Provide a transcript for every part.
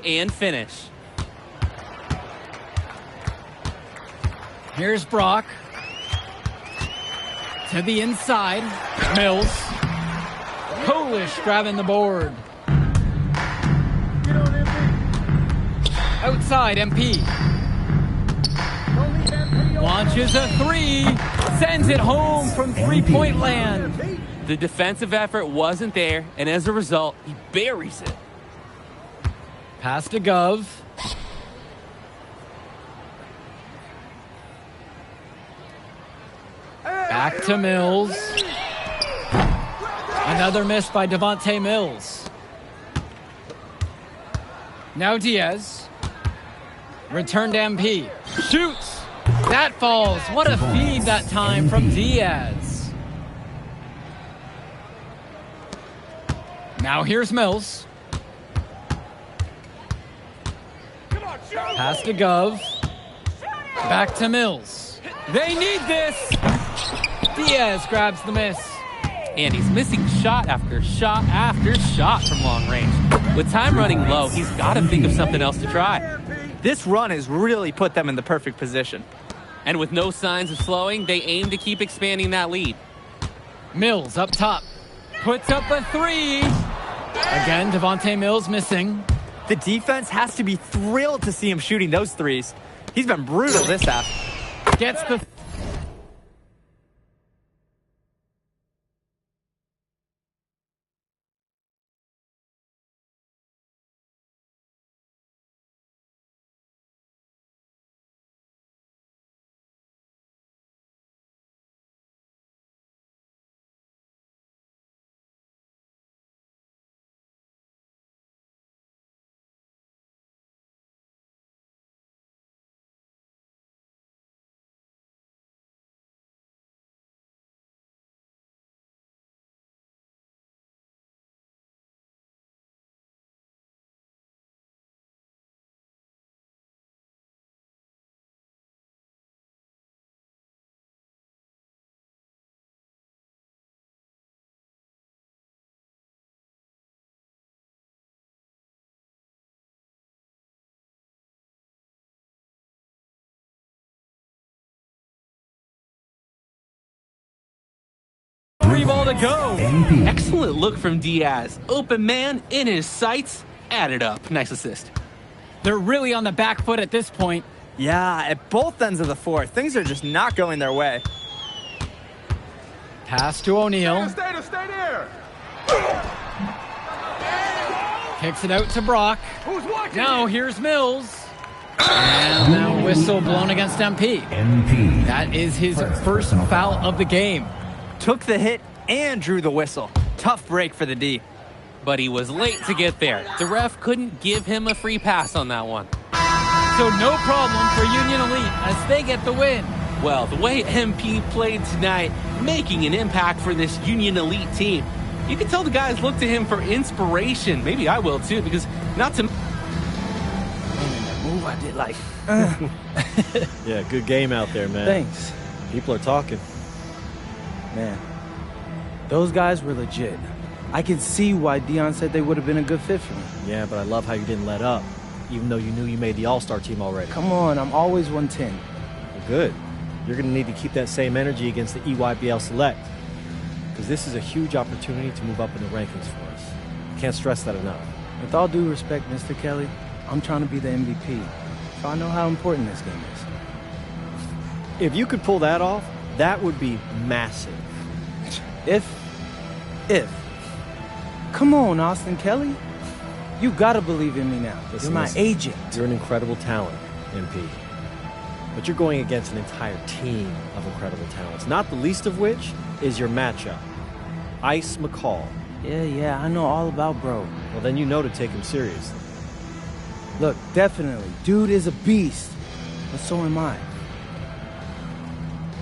and finish. Here's Brock. To the inside. Mills. Polish grabbing the board. Outside, MP. Launches a three. Sends it home from three-point land. The defensive effort wasn't there, and as a result, he buries it. Pass to Gov. Back to Mills. Another miss by Devontae Mills. Now Diaz. Return to MP. Shoots. That falls. What a feed that time from Diaz. Now here's Mills. Pass to Gov. Back to Mills. They need this. Diaz grabs the miss. And he's missing shot after shot after shot from long range. With time running low, he's got to think of something else to try. This run has really put them in the perfect position. And with no signs of slowing, they aim to keep expanding that lead. Mills up top. Puts up a three. Again, Devontae Mills missing. The defense has to be thrilled to see him shooting those threes. He's been brutal this half. Gets the... Three ball to go. Excellent look from Diaz. Open man in his sights. Added up. Nice assist. They're really on the back foot at this point. Yeah, at both ends of the floor, things are just not going their way. Pass to O'Neal. Stay there. Kicks it out to Brock. Who's watching? Now here's Mills. And now whistle blown against MP. That is his first foul of the game. Took the hit and drew the whistle. Tough break for the D. But he was late to get there. The ref couldn't give him a free pass on that one. So no problem for Union Elite as they get the win. Well, the way MP played tonight, making an impact for this Union Elite team. You can tell the guys look to him for inspiration. Maybe I will too, because not to... Move I did like. Yeah, good game out there, man. Thanks. People are talking. Man, those guys were legit. I can see why Dion said they would have been a good fit for me. Yeah, but I love how you didn't let up, even though you knew you made the All-Star team already. Come on, I'm always 110. Well, good. You're going to need to keep that same energy against the EYBL Select, because this is a huge opportunity to move up in the rankings for us. Can't stress that enough. With all due respect, Mr. Kelly, I'm trying to be the MVP, so I know how important this game is. If you could pull that off, that would be massive. If. Come on, Austin Kelly. You gotta believe in me now. Listen, You're my agent. You're an incredible talent, MP. But you're going against an entire team of incredible talents, not the least of which is your matchup, Ice McCall. Yeah, I know all about bro. Well, then you know to take him seriously. Look, definitely, dude is a beast, but so am I.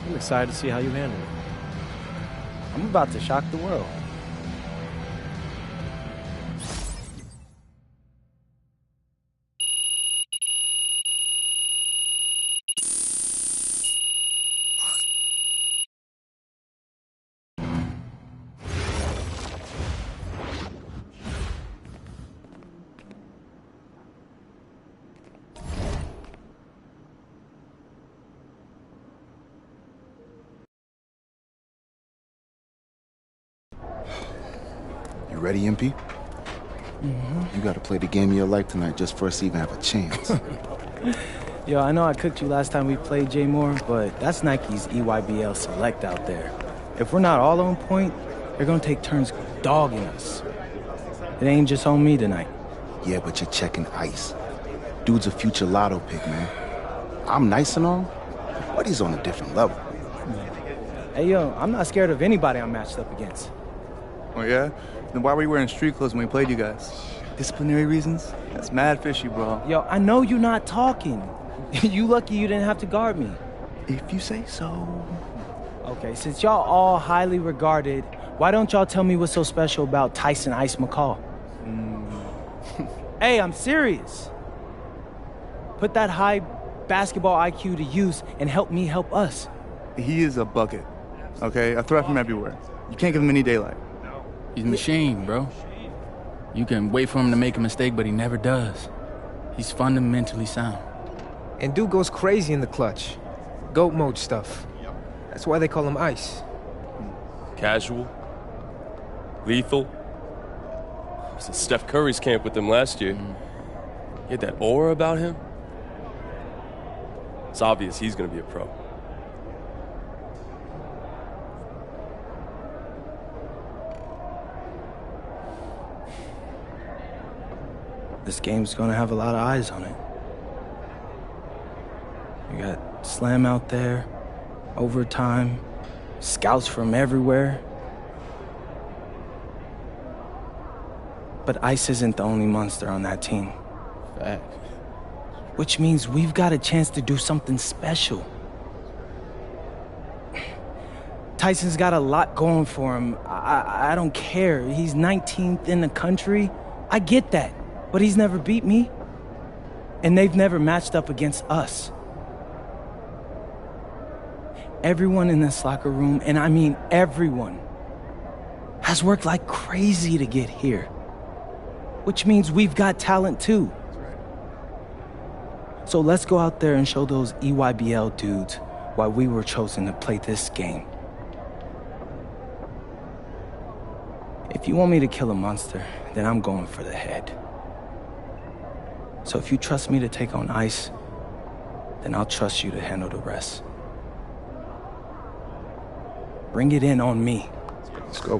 I'm excited to see how you handle it. I'm about to shock the world. ready, MP? You gotta play the game of your life tonight just for us to even have a chance. Yo, I know I cooked you last time we played Jay Moore, but that's Nike's EYBL Select out there. If we're not all on point, they're gonna take turns dogging us. It ain't just on me tonight. Yeah, but you're checking ice. Dude's a future lotto pick, man. I'm nice and all, but he's on a different level. Hey, yo, I'm not scared of anybody I'm matched up against. Oh, yeah? Then why were you wearing street clothes when we played you guys? Disciplinary reasons? That's mad fishy, bro. Yo, I know you're not talking. You lucky you didn't have to guard me. If you say so. Okay, since y'all all highly regarded, why don't y'all tell me what's so special about Tyson Ice McCall? Hey, I'm serious. Put that high basketball IQ to use and help me help us. He is a bucket, okay? A threat from everywhere. You can't give him any daylight. He's a machine, bro. You can wait for him to make a mistake, but he never does. He's fundamentally sound. And dude goes crazy in the clutch. GOAT mode stuff. That's why they call him Ice. Casual. Lethal. I was at Steph Curry's camp with him last year. He had that aura about him. It's obvious he's going to be a pro. This game's gonna have a lot of eyes on it. You got Slam out there, overtime, scouts from everywhere. But Ice isn't the only monster on that team. Fact. Which means we've got a chance to do something special. Tyson's got a lot going for him. I don't care. He's 19th in the country. I get that. But he's never beat me. And they've never matched up against us. Everyone in this locker room, and I mean everyone, has worked like crazy to get here. Which means we've got talent too. So let's go out there and show those EYBL dudes why we were chosen to play this game. If you want me to kill a monster, then I'm going for the head. So if you trust me to take on Ice, then I'll trust you to handle the rest. Bring it in on me. Let's go.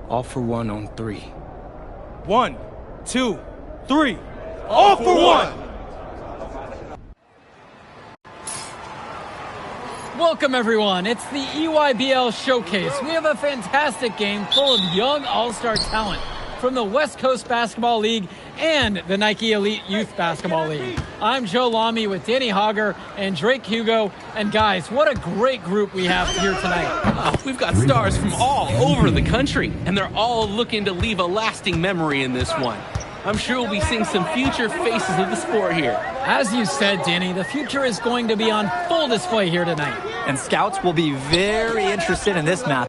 All for one on 3. 1, 2, 3. All for one! Welcome, everyone. It's the EYBL Showcase. We have a fantastic game full of young all-star talent from the West Coast Basketball League and the Nike Elite Youth Basketball League. I'm Joe Lamy with Danny Hogger and Drake Hugo. And guys, what a great group we have here tonight. We've got stars from all over the country, and they're all looking to leave a lasting memory in this one. I'm sure we'll be seeing some future faces of the sport here. As you said, Danny, the future is going to be on full display here tonight. And scouts will be very interested in this match.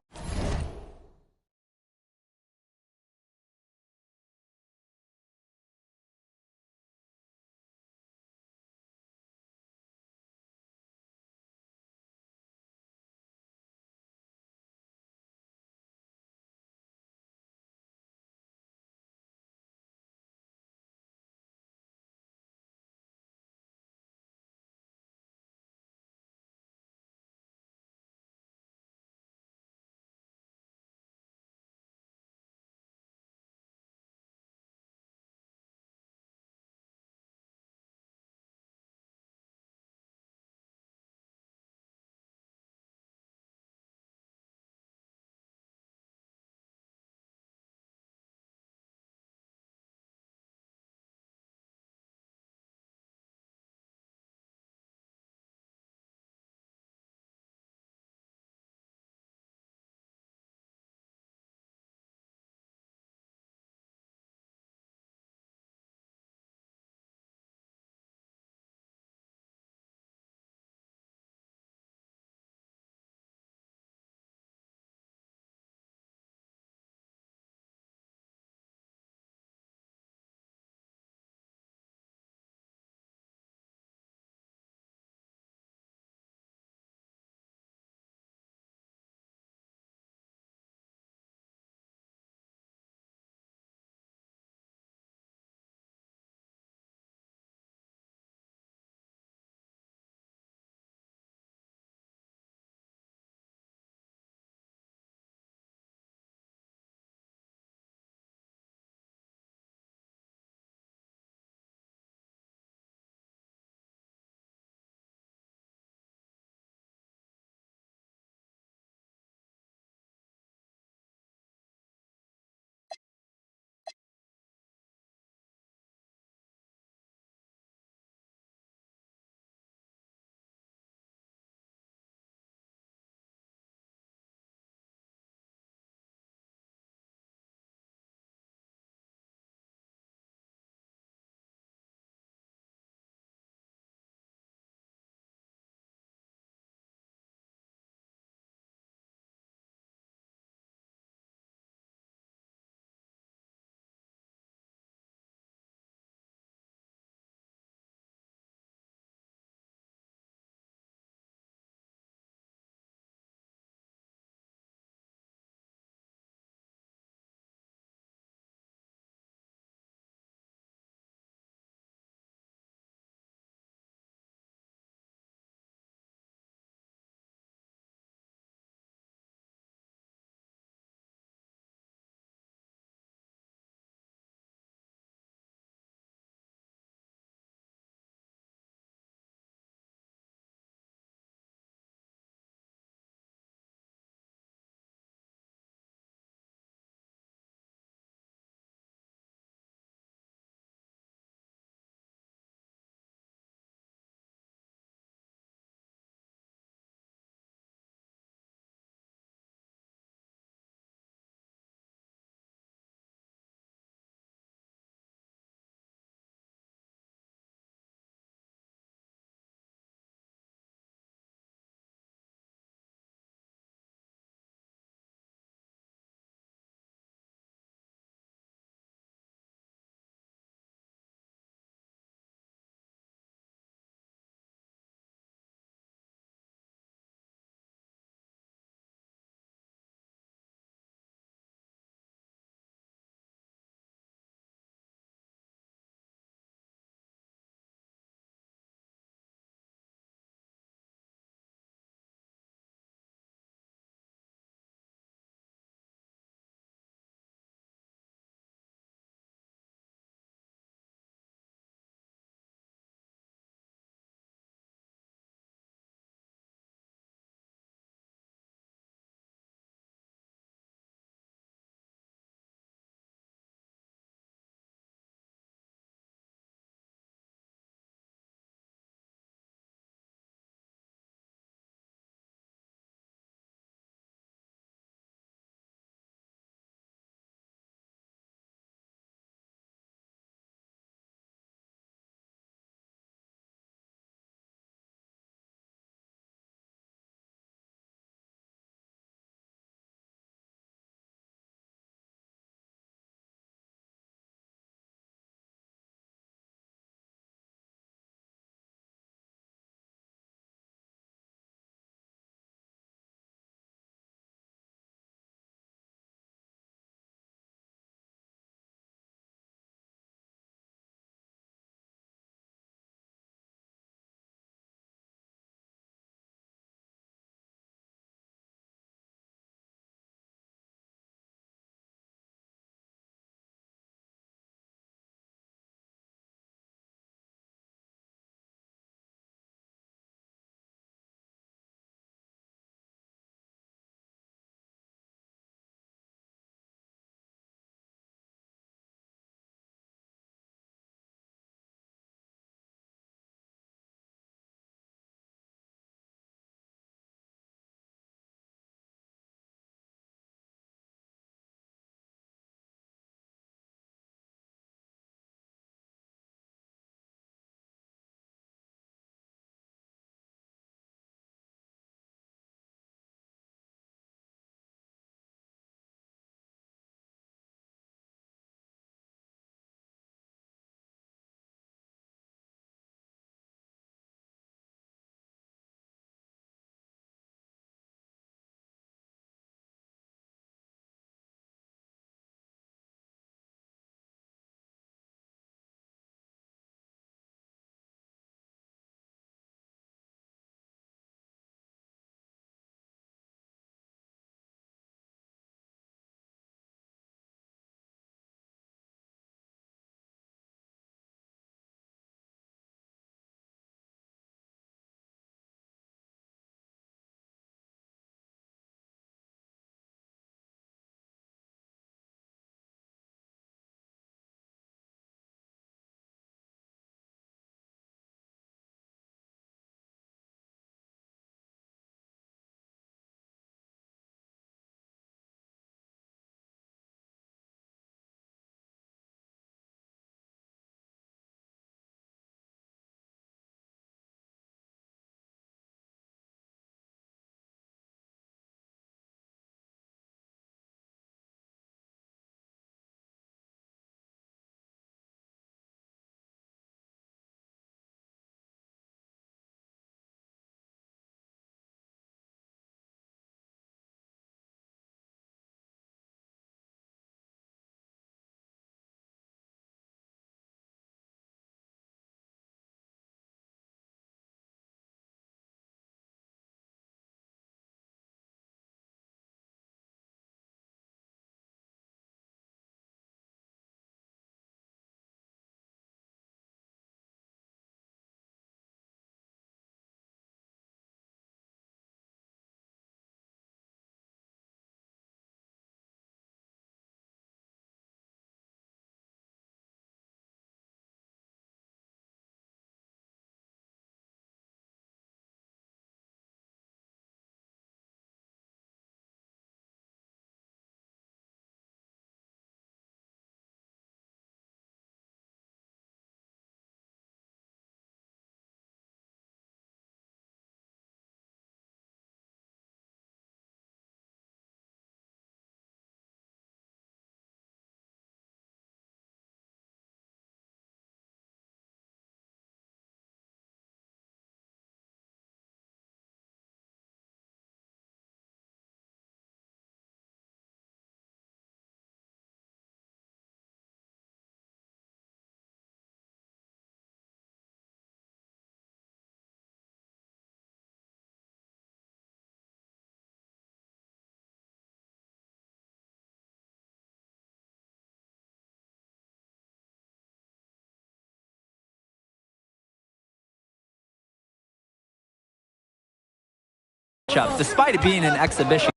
despite it being an exhibition.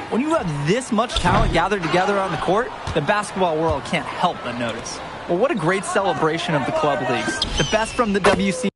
When you have this much talent gathered together on the court, the basketball world can't help but notice. Well, what a great celebration of the club leagues. The best from the WC.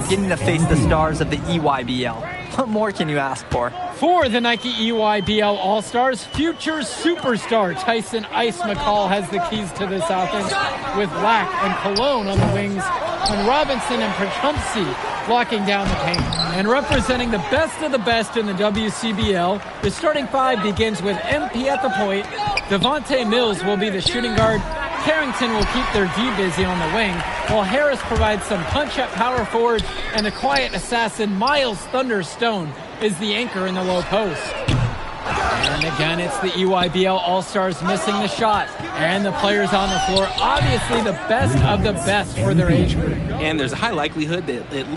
Getting to face the stars of the EYBL. What more can you ask for? For the Nike EYBL All-Stars, future superstar Tyson Ice McCall has the keys to this offense with Lack and Cologne on the wings, and Robinson and Pachumsi locking down the paint. And representing the best of the best in the WCBL, the starting five begins with MP at the point. Devontae Mills will be the shooting guard. Carrington will keep their D busy on the wing, while Harris provides some punch at power forward, and the quiet assassin Miles Thunderstone is the anchor in the low post. And again, it's the EYBL All-Stars missing the shot, and the players on the floor, obviously the best of the best for their age group. And there's a high likelihood that at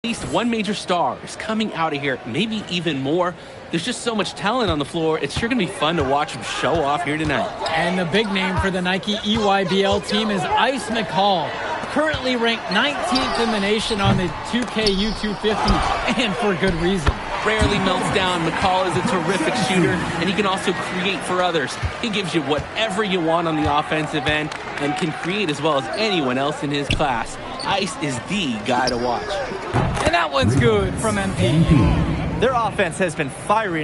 least one major star is coming out of here, maybe even more. There's just so much talent on the floor. It's sure going to be fun to watch them show off here tonight. And the big name for the Nike EYBL team is Ice McCall, currently ranked 19th in the nation on the 2K U250, and for good reason. Rarely melts down. McCall is a terrific shooter, and he can also create for others. He gives you whatever you want on the offensive end and can create as well as anyone else in his class. Ice is the guy to watch. And that one's good from MP. Their offense has been fiery.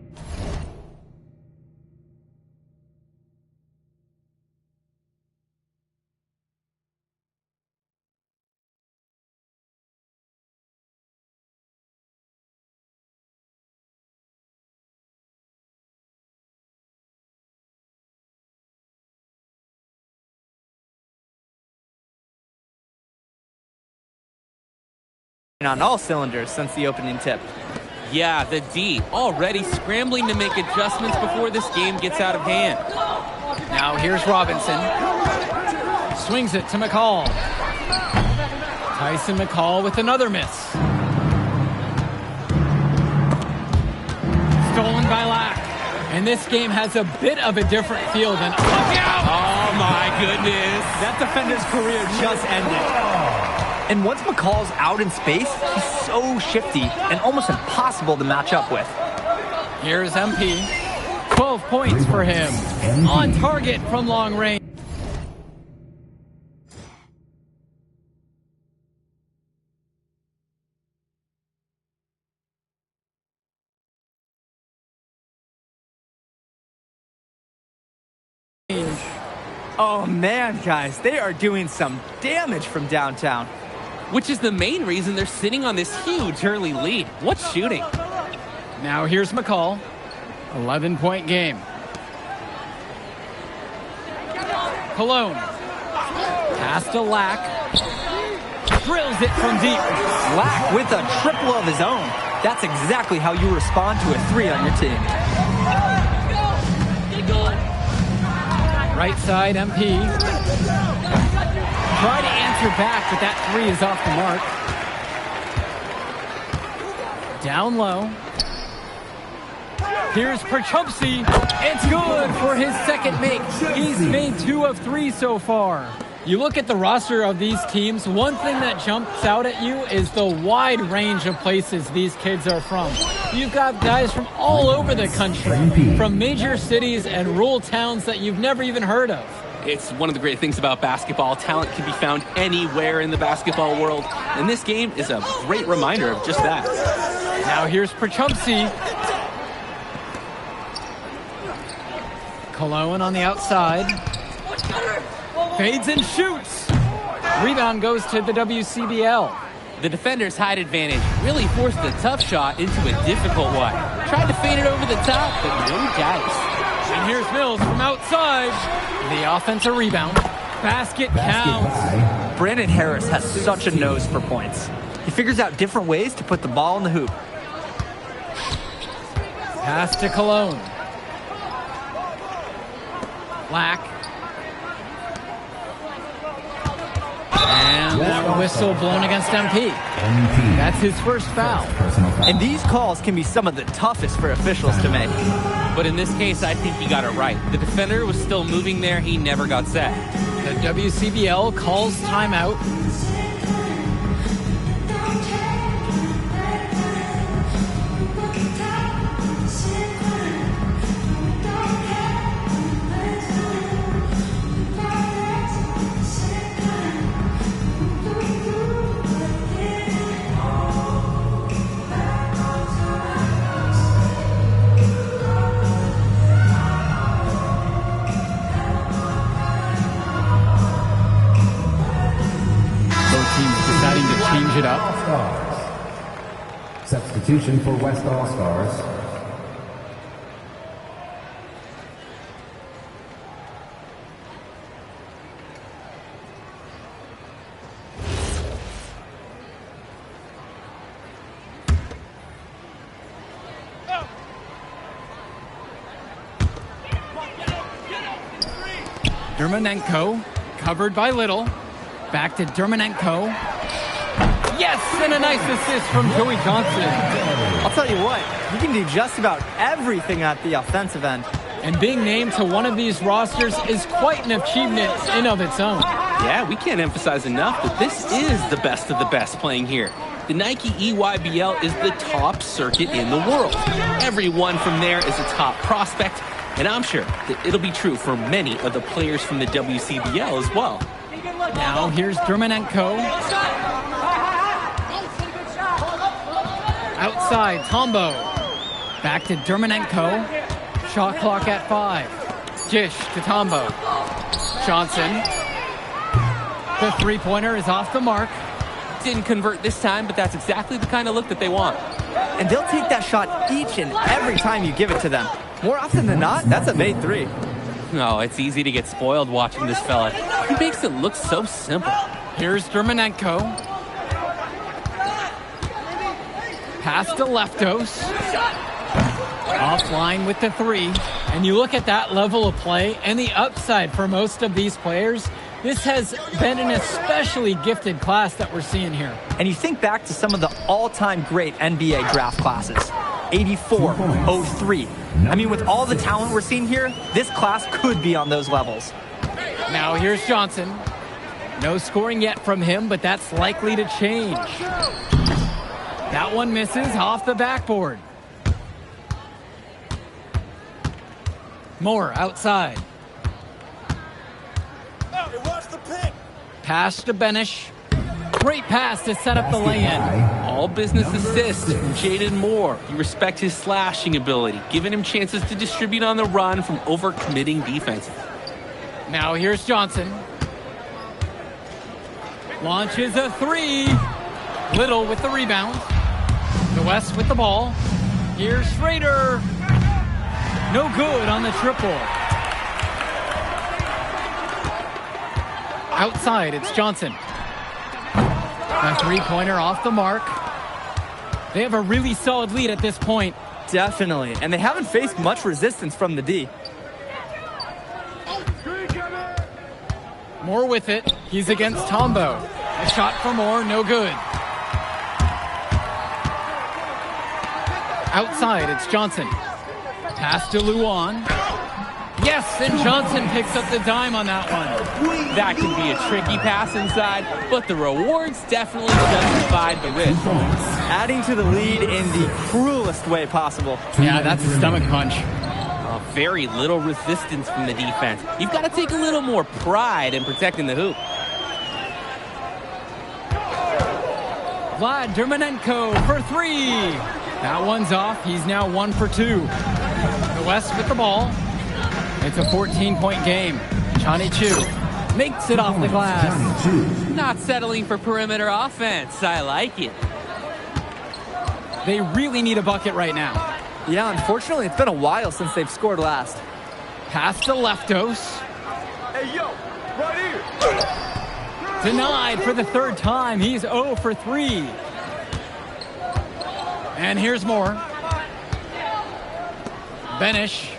On all cylinders since the opening tip. Yeah, the D already scrambling to make adjustments before this game gets out of hand. Now here's Robinson. Swings it to McCall. Tyson McCall with another miss. Stolen by Lack. And this game has a bit of a different feel than... Oh my goodness. That defender's career just ended. And once McCall's out in space, he's so shifty and almost impossible to match up with. Here's MP. 12 points for him. On target from long range. Oh man, guys, they are doing some damage from downtown. Which is the main reason they're sitting on this huge early lead. What shooting? Now here's McCall. 11-point game. Cologne. Pass to Lack. Drills it from deep. Lack with a triple of his own. That's exactly how you respond to a 3 on your team. Right side, MP. Try to answer back, but that 3 is off the mark. Down low. Here's Perchumpsy. It's good for his second make. He's made 2 of 3 so far. You look at the roster of these teams, one thing that jumps out at you is the wide range of places these kids are from. You've got guys from all over the country, from major cities and rural towns that you've never even heard of. It's one of the great things about basketball. Talent can be found anywhere in the basketball world, and this game is a great reminder of just that. Now here's Perchumpsy. Cologne on the outside. Fades and shoots. Rebound goes to the WCBL. The defender's height advantage really forced the tough shot into a difficult one. Tried to fade it over the top, but no dice. And here's Mills from outside. The offensive rebound. Basket counts. Brandon Harris has such a nose for points. He figures out different ways to put the ball in the hoop. Pass to Cologne. Lack. And that whistle blown against MP. That's his first foul. And these calls can be some of the toughest for officials to make. But in this case, I think he got it right. The defender was still moving there. He never got set. The WCBL calls timeout. Change it up. Substitution for West All-Stars. Dermonenko, covered by Little. Back to Dermonenko. Yes, and a nice assist from Joey Johnson. I'll tell you what, he can do just about everything at the offensive end. And being named to one of these rosters is quite an achievement in of its own. Yeah, we can't emphasize enough that this is the best of the best playing here. The Nike EYBL is the top circuit in the world. Everyone from there is a top prospect, and I'm sure that it'll be true for many of the players from the WCBL as well. Now here's Dermonenko. Outside, Tombo. Back to Dermonenko. Shot clock at 5. Dish to Tombo. Johnson. The three-pointer is off the mark. Didn't convert this time, but that's exactly the kind of look that they want. And they'll take that shot each and every time you give it to them. More often than not, that's a made 3. No, it's easy to get spoiled watching this fella. He makes it look so simple. Here's Dermonenko. Pass to Leftos. Offline with the 3. And you look at that level of play and the upside for most of these players. This has been an especially gifted class that we're seeing here. And you think back to some of the all-time great NBA draft classes. 84, 03. I mean, with all the talent we're seeing here, this class could be on those levels. Now here's Johnson. No scoring yet from him, but that's likely to change. That one misses off the backboard. Moore outside. Pass to Benish. Great pass to set up the lay-in. All business assist from Jaden Moore. You respect his slashing ability, giving him chances to distribute on the run from overcommitting defense. Now here's Johnson. Launches a 3. Little with the rebound. The West with the ball. Here's Schrader. No good on the triple. Outside, it's Johnson. A three-pointer off the mark. They have a really solid lead at this point. Definitely, and they haven't faced much resistance from the D. Moore with it. He's against Tombo. A shot for Moore, no good. Outside, it's Johnson. Pass to Luan. Yes, and Johnson picks up the dime on that one. That can be a tricky pass inside, but the rewards definitely justified the risk. Adding to the lead in the cruelest way possible. Yeah, that's a stomach punch. Very little resistance from the defense. You've got to take a little more pride in protecting the hoop. Vlad Dermanenko for three. That one's off. He's now 1 for 2. The West with the ball. It's a 14-point game. Johnny Chu makes it off the glass. Not settling for perimeter offense. I like it. They really need a bucket right now. Yeah, unfortunately, it's been a while since they've scored last. Pass to Leftos. Hey, yo, right here. Denied for the third time. He's 0 for 3. And here's more. Benish.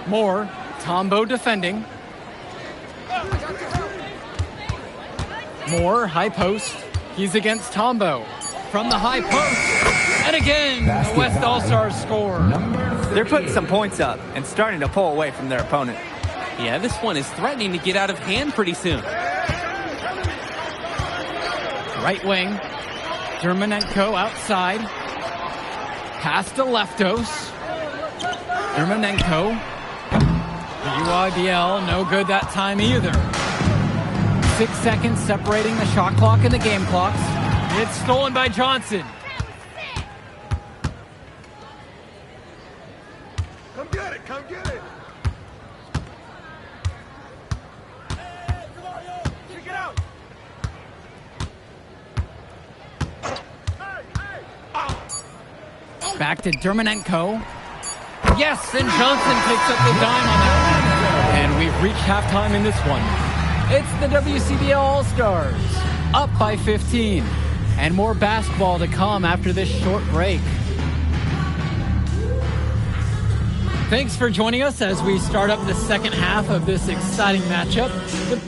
Moore. Tombo defending. Moore, high post. He's against Tombo. From the high post. And again, the West All-Stars score. They're putting some points up and starting to pull away from their opponent. Yeah, this one is threatening to get out of hand pretty soon. Right wing. Dermanenko outside. Pass to Leftos. Dermanenko. The UIBL, no good that time either. 6 seconds separating the shot clock and the game clocks. It's stolen by Johnson. Come get it, come get it. Hey, come on, yo. Check it out. Back to Dermanenko. Yes, and Johnson picks up the dime on that one. And we've reached halftime in this one. It's the WCBL All-Stars, up by 15. And more basketball to come after this short break. Thanks for joining us as we start up the second half of this exciting matchup. The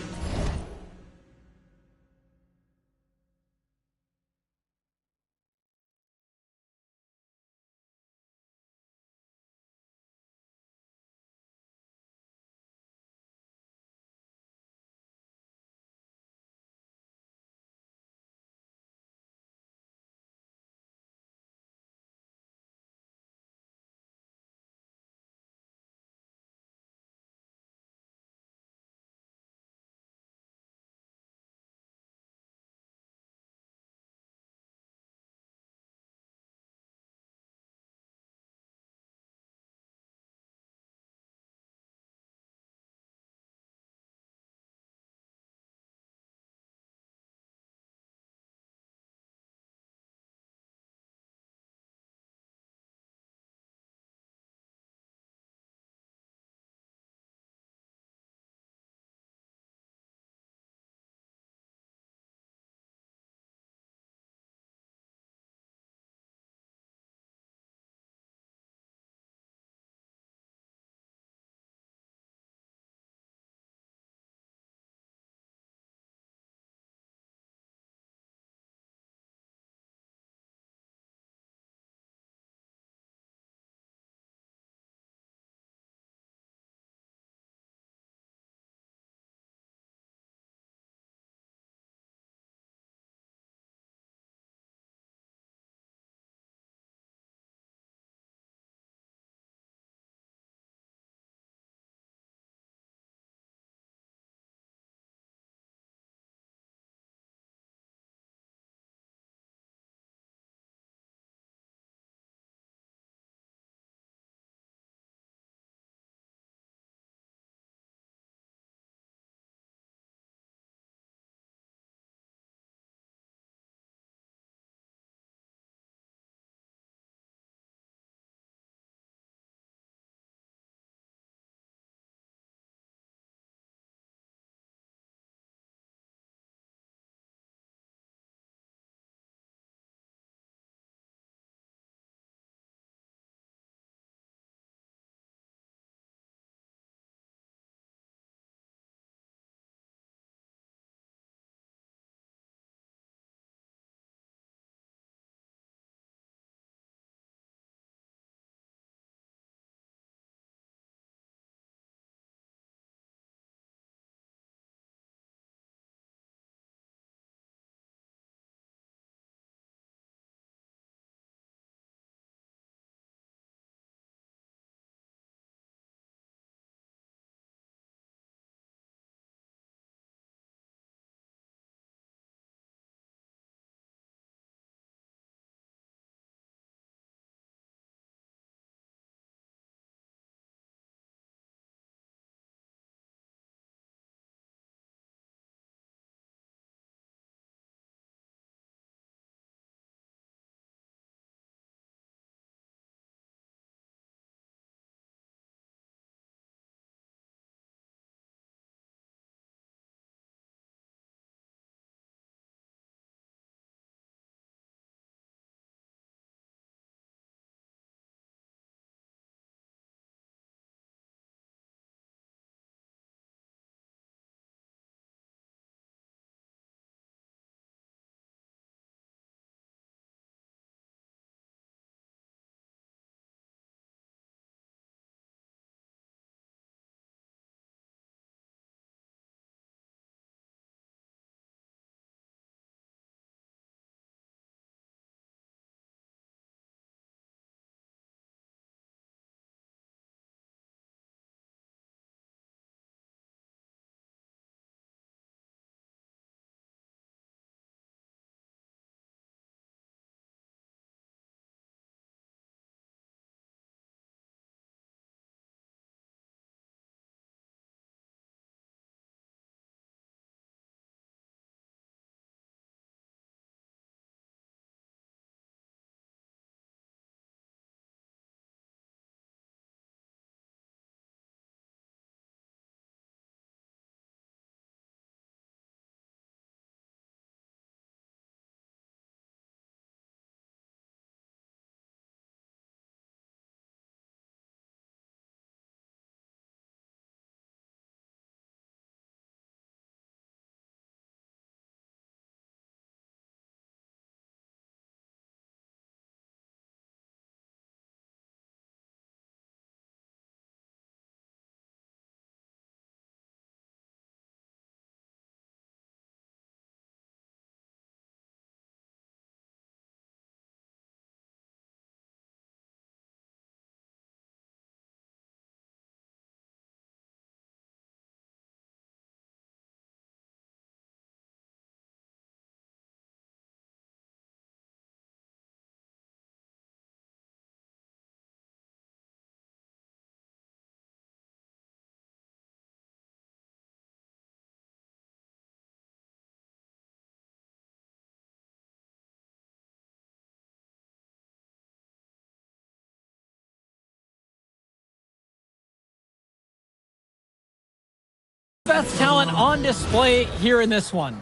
best talent on display here in this one.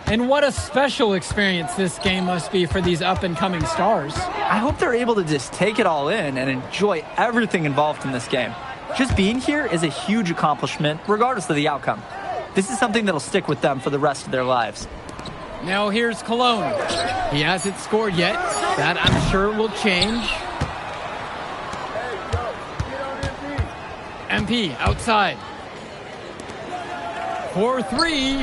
And what a special experience this game must be for these up-and-coming stars. I hope they're able to just take it all in and enjoy everything involved in this game. Just being here is a huge accomplishment, regardless of the outcome. This is something that'll stick with them for the rest of their lives. Now here's Cologne. He hasn't scored yet. That, I'm sure, will change. MP outside. 4-3.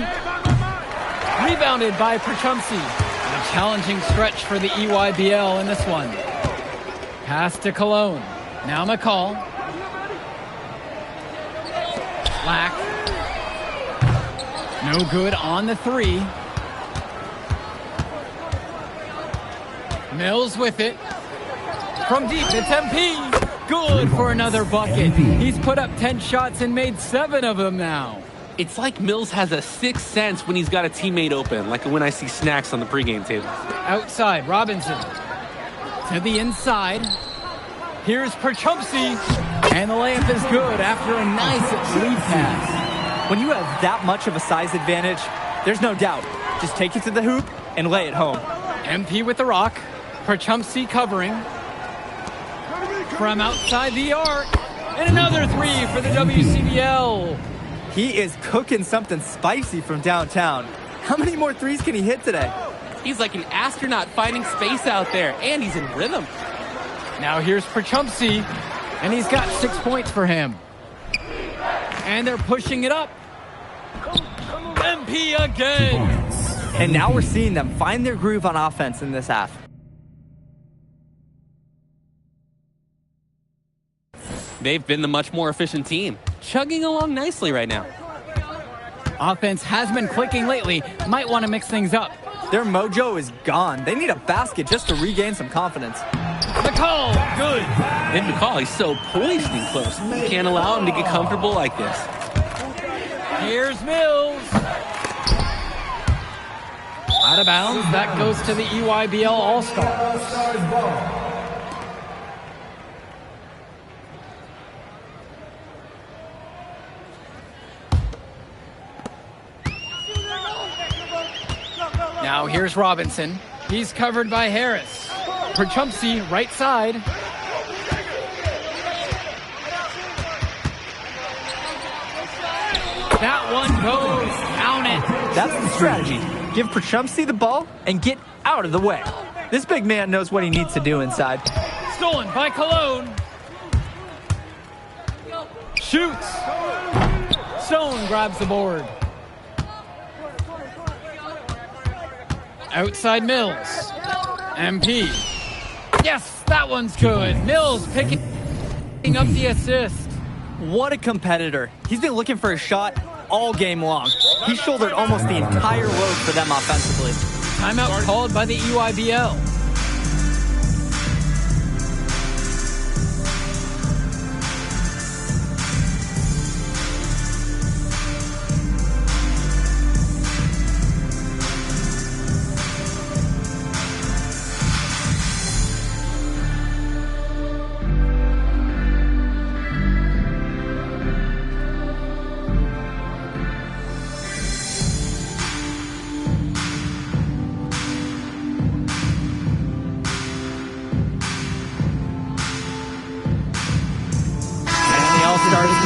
Rebounded by Perchumsey. A challenging stretch for the EYBL in this one. Pass to Cologne. Now McCall. Black. No good on the three. Mills with it. From deep, it's MP. Good for another bucket. He's put up 10 shots and made 7 of them now. It's like Mills has a sixth sense when he's got a teammate open, like when I see snacks on the pregame table. Outside, Robinson. To the inside. Here's Perchumsey. And the layup is good after a nice lead pass. When you have that much of a size advantage, there's no doubt. Just take it to the hoop and lay it home. MP with the rock. Perchumsey covering. From outside the arc. And another three for the WCBL. He is cooking something spicy from downtown. How many more threes can he hit today? He's like an astronaut finding space out there, and he's in rhythm. Now here's Perchumsey, and he's got 6 points for him. And they're pushing it up. MP again. And now we're seeing them find their groove on offense in this half. They've been the much more efficient team, chugging along nicely right now. Offense has been clicking lately. Might want to mix things up. Their mojo is gone. They need a basket just to regain some confidence. McCall, good. And McCall, he's so poised and close. Can't allow him to get comfortable like this. Here's Mills. Out of bounds. That goes to the EYBL All-Stars. Now here's Robinson. He's covered by Harris. Perchumsey, right side. That one goes. Count it. That's the strategy. Give Perchumsey the ball and get out of the way. This big man knows what he needs to do inside. Stolen by Cologne. Shoots. Stone grabs the board. Outside Mills. MP. Yes, that one's good. Mills picking up the assist. What a competitor. He's been looking for a shot all game long. He shouldered almost the entire load for them offensively. Timeout called by the EYBL.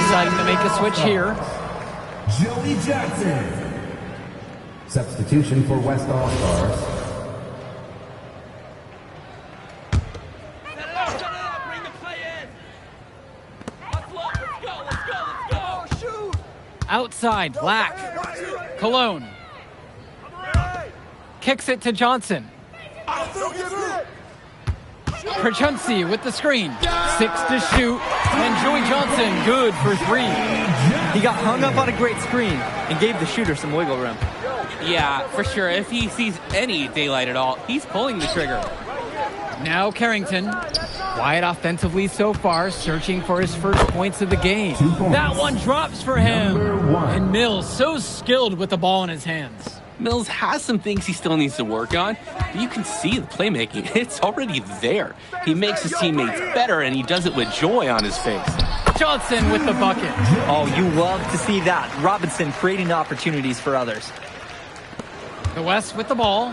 Deciding to make a switch here. Joey Jackson. Substitution for West All-Stars. Outside, Black. Cologne. Kicks it to Johnson. Perchumsey with the screen. 6 to shoot. And Joey Johnson, good for 3. He got hung up on a great screen and gave the shooter some wiggle room. Yeah, for sure. If he sees any daylight at all, he's pulling the trigger. Now Carrington. Quiet offensively so far, searching for his first points of the game. That one drops for him. And Mills, so skilled with the ball in his hands. Mills has some things he still needs to work on, but you can see the playmaking. It's already there. He makes his teammates better, and he does it with joy on his face. Johnson with the bucket. Oh, you love to see that. Robinson creating opportunities for others. The West with the ball.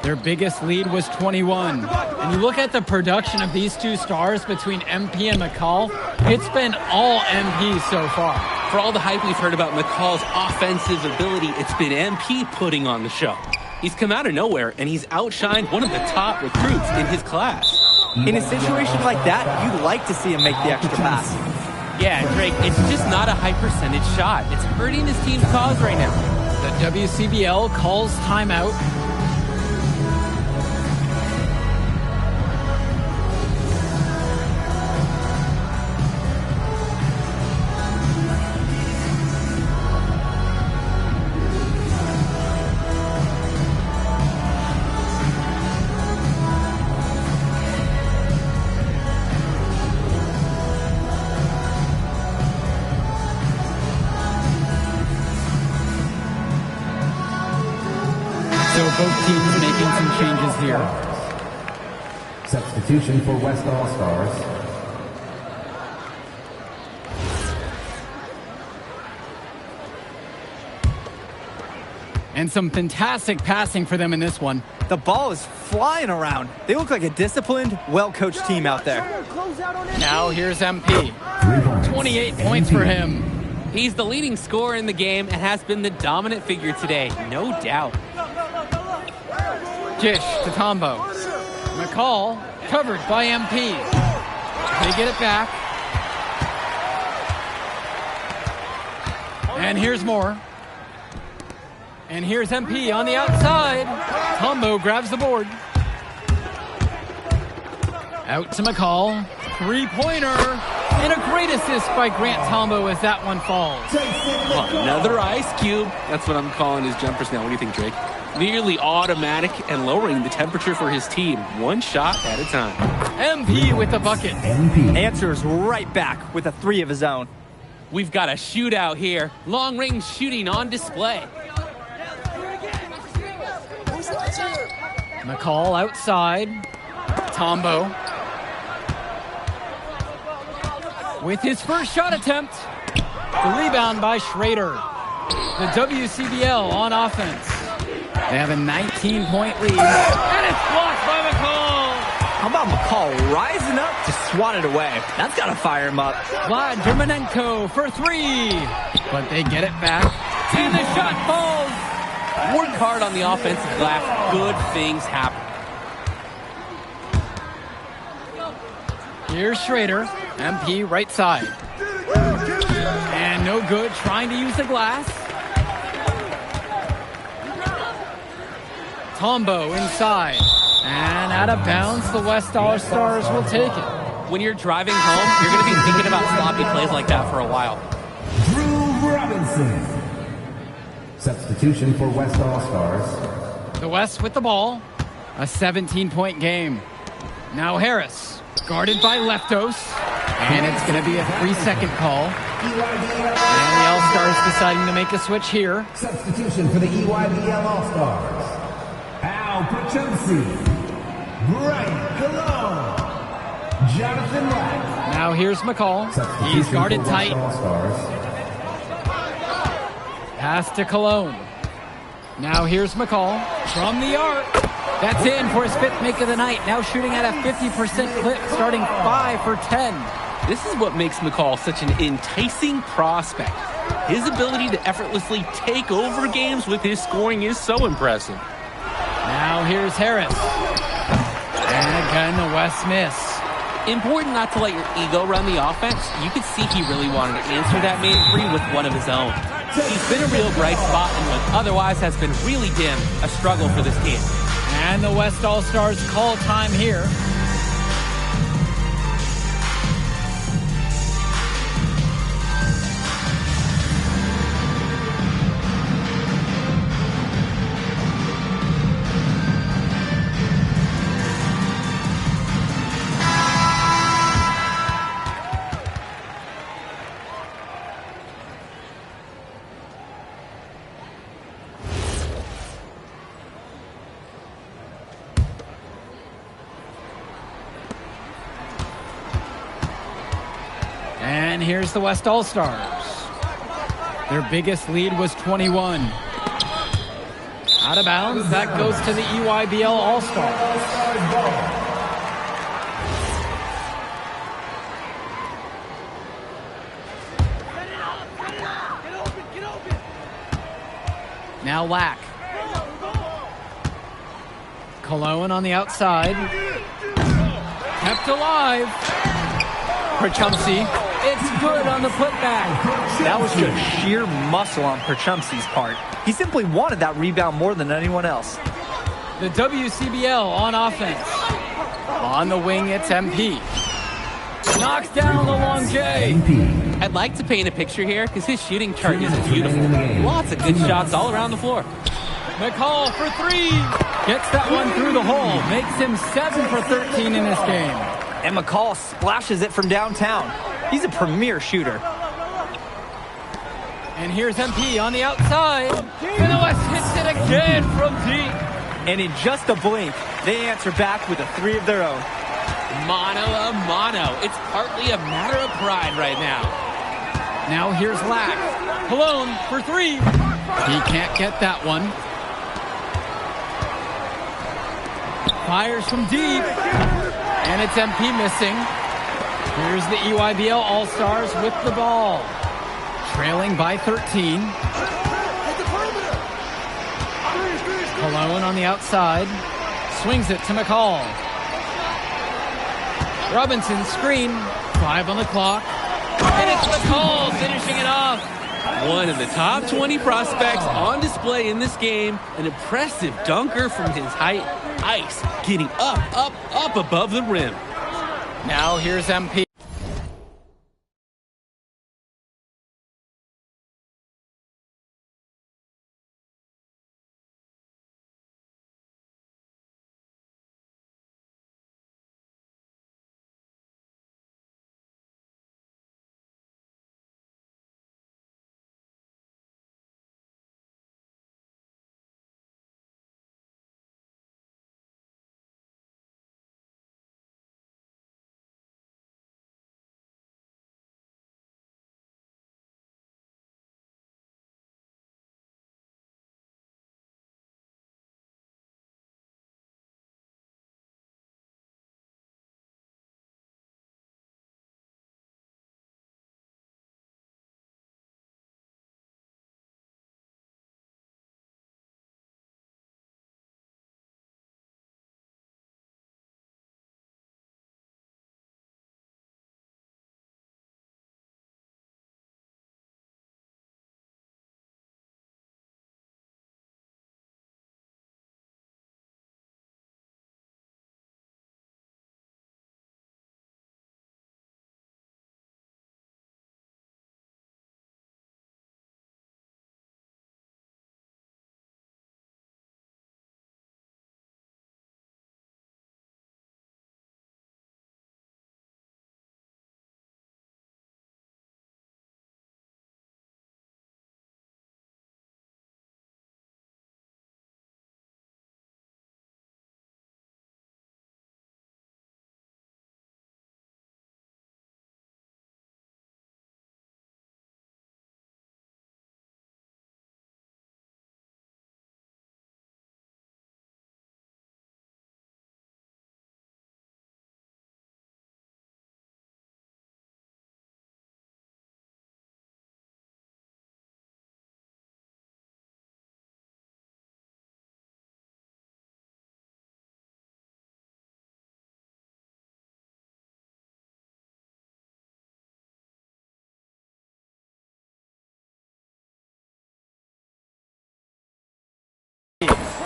Their biggest lead was 21. And you look at the production of these two stars between MP and McCall, it's been all MP so far. For all the hype we've heard about McCall's offensive ability, it's been MP putting on the show. He's come out of nowhere, and he's outshined one of the top recruits in his class. In a situation like that, you'd like to see him make the extra pass. Yeah, Drake, it's just not a high percentage shot. It's hurting his team's cause right now. The WCBL calls timeout. Both teams making some changes here. Substitution for West All-Stars. And some fantastic passing for them in this one. The ball is flying around. They look like a disciplined, well-coached team out there. Now here's MP. 28 points for him. He's the leading scorer in the game and has been the dominant figure today, no doubt. Gish to Tombo. McCall covered by MP. They get it back. And here's more. And here's MP on the outside. Tombo grabs the board. Out to McCall. Three-pointer. And a great assist by Grant Tombo as that one falls. Another ice cube. That's what I'm calling his jumpers now. What do you think, Drake? Nearly automatic and lowering the temperature for his team, one shot at a time. MP with the bucket. Answers right back with a three of his own. We've got a shootout here. Long-range shooting on display. McCall outside. Tombo. With his first shot attempt. The rebound by Schrader. The WCBL on offense. They have a 19-point lead. And it's blocked by McCall. How about McCall rising up to swat it away? That's got to fire him up. Vlad Germanenko for three. But they get it back. And the shot falls. Work hard on the offensive glass. Good things happen. Here's Schrader. MP right side. And no good. Trying to use the glass. Tombo inside. And out of bounds, the West All-Stars will take it. When you're driving home, you're going to be thinking about sloppy plays like that for a while. Drew Robinson. Substitution for West All-Stars. The West with the ball. A 17-point game. Now Harris, guarded by Leftos. And it's going to be a 3-second call. And the All-Stars deciding to make a switch here. Substitution for the EYBL All-Stars. Al Pachunsi, Brian Cologne, Jonathan Black. Now here's McCall. He's guarded tight. Pass to Cologne. Now here's McCall from the arc. That's in for his fifth make of the night. Now shooting at a 50% clip, starting 5 for 10. This is what makes McCall such an enticing prospect. His ability to effortlessly take over games with his scoring is so impressive. Now here's Harris. And again, the West miss. Important not to let your ego run the offense. You could see he really wanted to answer that main three with one of his own. He's been a real bright spot in what otherwise has been really dim, a struggle for this team. And the West All-Stars call time here. And here's the West All-Stars. Their biggest lead was 21. Out of bounds, that goes to the EYBL All-Stars. Now Lack. Cologne on the outside. Kept alive. Perchumsey. It's good on the putback. That was just sheer muscle on Perchumsey's part. He simply wanted that rebound more than anyone else. The WCBL on offense. On the wing, it's MP. Knocks down the long J. I'd like to paint a picture here because his shooting chart is beautiful. Lots of good shots all around the floor. McCall for three. Gets that one through the hole. Makes him 7 for 13 in this game. And McCall splashes it from downtown. He's a premier shooter. And here's MP on the outside. And the West hits it again from deep. And in just a blink, they answer back with a three of their own. Mano a mano. It's partly a matter of pride right now. Now here's Lack. Cologne for three. He can't get that one. Fires from deep. And it's MP missing. Here's the EYBL All-Stars with the ball. Trailing by 13. Cologne on the outside. Swings it to McCall. Robinson screen. 5 on the clock. And it's McCall finishing it off. One of the top 20 prospects on display in this game. An impressive dunker from his height. Ice getting up above the rim. Now here's MP.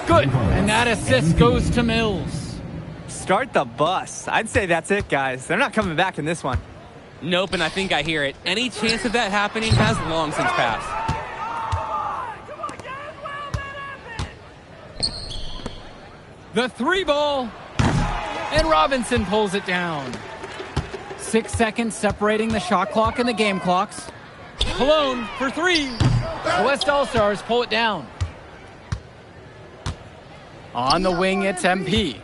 Good. And that assist goes to Mills. Start the bus. I'd say that's it, guys. They're not coming back in this one. Nope, and I think I hear it. Any chance of that happening has long since passed. The three ball. And Robinson pulls it down. 6 seconds separating the shot clock and the game clocks. Cologne for three. The West All-Stars pull it down. On the wing, it's MP.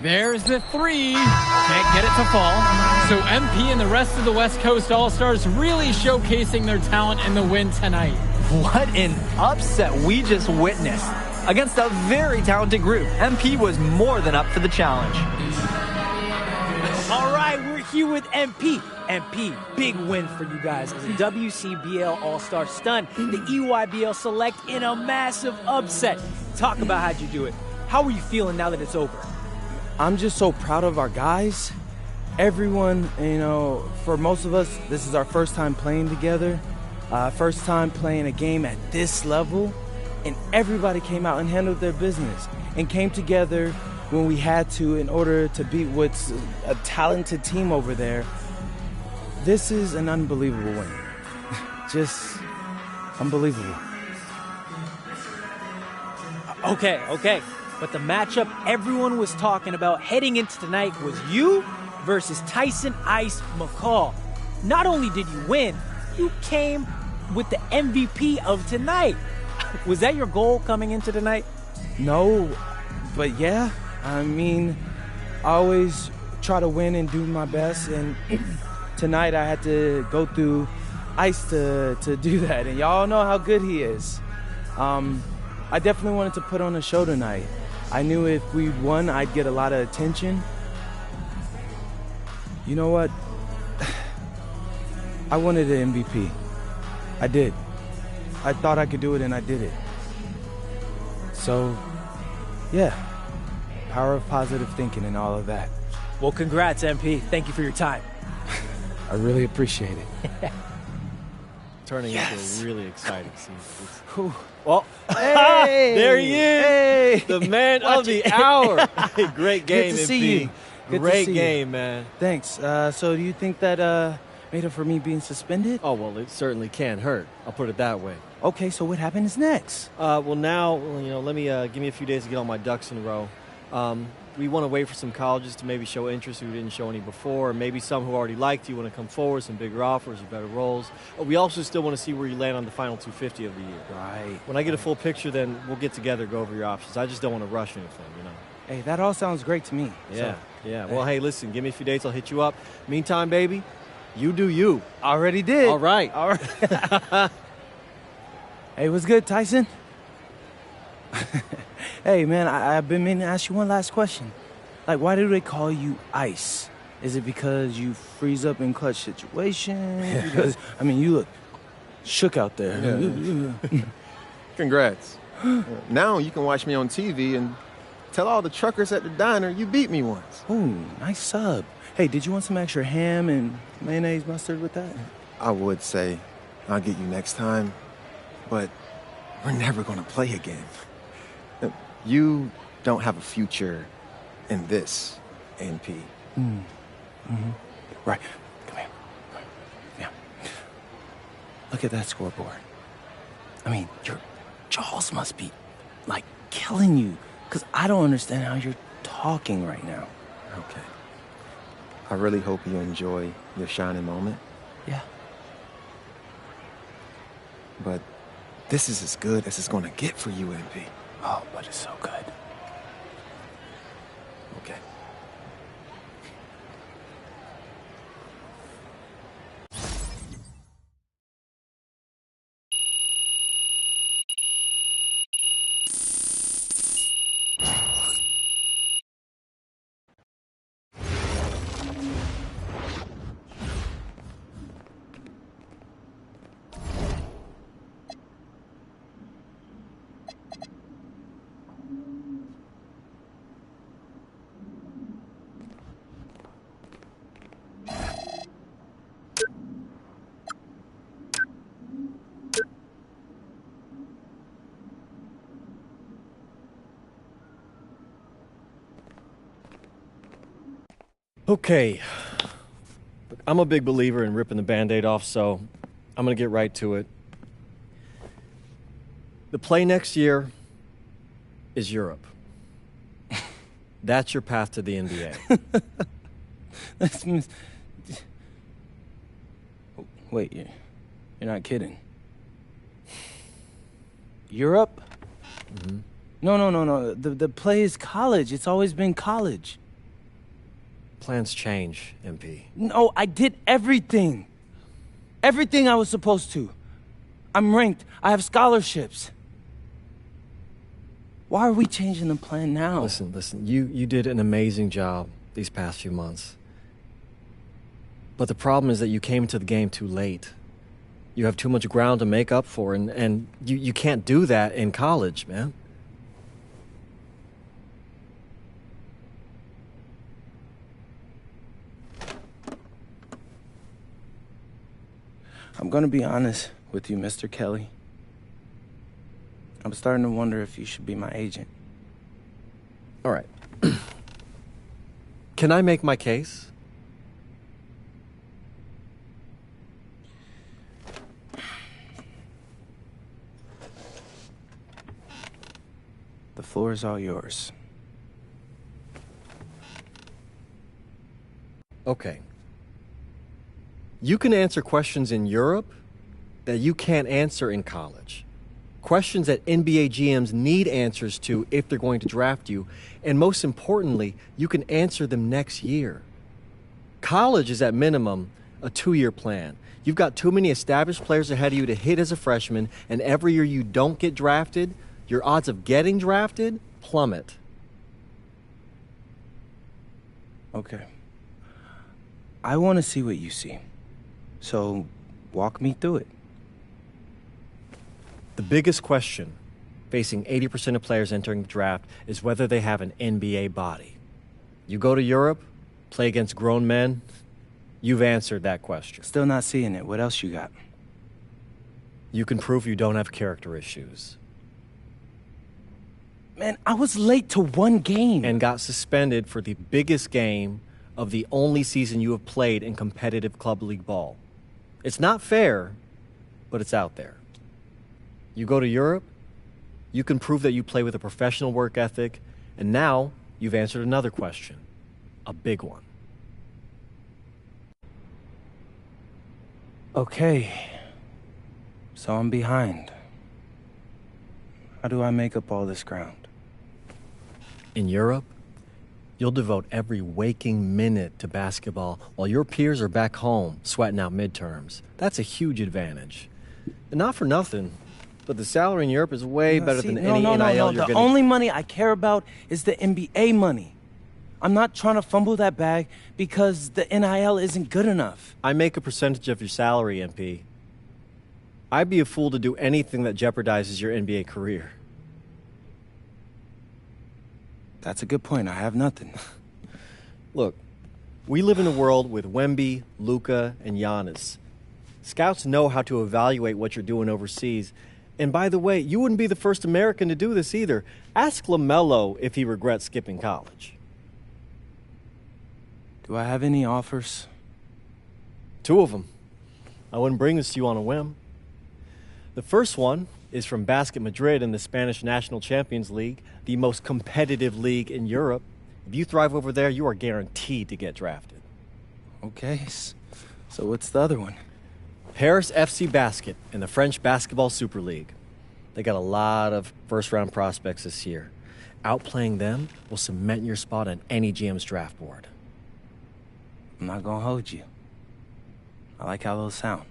There's the three. Can't get it to fall. So MP and the rest of the West Coast All-Stars really showcasing their talent in the win tonight. What an upset we just witnessed. Against a very talented group, MP was more than up for the challenge. All right, we're here with MP. MP, big win for you guys. The WCBL All-Star stunned the EYBL Select in a massive upset. Talk about how'd you do it. How are you feeling now that it's over? I'm just so proud of our guys. Everyone, for most of us, this is our first time playing together. First time playing a game at this level. And everybody came out and handled their business and came together when we had to in order to beat what's a talented team over there. This is an unbelievable win. Just unbelievable. Okay. But the matchup everyone was talking about heading into tonight was you versus Tyson Ice McCall. Not only did you win, you came with the MVP of tonight. Was that your goal coming into tonight? No, but yeah. I mean, I always try to win and do my best, and tonight I had to go through Ice to do that, and y'all know how good he is. I definitely wanted to put on a show tonight. I knew if we won, I'd get a lot of attention. You know what? I wanted an MVP. I did. I thought I could do it, and I did it. So, yeah. Power of positive thinking and all of that. Well, congrats, MP. Thank you for your time. I really appreciate it. Turning into a really exciting scene. Well, hey, there he is. Hey. The man of the hour. Great game, Good to MP. see you. Great game, man. Thanks. So do you think that made up for me being suspended? Oh, well, it certainly can't hurt. I'll put it that way. Okay, so what happens next? Well, now, let me give me a few days to get all my ducks in a row. We want to wait for some colleges to maybe show interest who didn't show any before, or maybe some who already liked you want to come forward, some bigger offers or better roles. We also still want to see where you land on the final 250 of the year. Right. When I get a full picture, then we'll get together, go over your options. I just don't want to rush anything, Hey, that all sounds great to me. Yeah. Well, hey, listen, give me a few days, I'll hit you up. Meantime, baby, you do you. Already did. All right. Hey, what's good, Tyson? Hey, man, I've been meaning to ask you one last question. Like, why do they call you Ice? Is it because you freeze up in clutch situations? Because, you look shook out there. Yeah. Congrats. Now you can watch me on TV and tell all the truckers at the diner you beat me once. Ooh, nice sub. Hey, did you want some extra ham and mayonnaise mustard with that? I would say I'll get you next time, but we're never going to play again. You don't have a future in this, NP. Right. Come here. Yeah. Look at that scoreboard. Your jaws must be, killing you, because I don't understand how you're talking right now. Okay. I really hope you enjoy your shining moment. Yeah. But this is as good as it's going to get for you, NP. Oh, but it's so good. Okay. Okay. Look, I'm a big believer in ripping the Band-Aid off, so I'm going to get right to it. The play next year is Europe. That's your path to the NBA. Wait, you're not kidding. Europe? Mm-hmm. No. The play is college. It's always been college. Plans change, MP. No, I did everything. Everything I was supposed to. I'm ranked. I have scholarships. Why are we changing the plan now? Listen, you did an amazing job these past few months. But the problem is that you came into the game too late. You have too much ground to make up for, and you can't do that in college, man. I'm gonna be honest with you, Mr. Kelly. I'm starting to wonder if you should be my agent. All right. Can I make my case? The floor is all yours. Okay. You can answer questions in Europe that you can't answer in college. Questions that NBA GMs need answers to if they're going to draft you. And most importantly, you can answer them next year. College is at minimum a 2-year plan. You've got too many established players ahead of you to hit as a freshman, and every year you don't get drafted, your odds of getting drafted plummet. Okay. I want to see what you see. So, walk me through it. The biggest question facing 80% of players entering the draft is whether they have an NBA body. You go to Europe, play against grown men, you've answered that question. Still not seeing it. What else you got? You can prove you don't have character issues. Man, I was late to one game. And got suspended for the biggest game of the only season you have played in competitive club league ball. It's not fair, but it's out there. You go to Europe, you can prove that you play with a professional work ethic, and now you've answered another question, a big one. Okay, so I'm behind. How do I make up all this ground? In Europe, you'll devote every waking minute to basketball while your peers are back home sweating out midterms. That's a huge advantage. And not for nothing, but the salary in Europe is way better than any NIL you're The gonna... only money I care about is the NBA money. I'm not trying to fumble that bag because the NIL isn't good enough. I make a percentage of your salary, MP. I'd be a fool to do anything that jeopardizes your NBA career. That's a good point. I have nothing. Look, we live in a world with Wemby, Luka, and Giannis. Scouts know how to evaluate what you're doing overseas. And by the way, you wouldn't be the first American to do this either. Ask LaMelo if he regrets skipping college. Do I have any offers? 2 of them. I wouldn't bring this to you on a whim. The first one is from Basket Madrid in the Spanish National Champions League, the most competitive league in Europe. If you thrive over there, you are guaranteed to get drafted. Okay, so what's the other one? Paris FC Basket in the French Basketball Super League. They got a lot of first-round prospects this year. Outplaying them will cement your spot on any GM's draft board. I'm not gonna hold you. I like how those sound.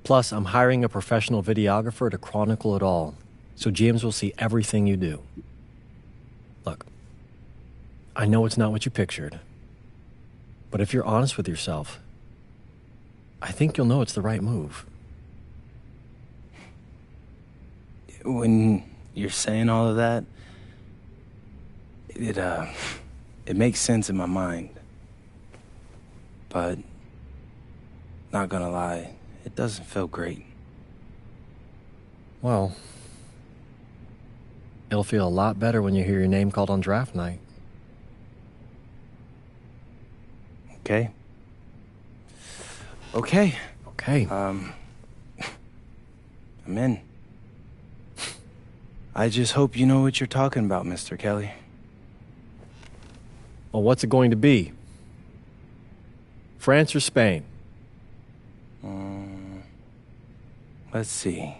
Plus, I'm hiring a professional videographer to chronicle it all, so GMs will see everything you do. Look, I know it's not what you pictured, but if you're honest with yourself, I think you'll know it's the right move. When you're saying all of that, it makes sense in my mind. But, not gonna lie, it doesn't feel great. Well, it'll feel a lot better when you hear your name called on draft night. Okay. Okay. Okay. I'm in. I just hope you know what you're talking about, Mr. Kelly. Well, what's it going to be? France or Spain? Let's see.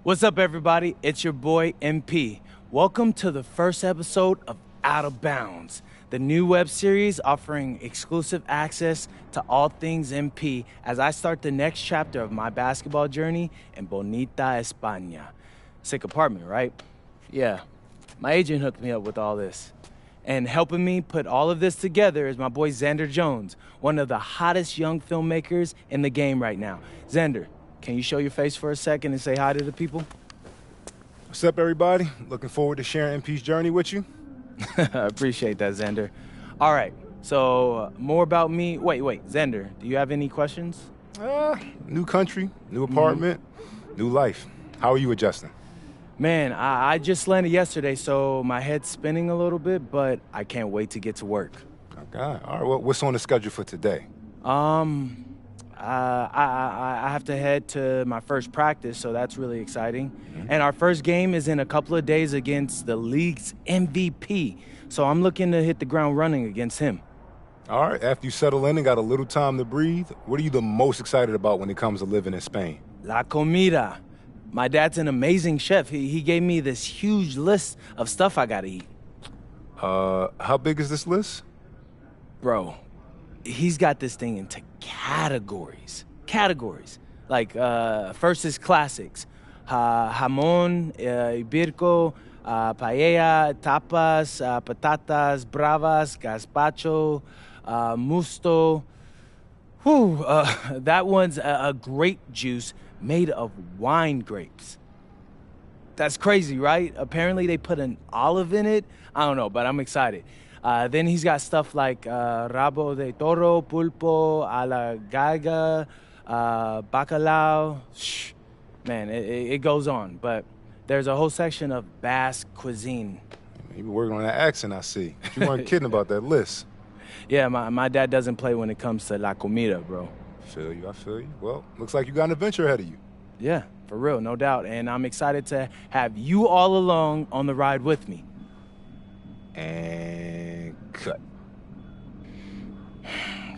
What's up, everybody? It's your boy, MP. Welcome to the first episode of Out of Bounds, the new web series offering exclusive access to all things MP as I start the next chapter of my basketball journey in Bonita, España. Sick apartment, right? Yeah. My agent hooked me up with all this. And helping me put all of this together is my boy Xander Jones, one of the hottest young filmmakers in the game right now. Xander, can you show your face for a second and say hi to the people? What's up, everybody? Looking forward to sharing MP's journey with you. I appreciate that, Xander. All right, so more about me. Wait, Xander, do you have any questions? New country, new apartment, new life. How are you adjusting? Man, I just landed yesterday, so my head's spinning a little bit, but I can't wait to get to work. Okay, all right, well, what's on the schedule for today? I have to head to my first practice, so that's really exciting. And our first game is in a couple of days against the league's MVP, so I'm looking to hit the ground running against him. All right, after you settle in and got a little time to breathe, what are you the most excited about when it comes to living in Spain? La comida. My dad's an amazing chef. He gave me this huge list of stuff I gotta eat. How big is this list? Bro, he's got this thing into categories. Like, first is classics. Jamón, ibirco, paella, tapas, patatas, bravas, gazpacho, musto. Whew, that one's a grape juice made of wine grapes. That's crazy, right? Apparently they put an olive in it. I don't know, but I'm excited. Then he's got stuff like rabo de toro, pulpo, a la galga, bacalao. Shh. Man, it goes on, but there's a whole section of Basque cuisine. You been working on that accent, I see. You weren't kidding about that list. Yeah, my dad doesn't play when it comes to la comida, bro. I feel you. Well, looks like you got an adventure ahead of you. Yeah, for real, no doubt. And I'm excited to have you all along on the ride with me. And cut.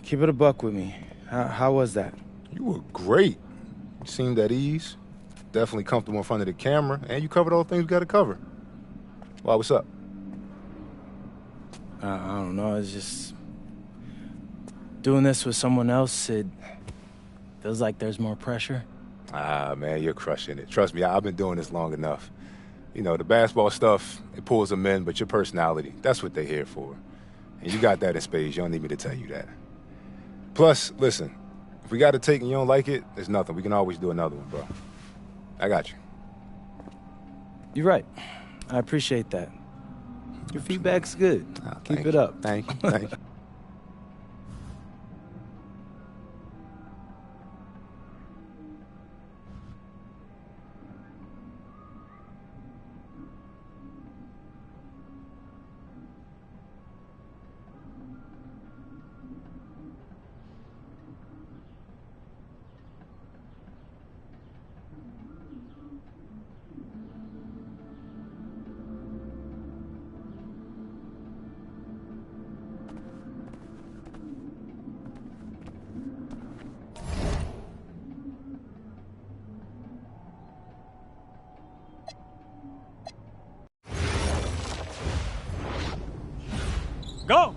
Keep it a buck with me. How was that? You were great. You seemed at ease. Definitely comfortable in front of the camera. And you covered all the things we got to cover. Why, what's up? I don't know. It's just... doing this with someone else, it feels like there's more pressure. Man, you're crushing it. Trust me, I've been doing this long enough. You know, the basketball stuff, it pulls them in, but your personality, that's what they're here for. And you got that in spades. You don't need me to tell you that. Plus, listen, if we got to take and you don't like it, there's nothing. We can always do another one, bro. I got you. You're right. I appreciate that. Your feedback's good. Keep it up. Thank you. Go!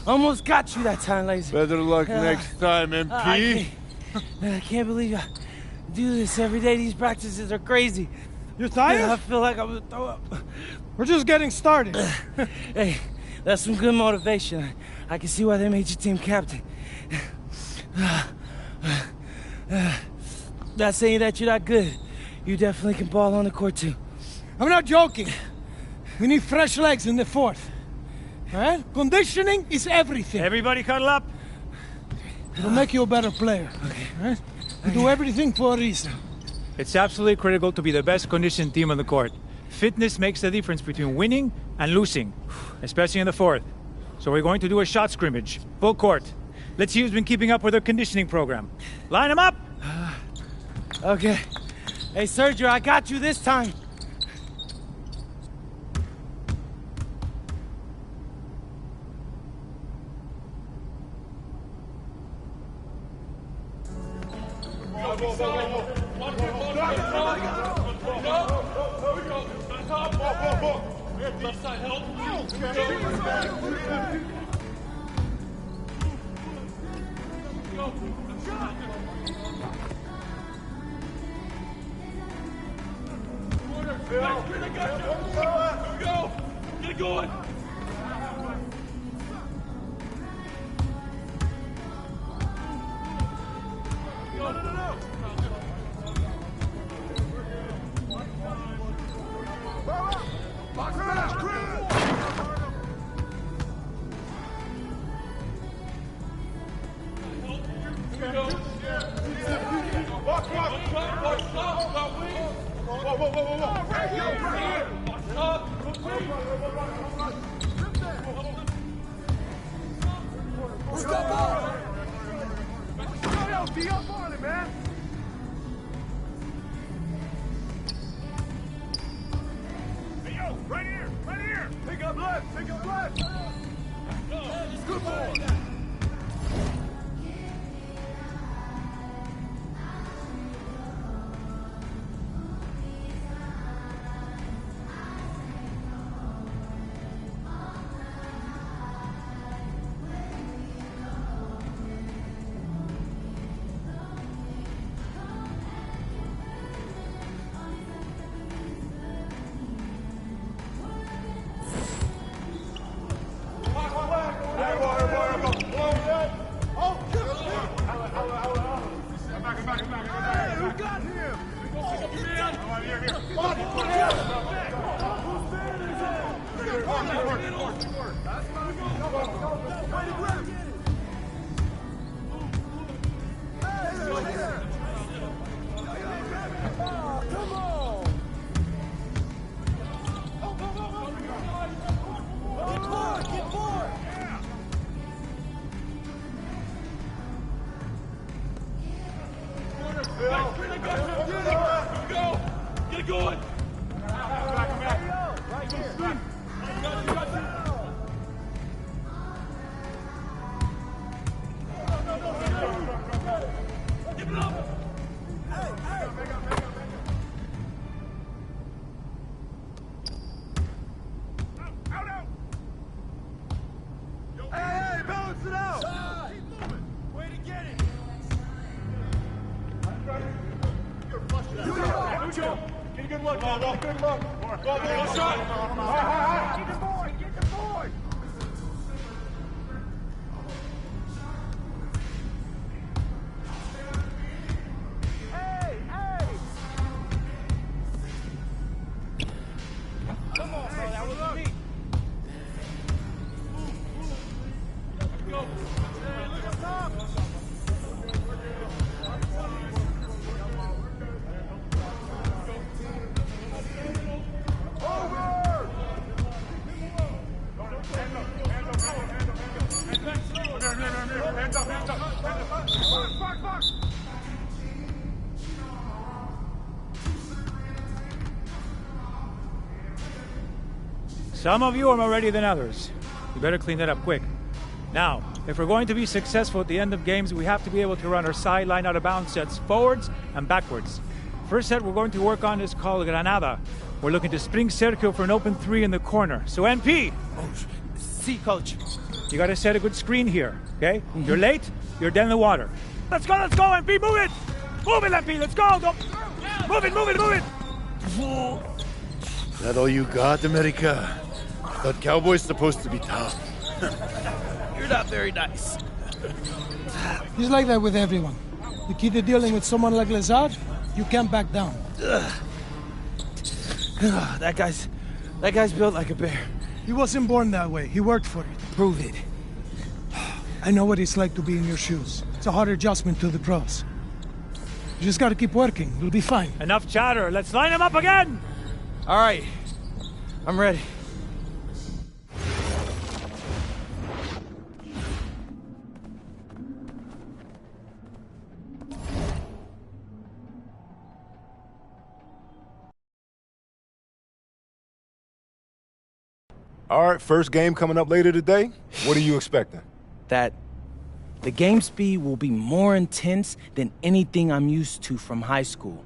Almost got you that time, Lazy. Better luck next time, MP. I can't believe I do this every day. These practices are crazy. You're tired? I feel like I'm gonna throw up. We're just getting started. Hey, that's some good motivation. I can see why they made you team captain. Not saying that you're not good. You definitely can ball on the court, too. I'm not joking. We need fresh legs in the fourth. All right? Conditioning is everything. Everybody cuddle up. It'll make you a better player. Okay. All right? We do everything for a reason. It's absolutely critical to be the best conditioned team on the court. Fitness makes the difference between winning and losing, especially in the fourth. So we're going to do a shot scrimmage, full court. Let's see who's been keeping up with their conditioning program. Line them up! Okay. Hey, Sergio, I got you this time. Left side, help. Go! Get it going! Some of you are more ready than others. You better clean that up quick. Now, if we're going to be successful at the end of games, we have to be able to run our sideline out of bounds sets forwards and backwards. First set we're going to work on is called Granada. We're looking to spring Sergio for an open three in the corner. So NP! See, coach. You gotta set a good screen here, okay? You're late, you're dead in the water. Let's go, NP, move it! Move it, NP, let's go! Move it! Is that all you got, America? Thought Cowboys supposed to be tough. You're not very nice. He's like that with everyone. You keep dealing with someone like Lazard, you can't back down. That guy's built like a bear. He wasn't born that way. He worked for it. Prove it. I know what it's like to be in your shoes. It's a hard adjustment to the pros. You just gotta keep working. You'll be fine. Enough chatter. Let's line him up again! All right. I'm ready. All right, first game coming up later today. What are you expecting? That The game speed will be more intense than anything I'm used to from high school.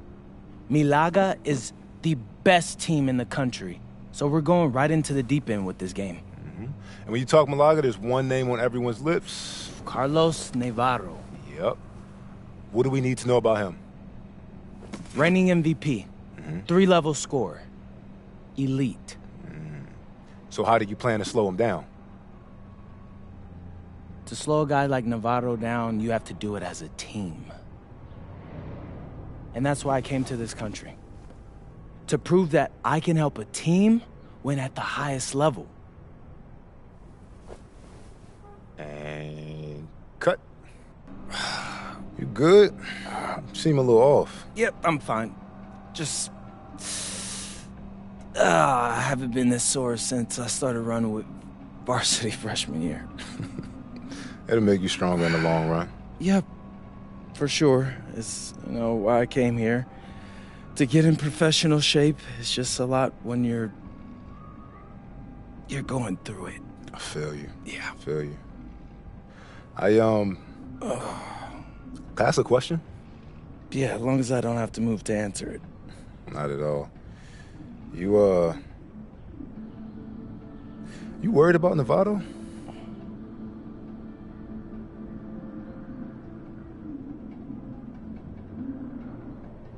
Malaga is the best team in the country, so we're going right into the deep end with this game. And when you talk Malaga, there's one name on everyone's lips. Carlos Navarro. Yep. What do we need to know about him? Reigning MVP. 3-level scorer. Elite. So how do you plan to slow him down? To slow a guy like Navarro down, you have to do it as a team. And that's why I came to this country. To prove that I can help a team win at the highest level. And cut. You good? You seem a little off. Yep, I'm fine. Just... I haven't been this sore since I started running with varsity freshman year. It'll make you stronger in the long run. Yep, for sure. It's, why I came here. To get in professional shape, it's just a lot when you're going through it. I feel you. Yeah. I feel you. Can I ask a question? Yeah, as long as I don't have to move to answer it. Not at all. You worried about Novato?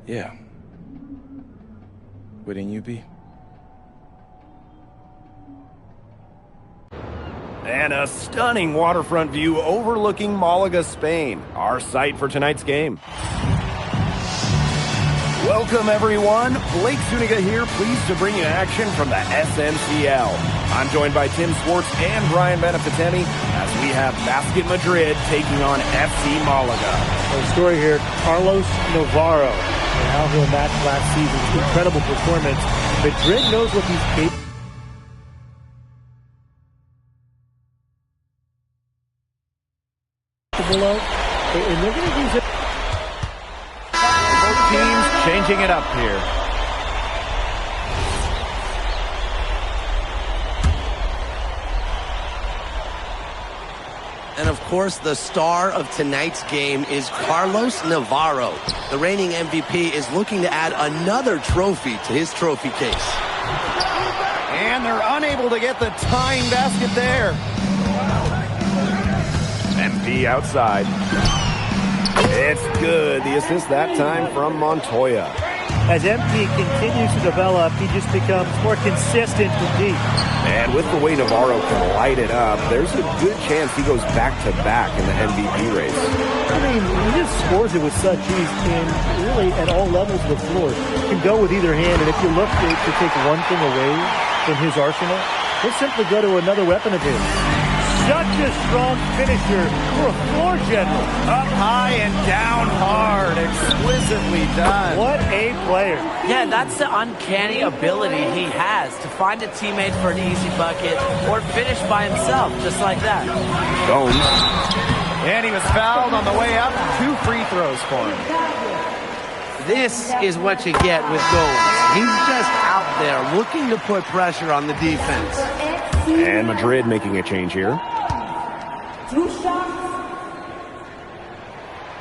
Yeah. Wouldn't you be? And a stunning waterfront view overlooking Malaga, Spain, our site for tonight's game. Welcome, everyone. Blake Zuniga here, pleased to bring you action from the SNCL. I'm joined by Tim Swartz and Brian Benefitemi as we have Basket Madrid taking on FC Malaga. The story here, Carlos Navarro, and how he'll match last season's incredible performance. Madrid knows what he's capable of, and they're going to use it. Both teams changing it up here. And of course, the star of tonight's game is Carlos Navarro. The reigning MVP is looking to add another trophy to his trophy case. And they're unable to get the tying basket there. MP outside. It's good. The assist that time from Montoya. As MP continues to develop, he just becomes more consistent from deep. And with the way Navarro can light it up, there's a good chance he goes back-to-back in the MVP race. I mean, he just scores it with such ease, and really at all levels of the floor. Can go with either hand, and if you look to take one thing away from his arsenal, he'll simply go to another weapon of his. Such a strong finisher for a floor general. Up high and down hard. Exquisitely done. What a player. Yeah, that's the uncanny ability he has to find a teammate for an easy bucket or finish by himself, just like that. Gomes. And he was fouled on the way up. 2 free throws for him. This is what you get with Gomes. He's just out there looking to put pressure on the defense. And Madrid making a change here.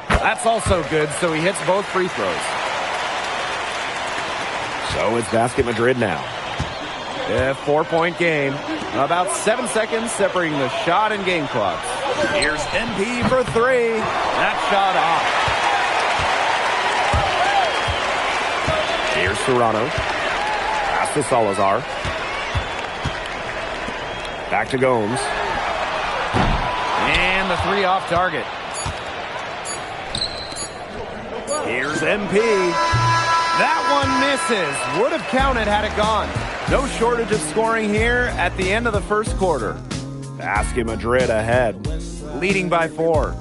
That's also good, so he hits both free throws. So it's Basket Madrid now. A 4-point game. About 7 seconds separating the shot and game clocks. Here's MP for 3. That shot off. Here's Serrano. Pass to Salazar. Back to Gomes. And the 3 off target. Here's MP. That one misses. Would have counted had it gone. No shortage of scoring here at the end of the first quarter. Basket Madrid ahead, leading by 4.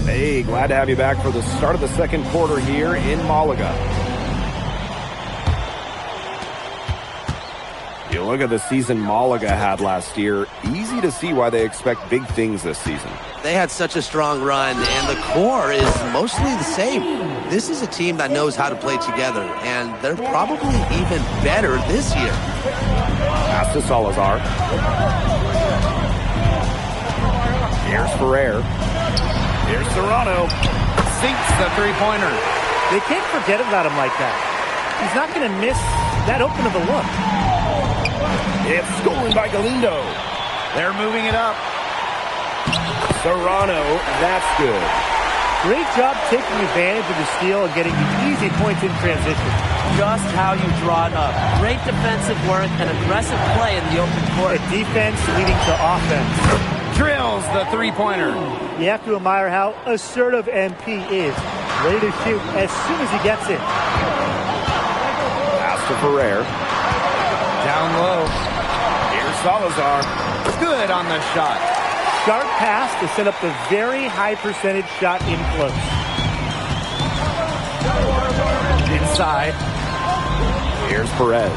Hey, glad to have you back for the start of the second quarter here in Malaga. You look at the season Malaga had last year, easy to see why they expect big things this season. They had such a strong run, and the core is mostly the same. This is a team that knows how to play together, and they're probably even better this year. Pass to Salazar. Here's Ferrer. Here's Serrano. Sinks the three-pointer. They can't forget about him like that. He's not going to miss that open of a look. It's stolen by Galindo. They're moving it up. Serrano, that's good. Great job taking advantage of the steal and getting the easy points in transition. Just how you draw it up. Great defensive work and aggressive play in the open court. Defense leading to offense. Drills the three-pointer. You have to admire how assertive MP is. Ready to shoot as soon as he gets it. Pass to Ferrer. Down low. Here's Salazar. Good on the shot. Sharp pass to set up the very high percentage shot in close. Inside. Here's Perez.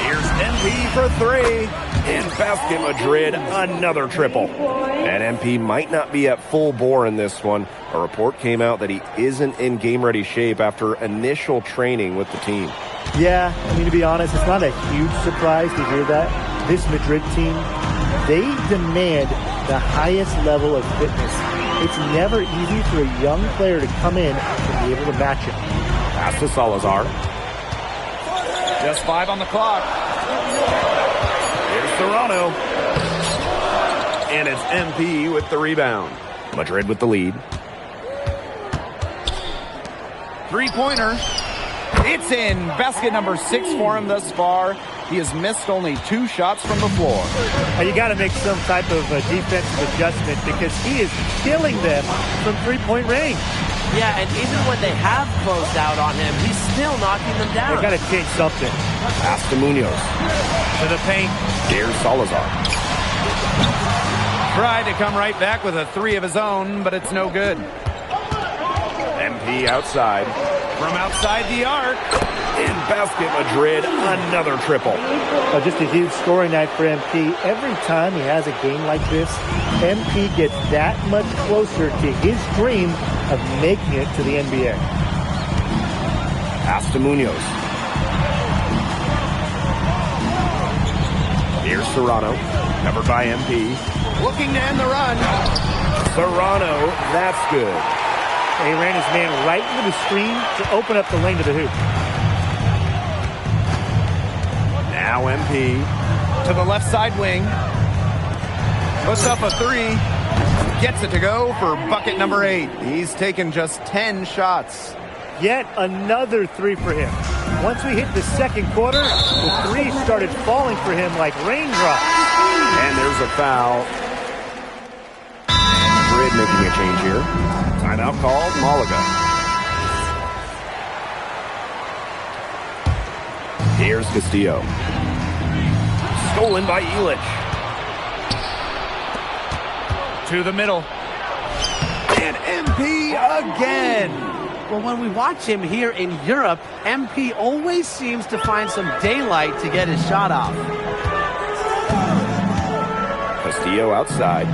Here's MP for three. And Basket Madrid, another triple. And MP might not be at full bore in this one. A report came out that he isn't in game-ready shape after initial training with the team. Yeah, I mean, to be honest, it's not a huge surprise to hear that. This Madrid team, they demand the highest level of fitness. It's never easy for a young player to come in and be able to match it. Pass to Salazar. Just 5 on the clock. Here's Serrano. And it's MP with the rebound. Madrid with the lead. Three-pointer. It's in. Basket number 6 for him thus far. He has missed only 2 shots from the floor. You got to make some type of defensive adjustment because he is killing them from three-point range. Yeah, and even when they have closed out on him, he's still knocking them down. They got to change something. Pass to Munoz. To the paint. Here's Salazar. Tried to come right back with a 3 of his own, but it's no good. MP outside. From outside the arc. In Basket Madrid, another triple. Just a huge scoring night for MP. Every time he has a game like this, MP gets that much closer to his dream of making it to the NBA. Pass to Munoz. Here's Serrano, covered by MP. Looking to end the run. Serrano, that's good. He ran his man right into the screen to open up the lane to the hoop. Now MP to the left side wing. Puts up a 3. Gets it to go for bucket number 8. He's taken just 10 shots. Yet another 3 for him. Once we hit the second quarter, the 3s started falling for him like raindrops. And there's a foul. Madrid making a change here. Timeout called, Malaga. Here's Castillo. Stolen by Illich. To the middle. And MP again. Well, when we watch him here in Europe, MP always seems to find some daylight to get his shot off. Castillo outside.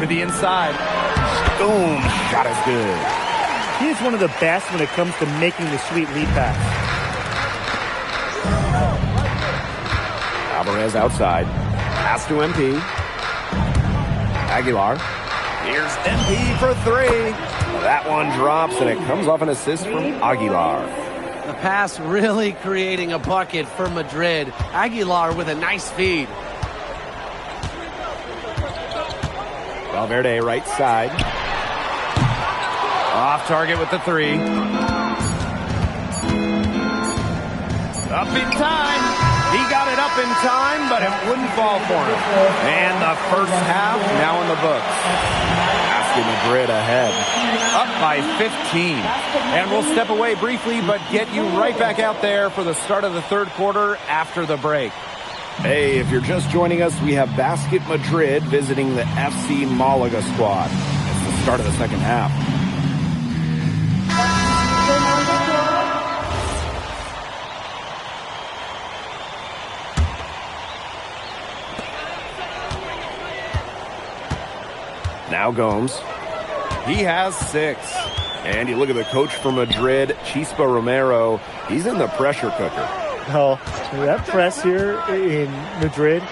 To the inside. Boom, shot is good. He is one of the best when it comes to making the sweet lead pass. Alvarez outside. Pass to MP. Aguilar. Here's MP for 3. That one drops, and it comes off an assist from Aguilar. The pass really creating a bucket for Madrid. Aguilar with a nice feed. Valverde right side. Off target with the 3. Up in time. He got it up in time, but it wouldn't fall for him. And the first half now in the books. Basket Madrid ahead. Up by 15. And we'll step away briefly, but get you right back out there for the start of the third quarter after the break. Hey, if you're just joining us, we have Basket Madrid visiting the FC Malaga squad. It's the start of the second half. Now Gomes. He has 6. And you look at the coach from Madrid, Chispa Romero. He's in the pressure cooker. Well, that press here in Madrid,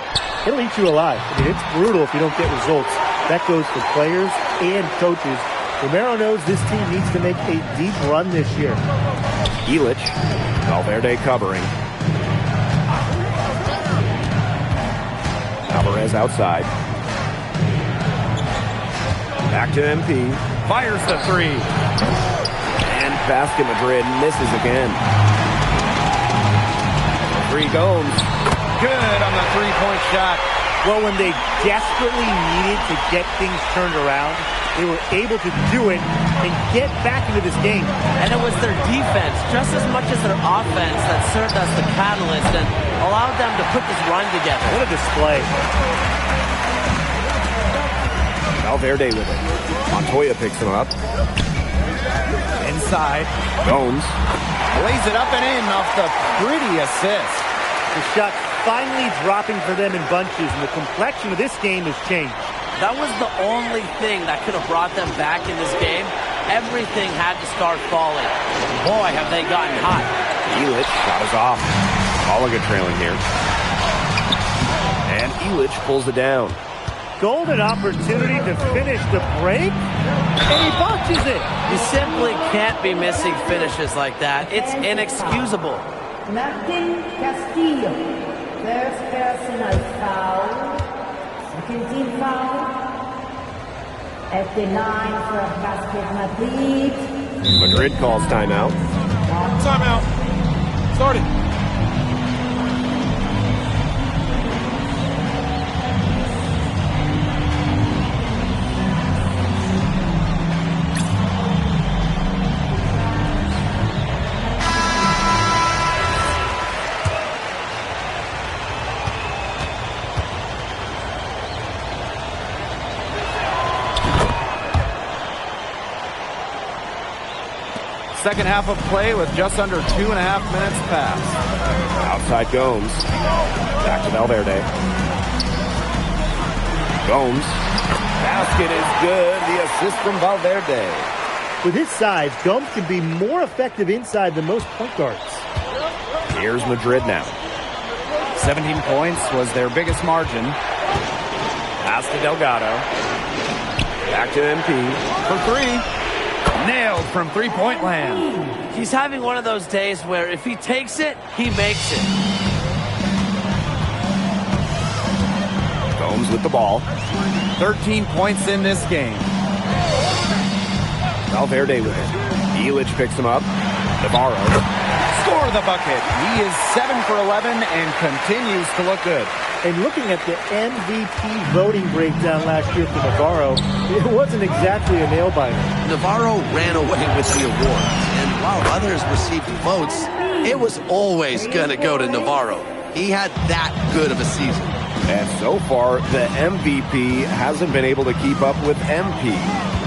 it'll eat you alive. I mean, it's brutal if you don't get results. That goes for players and coaches. Romero knows this team needs to make a deep run this year. Illich, Valverde covering. Alvarez outside. Back to MP. Fires the three. And Basket Madrid misses again. Three Gomes. Good on the three-point shot. Well, when they desperately needed to get things turned around, they were able to do it and get back into this game. And it was their defense, just as much as their offense, that served as the catalyst and allowed them to put this run together. What a display. Valverde with it. Montoya picks him up. Inside. Gomes. Lays it up and in off the pretty assist. The shot finally dropping for them in bunches, and the complexion of this game has changed. That was the only thing that could have brought them back in this game. Everything had to start falling. Boy, have they gotten hot. Illich shot is off. Malaga trailing here. And Illich pulls it down. Golden opportunity to finish the break, and he botches it. You simply can't be missing finishes like that. It's inexcusable. Martin Castillo, first personal foul, second team foul, at the line for Basket Madrid. Madrid calls timeout. Timeout. Started. Second half of play with just under 2.5 minutes passed. Outside Gomes. Back to Valverde. Gomes. Basket is good. The assist from Valverde. With his size, Gomes can be more effective inside than most point guards. Here's Madrid now. 17 points was their biggest margin. Pass to Delgado. Back to MP. For three. Nailed from three-point land. He's having one of those days where if he takes it, he makes it. Gomes with the ball. 13 points in this game. Valverde with it. Illich picks him up. Navarro. Score the bucket. He is 7 for 11 and continues to look good. And looking at the MVP voting breakdown last year for Navarro, it wasn't exactly a nail-biter. Navarro ran away with the award, and while others received votes, it was always going to go to Navarro. He had that good of a season. And so far, the MVP hasn't been able to keep up with MP.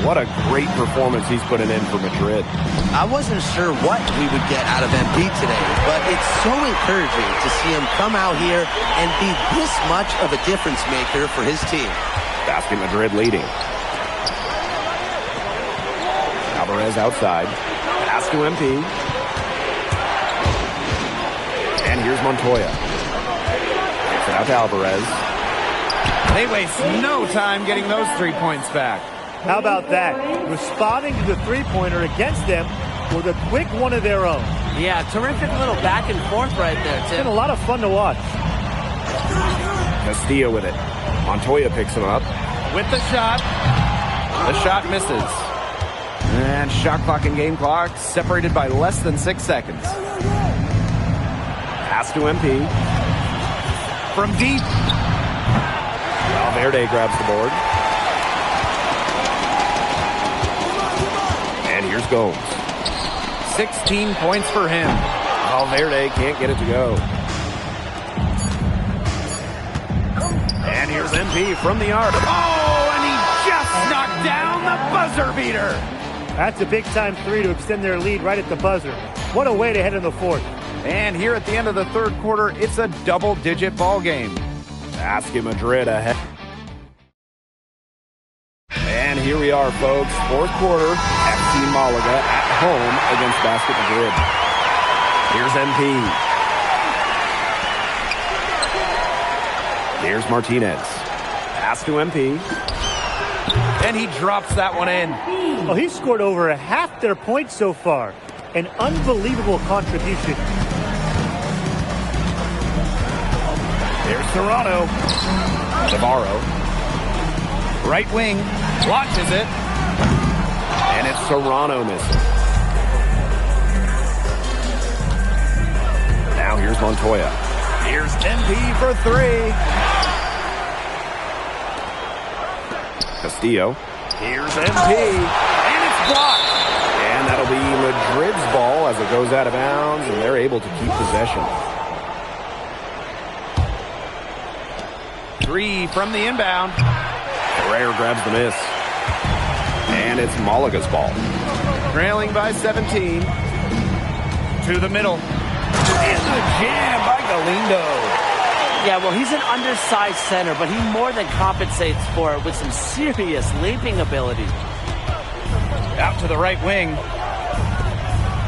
What a great performance he's putting in for Madrid. I wasn't sure what we would get out of MP today, but it's so encouraging to see him come out here and be this much of a difference maker for his team. Basket Madrid leading. Alvarez outside. Pass to MP. And here's Montoya. Gets it out to Alvarez. They waste no time getting those 3 points back. How about that? Responding to the three-pointer against them with a quick one of their own. Yeah, terrific little back and forth right there, Tim. It's been a lot of fun to watch. Castillo with it. Montoya picks him up. With the shot. The shot misses. And shot clock and game clock separated by less than 6 seconds. Pass to MP. From deep. Valverde grabs the board. And here's Gomes. 16 points for him. Valverde can't get it to go. And here's MP from the arc. Oh, and he just knocked down the buzzer beater. That's a big-time three to extend their lead right at the buzzer. What a way to head in the fourth. And here at the end of the third quarter, it's a double-digit ball game. Basket Madrid ahead. And here we are, folks. Fourth quarter, FC Malaga at home against Basket Madrid. Here's MP. Here's Martinez. Pass to MP. And he drops that one in. Well, he's scored over half their points so far. An unbelievable contribution. There's Toronto. Navarro. Right wing. Launches it. And it's Toronto missing. Now here's Montoya. Here's MP for 3. Castillo. Here's MP. And it's blocked. And that'll be Madrid's ball as it goes out of bounds, and they're able to keep possession. 3 from the inbound. Ferrer grabs the miss. And it's Malaga's ball. Trailing by 17. To the middle. And the jam by Galindo. Yeah, well, he's an undersized center, but he more than compensates for it with some serious leaping ability. Out to the right wing.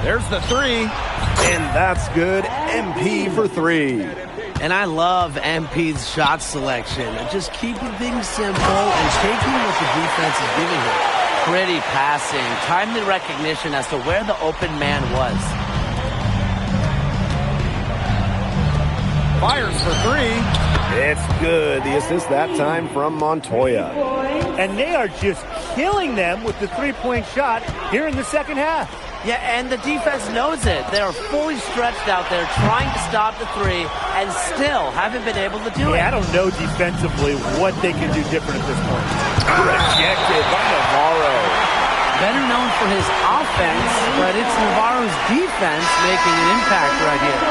There's the 3. And that's good. MP for 3. And I love MP's shot selection. Just keeping things simple and taking what the defense is giving him. Pretty passing, timely recognition as to where the open man was. Fires for 3. It's good. The assist that time from Montoya. And they are just killing them with the three-point shot here in the second half. Yeah, and the defense knows it. They are fully stretched out there trying to stop the 3 and still haven't been able to do it. I don't know defensively what they can do different at this point. Rejected by Navarro. Better known for his offense, but it's Navarro's defense making an impact right here.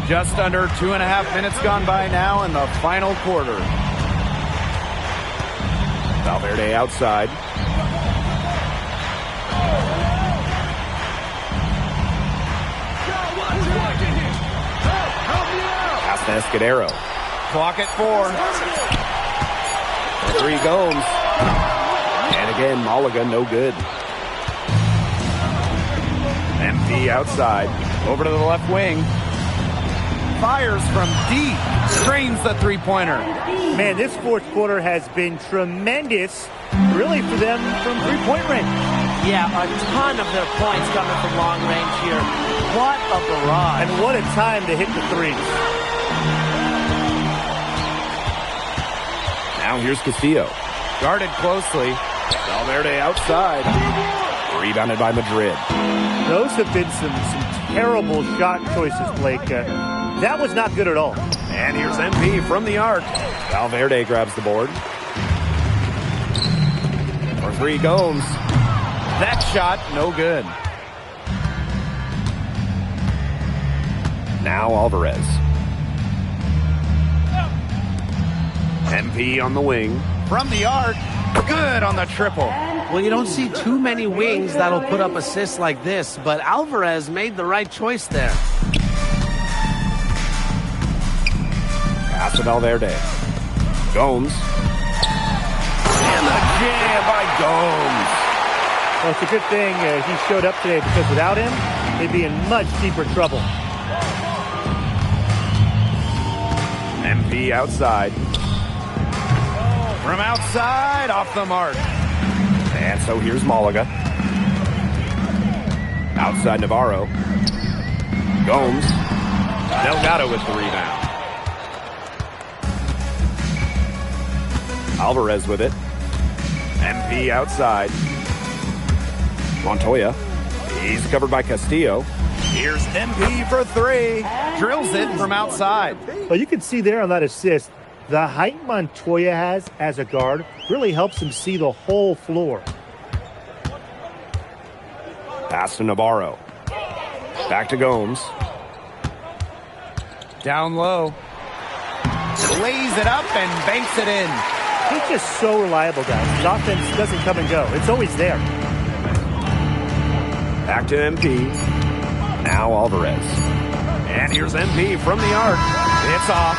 Just under 2.5 minutes gone by now in the final quarter. Valverde outside. Pass to Escudero. Clock at 4. The 3 goes. And again, Malaga no good. MP outside. Over to the left wing. Fires from deep, drains the three-pointer. Man, this fourth quarter has been tremendous, really, for them from three-point range. Yeah, a ton of their points coming from long range here. What a barrage. And what a time to hit the threes. Now here's Castillo. Guarded closely. Valverde outside. Rebounded by Madrid. Those have been some terrible shot choices, Blake. That was not good at all. And here's MP from the arc. Valverde grabs the board. For 3 goes. That shot, no good. Now Alvarez. MP on the wing. From the arc. Good on the triple. Well, you don't see too many wings that'll put up assists like this, but Alvarez made the right choice there. Pass to Valverde. Gomes. And the jam by Gomes. Well, it's a good thing he showed up today, because without him, they'd be in much deeper trouble. MP outside. From outside, off the mark. And so here's Malaga. Outside Navarro. Gomes. Delgado with the rebound. Alvarez with it. MP outside. Montoya. He's covered by Castillo. Here's MP for 3. Drills it from outside. Well, you can see there on that assist, the height Montoya has as a guard really helps him see the whole floor. Pass to Navarro. Back to Gomes. Down low. Lays it up and banks it in. He's just so reliable, guys. His offense doesn't come and go. It's always there. Back to MP. Now Alvarez. And here's MP from the arc. It's off.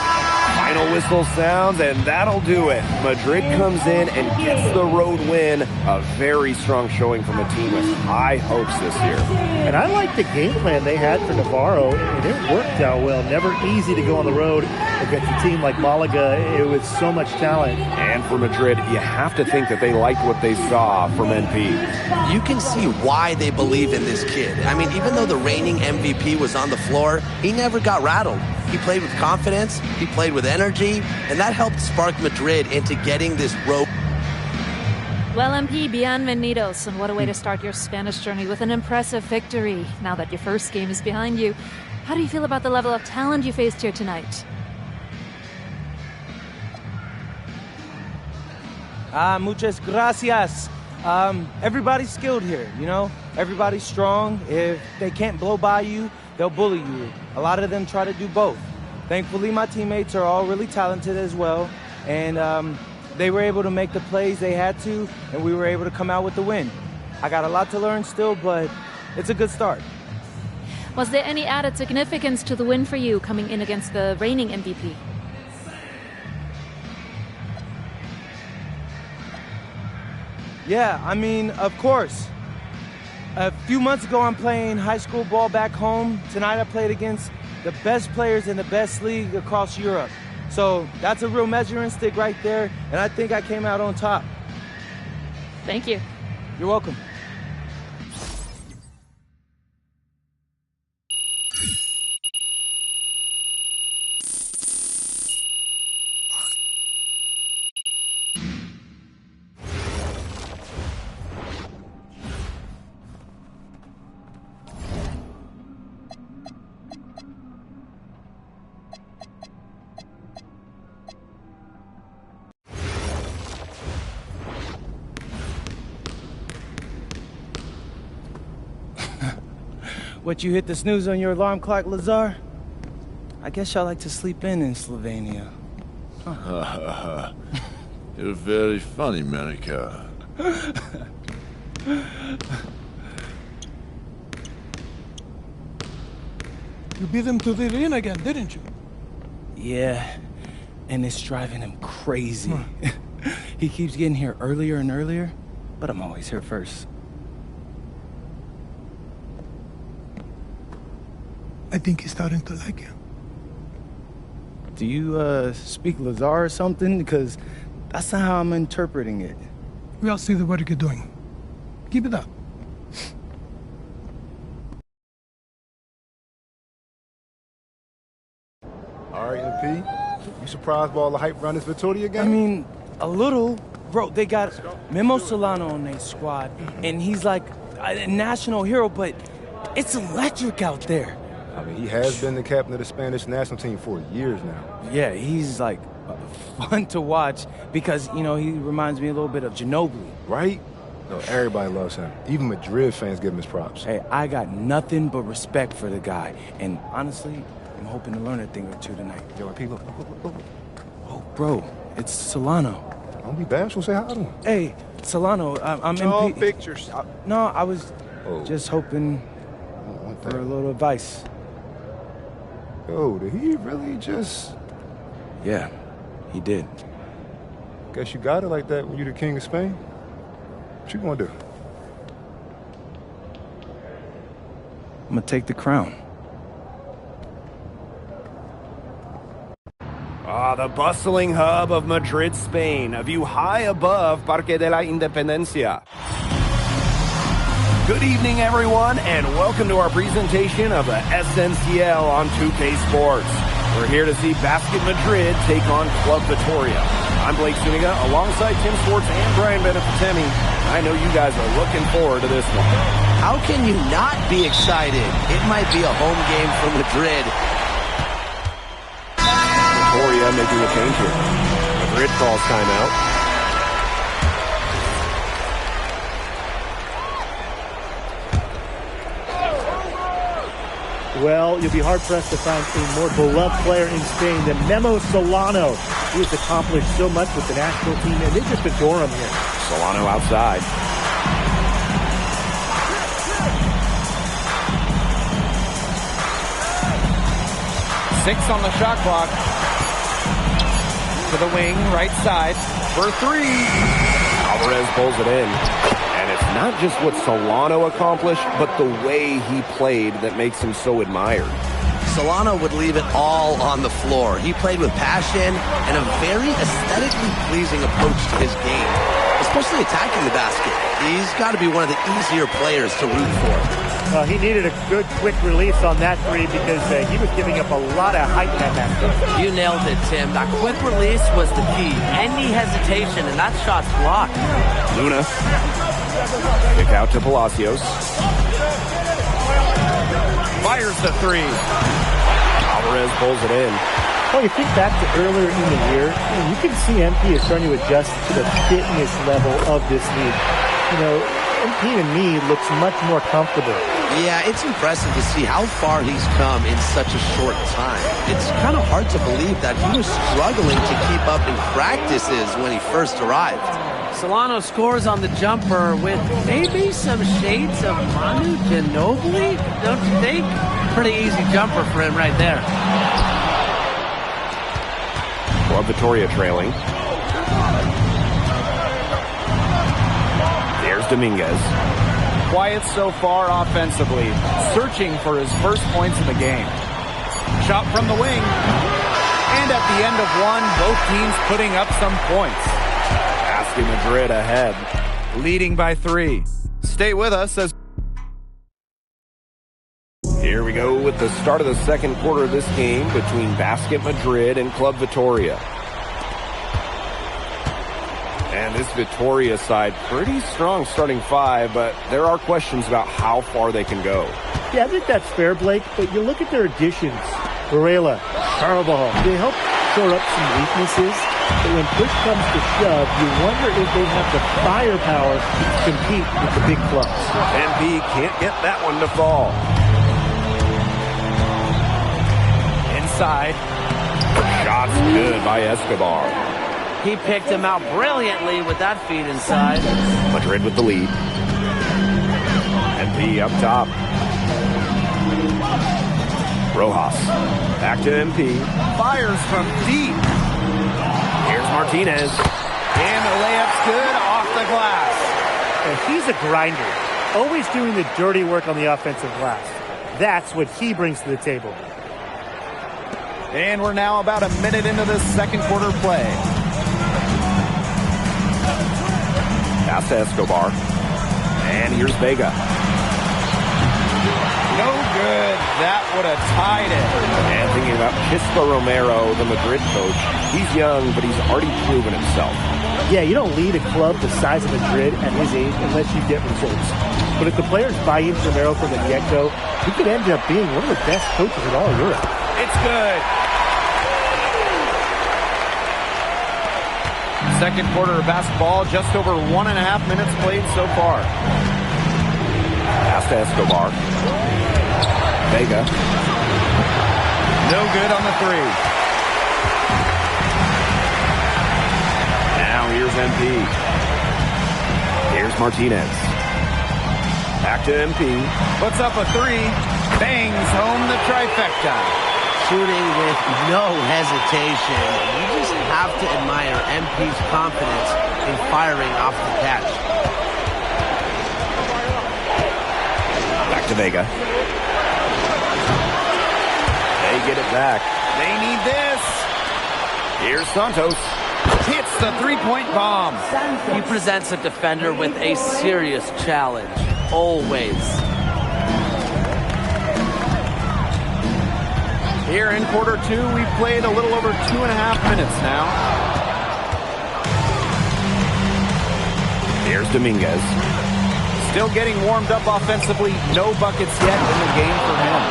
Final whistle sounds, and that'll do it. Madrid comes in and gets the road win. A very strong showing from a team with high hopes this year. And I like the game plan they had for Navarro, and it worked out well. Never easy to go on the road against a team like Malaga with so much talent. And for Madrid, you have to think that they liked what they saw from NP. You can see why they believe in this kid. I mean, even though the reigning MVP was on the floor, he never got rattled. He played with confidence, he played with energy, and that helped spark Madrid into getting this road. Well, MP, bienvenidos, and what a way to start your Spanish journey with an impressive victory. Now that your first game is behind you, how do you feel about the level of talent you faced here tonight? Muchas gracias. Everybody's skilled here, you know? Everybody's strong. If they can't blow by you, they'll bully you. A lot of them try to do both. Thankfully, my teammates are all really talented as well, and they were able to make the plays they had to, and we were able to come out with the win. I got a lot to learn still, but it's a good start. Was there any added significance to the win for you coming in against the reigning MVP? Yeah, I mean, of course. A few months ago, I'm playing high school ball back home. Tonight, I played against the best players in the best league across Europe. So that's a real measuring stick right there, and I think I came out on top. Thank you. You're welcome. What, you hit the snooze on your alarm clock, Lazar? I guess y'all like to sleep in Slovenia. Huh. You're very funny, Monica. You beat him to the arena again, didn't you? Yeah, and it's driving him crazy. He keeps getting here earlier and earlier, but I'm always here first. I think he's starting to like you. Do you, speak Lazar or something? Because that's not how I'm interpreting it. We all see the work you're doing. Keep it up. All right, MP. You surprised by all the hype around this Vitoria game? I mean, a little. Bro, they got Memo Solano on their squad, and he's like a national hero, but it's electric out there. I mean, he has been the captain of the Spanish national team for years now. Yeah, he's like fun to watch because, you know, he reminds me a little bit of Ginobili. Right? No, everybody loves him. Even Madrid fans give him his props. Hey, I got nothing but respect for the guy. And honestly, I'm hoping to learn a thing or two tonight. Yo, RP, look. Oh, bro, it's Solano. Don't be bashful, say hi to him. Hey, Solano, I'm No MP. pictures. No, I was just hoping for a little advice. Yo, did he really just... Yeah, he did. Guess you got it like that when you're the king of Spain. What you gonna do? I'm gonna take the crown. The bustling hub of Madrid, Spain, a view high above Parque de la Independencia. Good evening, everyone, and welcome to our presentation of the Esencial on 2K Sports. We're here to see Basket Madrid take on Club Vitoria. I'm Blake Zuniga, alongside Tim Swartz and Brian Benefitemi. I know you guys are looking forward to this one. How can you not be excited? It might be a home game for Madrid. Vitoria making a change here. Madrid calls timeout. Well, you'll be hard-pressed to find a more beloved player in Spain than Memo Solano. He has accomplished so much with the national team, and they just adore him here. Solano outside. 6 on the shot clock. To the wing, right side, for 3. Alvarez pulls it in. And it's not just what Solano accomplished, but the way he played that makes him so admired. Solano would leave it all on the floor. He played with passion and a very aesthetically pleasing approach to his game, especially attacking the basket. He's got to be one of the easier players to root for. Well, he needed a good quick release on that three because he was giving up a lot of height in that basket. You nailed it, Tim. That quick release was the key. Any hesitation, and that shot's blocked. Luna. Kick out to Palacios. Fires the 3. Alvarez pulls it in. Well, you think back to earlier in the year, you can see MP is starting to adjust to the fitness level of this league. MP to me looks much more comfortable. Yeah, it's impressive to see how far he's come in such a short time. It's kind of hard to believe that he was struggling to keep up in practices when he first arrived. Solano scores on the jumper with maybe some shades of Manu Ginobili, don't you think? Pretty easy jumper for him right there. Club Vitoria trailing. There's Dominguez. Quiet so far offensively, searching for his first points of the game. Shot from the wing. And at the end of one, both teams putting up some points. Basket Madrid ahead. Leading by 3. Stay with us as... Here we go with the start of the second quarter of this game between Basket Madrid and Club Vitoria. And this Vitoria side, pretty strong starting 5, but there are questions about how far they can go. Yeah, I think that's fair, Blake, but you look at their additions. Varela, Carbajal, they help shore up some weaknesses, but when push comes to shove, you wonder if they have the firepower to compete with the big clubs. MP can't get that one to fall. Inside. Shots good by Escobar. He picked him out brilliantly with that feed inside. Madrid with the lead. MP up top. Rojas. Back to MP. Fires from deep. Here's Martinez. And the layup's good off the glass. And he's a grinder. Always doing the dirty work on the offensive glass. That's what he brings to the table. And we're now about a minute into the second quarter play. Pass to Escobar. And here's Vega. No good. That would have tied it. And thinking about Chispa Romero, the Madrid coach, he's young, but he's already proven himself. Yeah, you don't lead a club the size of Madrid at his age unless you get results. But if the players buy into Romero from the get-go, he could end up being one of the best coaches in all Europe. It's good. Second quarter of basketball, just over 1.5 minutes played so far. Pass to Escobar. Vega. No good on the 3. Now here's MP. Here's Martinez. Back to MP. Puts up a 3. Bangs home the trifecta. Shooting with no hesitation. You just have to admire MP's confidence in firing off the catch. Back to Vega. They get it back. They need this. Here's Santos. Hits the three-point bomb. He presents a defender with a serious challenge. Always. Here in quarter 2, we've played a little over 2.5 minutes now. Here's Dominguez. Still getting warmed up offensively. No buckets yet in the game for him.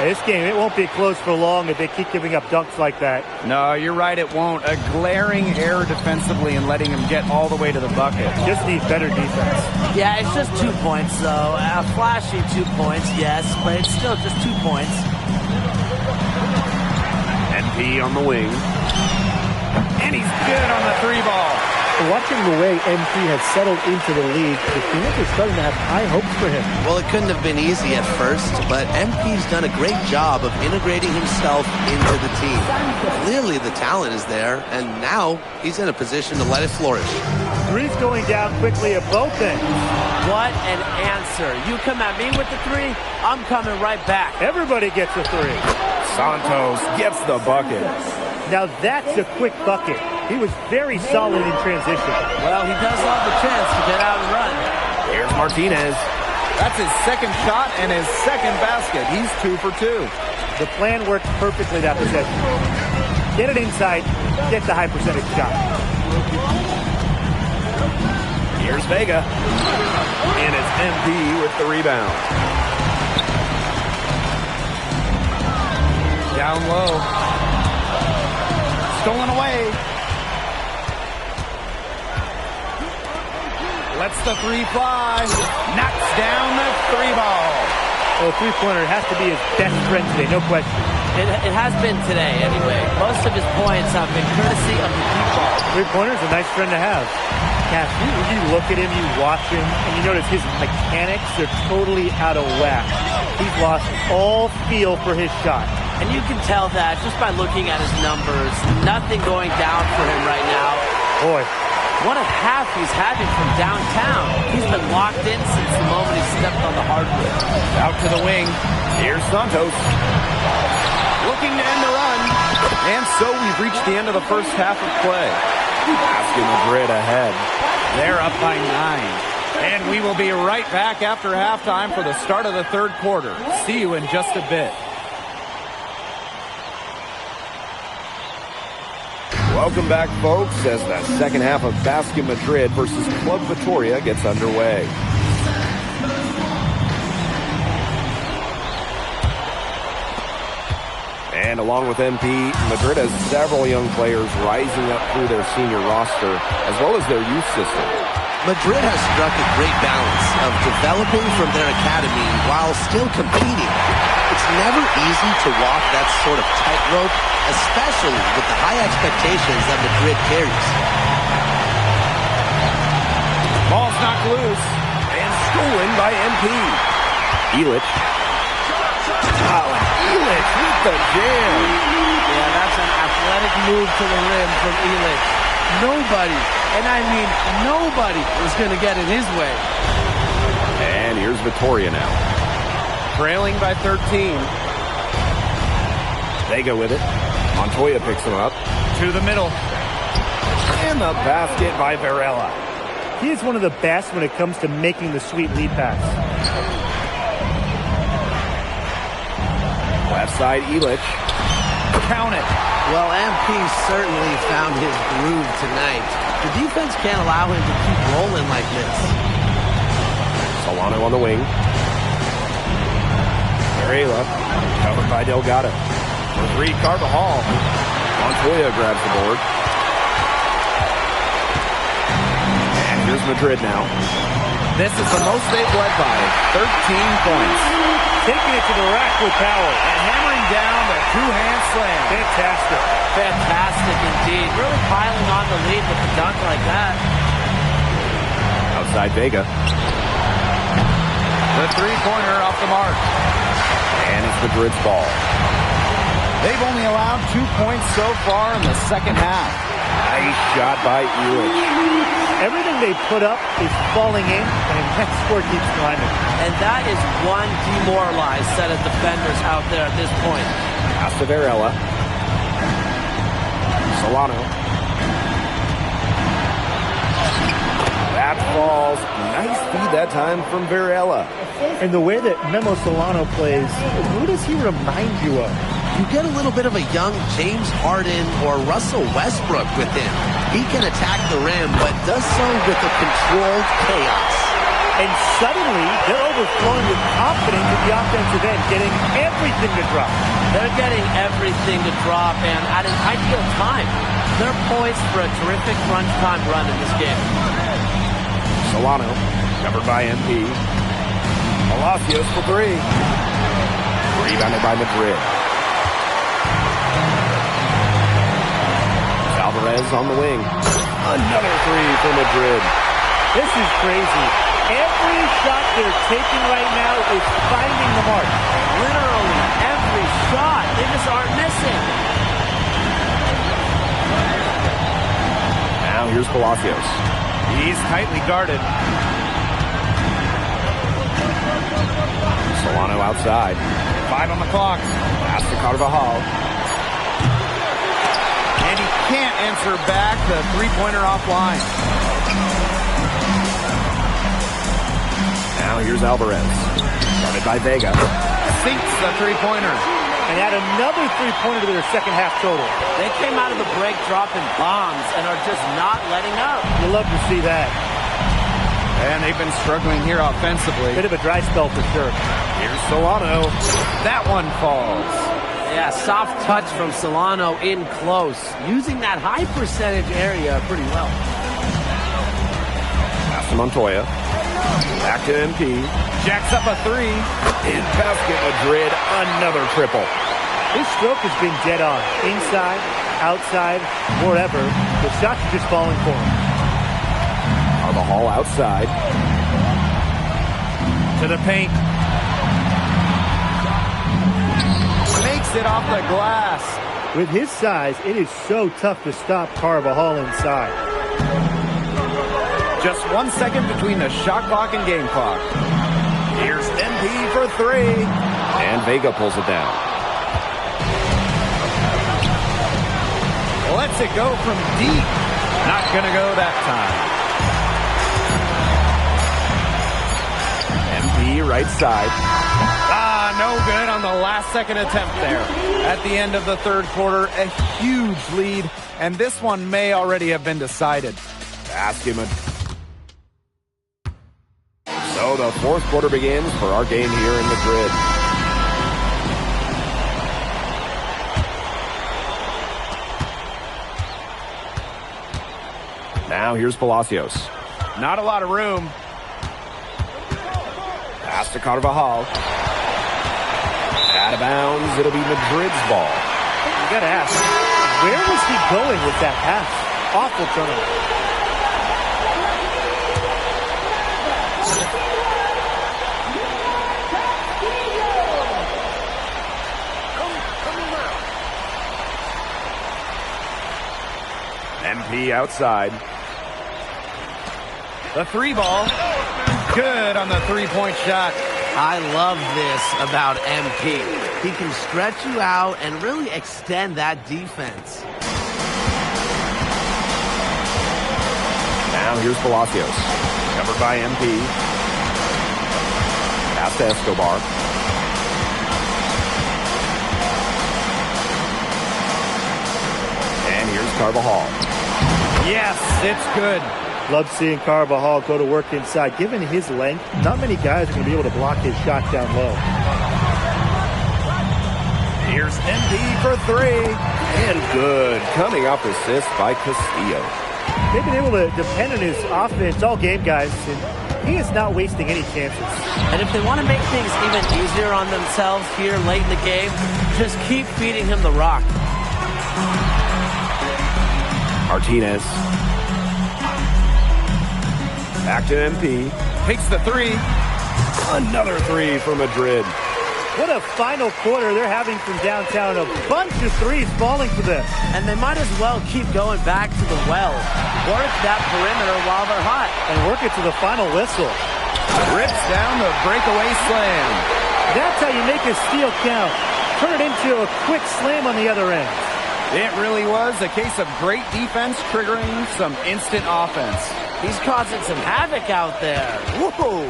This game, it won't be close for long if they keep giving up dunks like that. No, you're right, it won't. A glaring error defensively and letting him get all the way to the bucket. Just need better defense. Yeah, it's just 2 points, though. A flashy 2 points, yes, but it's still just 2 points. MP on the wing. And he's good on the 3 ball. Watching the way MP has settled into the league, the Phoenix is starting to have high hopes for for him. Well, it couldn't have been easy at first, but MP's done a great job of integrating himself into the team. Clearly the talent is there, and now he's in a position to let it flourish. Three's going down quickly at both ends. What an answer. You come at me with the three, I'm coming right back. Everybody gets a three. Santos gets the bucket. Now that's a quick bucket. He was very solid in transition. Well, he does have the chance to get out and run. Here's Martinez. That's his second shot and his second basket. He's 2 for 2. The plan worked perfectly that possession. Get it inside, get the high percentage shot. Here's Vega. And it's MP with the rebound. Down low. Stolen away. Lets the three fly. Knocks down the three ball. Well, a three-pointer has to be his best friend today, no question. It has been today, anyway. Most of his points have been courtesy of the deep ball. Three-pointer's a nice friend to have. Cass, you look at him, you watch him, and you notice his mechanics are totally out of whack. He's lost all feel for his shot. And you can tell that just by looking at his numbers. Nothing going down for him right now. Boy. What a half he's having from downtown. He's been locked in since the moment he stepped on the hardwood. Out to the wing. Here's Santos. Looking to end the run. And so we've reached the end of the first half of play. Basket Madrid ahead. They're up by 9. And we will be right back after halftime for the start of the third quarter. See you in just a bit. Welcome back, folks, as the second half of Basket Madrid versus Club Vitoria gets underway. And along with MP, Madrid has several young players rising up through their senior roster, as well as their youth system. Madrid has struck a great balance of developing from their academy while still competing. It's never easy to walk that sort of tightrope, especially with the high expectations that Madrid carries. Ball's knocked loose and stolen by MP. Illich. Oh, Illich with the jam. Yeah, that's an athletic move to the rim from Illich. Nobody, and I mean nobody, was going to get in his way. And here's Vitoria now. Trailing by 13. Vega with it. Montoya picks him up. To the middle. And the basket by Varela. He is one of the best when it comes to making the sweet lead pass. Left side, Illich. Count it. Well, MP certainly found his groove tonight. The defense can't allow him to keep rolling like this. Solano on the wing. Varela, covered by Delgado. For three, Carvajal. Montoya grabs the board. And here's Madrid now. This is the most they've led by. 13 points. Taking it to the rack with power. And hammering down the two-hand slam. Fantastic. Fantastic indeed. Really piling on the lead with a dunk like that. Outside Vega. The three-pointer off the mark. And it's Madrid's ball. They've only allowed 2 points so far in the second half. Nice shot by Illich. Everything they put up is falling in, and that score keeps climbing. And that is one demoralized set of defenders out there at this point. Pass to Varela. Solano. That falls. Nice feed that time from Varela. And the way that Memo Solano plays, who does he remind you of? You get a little bit of a young James Harden or Russell Westbrook with him. He can attack the rim, but does so with a controlled chaos. And suddenly, they're overflowing with confidence at the offensive end, getting everything to drop. They're getting everything to drop, and at an ideal time. They're poised for a terrific crunch time run in this game. Solano, covered by MP. Palacios for three. Rebounded by Madrid. Alvarez on the wing. Another three for Madrid. This is crazy. Every shot they're taking right now is finding the mark. Literally every shot. They just aren't missing. Now here's Palacios. He's tightly guarded. Solano outside. 5 on the clock. Pass to Carvajal. And he can't answer back the three-pointer offline. Now here's Alvarez. Guarded by Vega. Sinks the three-pointer. And add another three-pointer to their second half total. They came out of the break dropping bombs and are just not letting up. You love to see that. And they've been struggling here offensively. Bit of a dry spell for sure. Here's Solano. That one falls. Yeah, soft touch from Solano in close. Using that high percentage area pretty well. Pass to Montoya. Back to MP. Jacks up a three. In basket Madrid, another triple. His stroke has been dead on. Inside, outside, wherever. The shots are just falling for him. Carvajal outside. To the paint. Makes it off the glass. With his size, it is so tough to stop Carvajal inside. Just 1 second between the shot clock and game clock. Here's MP for three. And Vega pulls it down. Lets it go from deep. Not going to go that time. MP right side. No good on the last second attempt there. At the end of the third quarter, a huge lead. And this one may already have been decided. Basket. So the fourth quarter begins for our game here in Madrid. Now here's Palacios. Not a lot of room. Pass to Carvajal. Out of bounds, it'll be Madrid's ball. You gotta ask, where was he going with that pass? Awful turnover. MP outside. The three ball. Good on the three-point shot. I love this about MP. He can stretch you out and really extend that defense. Now here's Palacios. Covered by MP. Pass to Escobar. And here's Carvajal. Yes, it's good. Love seeing Carvajal go to work inside. Given his length, not many guys are going to be able to block his shot down low. Here's MP for three. And good. Coming off assist by Castillo. They've been able to depend on his offense all game, guys. And he is not wasting any chances. And if they want to make things even easier on themselves here late in the game, just keep feeding him the rock. Martinez. Back to MP. Takes the three. Another three for Madrid. What a final quarter they're having from downtown. A bunch of threes falling for them. And they might as well keep going back to the well. Work that perimeter while they're hot. And work it to the final whistle. Rips down the breakaway slam. That's how you make a steal count. Turn it into a quick slam on the other end. It really was a case of great defense triggering some instant offense. He's causing some havoc out there. Whoa!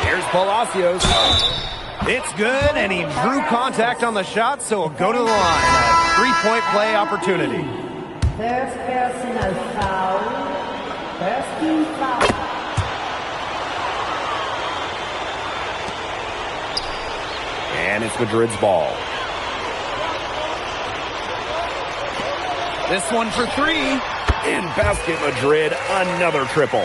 Here's Palacios. It's good, and he drew contact on the shot, so he'll go to the line. A three-point play opportunity. First personal foul. First team foul. And it's Madrid's ball. This one for three. In basket Madrid, another triple.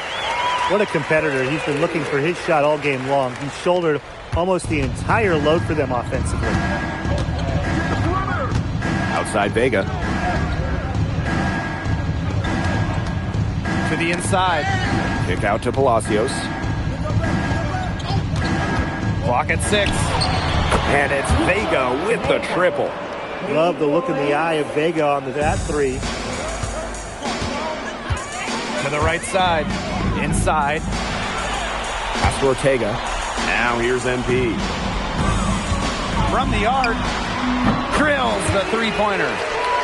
What a competitor. He's been looking for his shot all game long. He's shouldered almost the entire load for them offensively. Outside Vega. To the inside. Kick out to Palacios. Clock at 6. And it's Vega with the triple. Love the look in the eye of Vega on that three. To the right side. Inside. Pass to Ortega. Now here's MP. From the arc. Drills the three-pointer.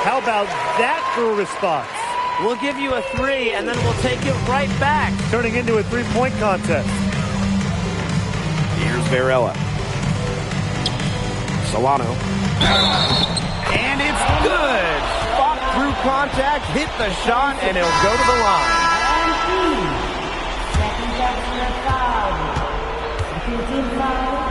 How about that for a response? We'll give you a 3, and then we'll take it right back. Turning into a three-point contest. Here's Varela. Solano. And it's good. Fought through contact, hit the shot, and he'll go to the line. Second personal foul. Second team foul.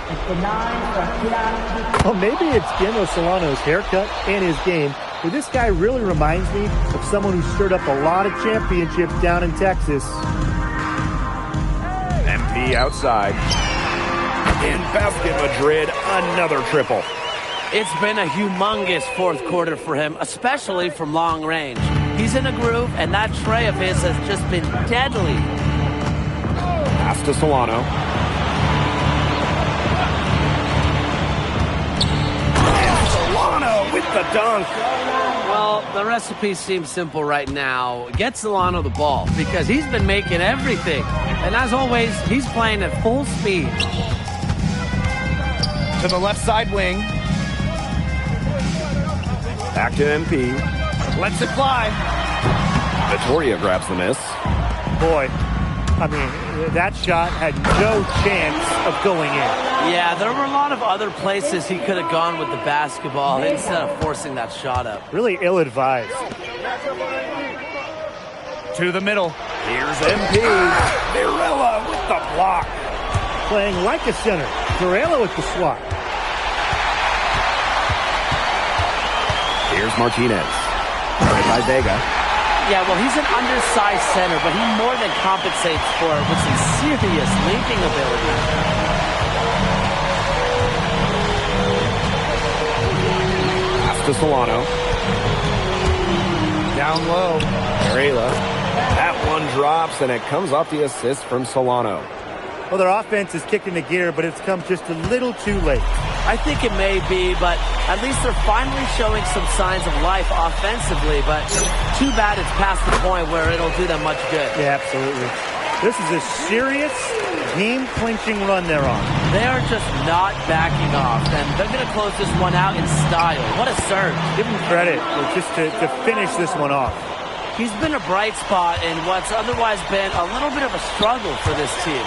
At the line for Keanu. Well, maybe it's Guillermo Solano's haircut and his game, but this guy really reminds me of someone who stirred up a lot of championships down in Texas. MP outside. In basket Madrid, another triple. It's been a humongous fourth quarter for him, especially from long range. He's in a groove, and that tray of his has just been deadly. Pass to Solano. And Solano with the dunk. Well, the recipe seems simple right now. Get Solano the ball, because he's been making everything. And as always, he's playing at full speed. To the left side wing. Back to MP. Lets it fly. Vittoria grabs the miss. Boy, I mean, that shot had no chance of going in. Yeah, there were a lot of other places he could have gone with the basketball instead of forcing that shot up. Really ill-advised. To the middle. Here's MP. Varela with the block. Playing like a center. Varela with the swat. Here's Martinez. Right by Vega. Yeah, well, he's an undersized center, but he more than compensates for it with some serious linking ability. Pass to Solano. Down low. Varela. That one drops, and it comes off the assist from Solano. Well, their offense is kicking the gear, but it's come just a little too late. I think it may be, but at least they're finally showing some signs of life offensively, but too bad it's past the point where it'll do them much good. Yeah, absolutely. This is a serious game-clinching run they're on. They are just not backing off, and they're going to close this one out in style. What a surge. Give him credit just to finish this one off. He's been a bright spot in what's otherwise been a little bit of a struggle for this team.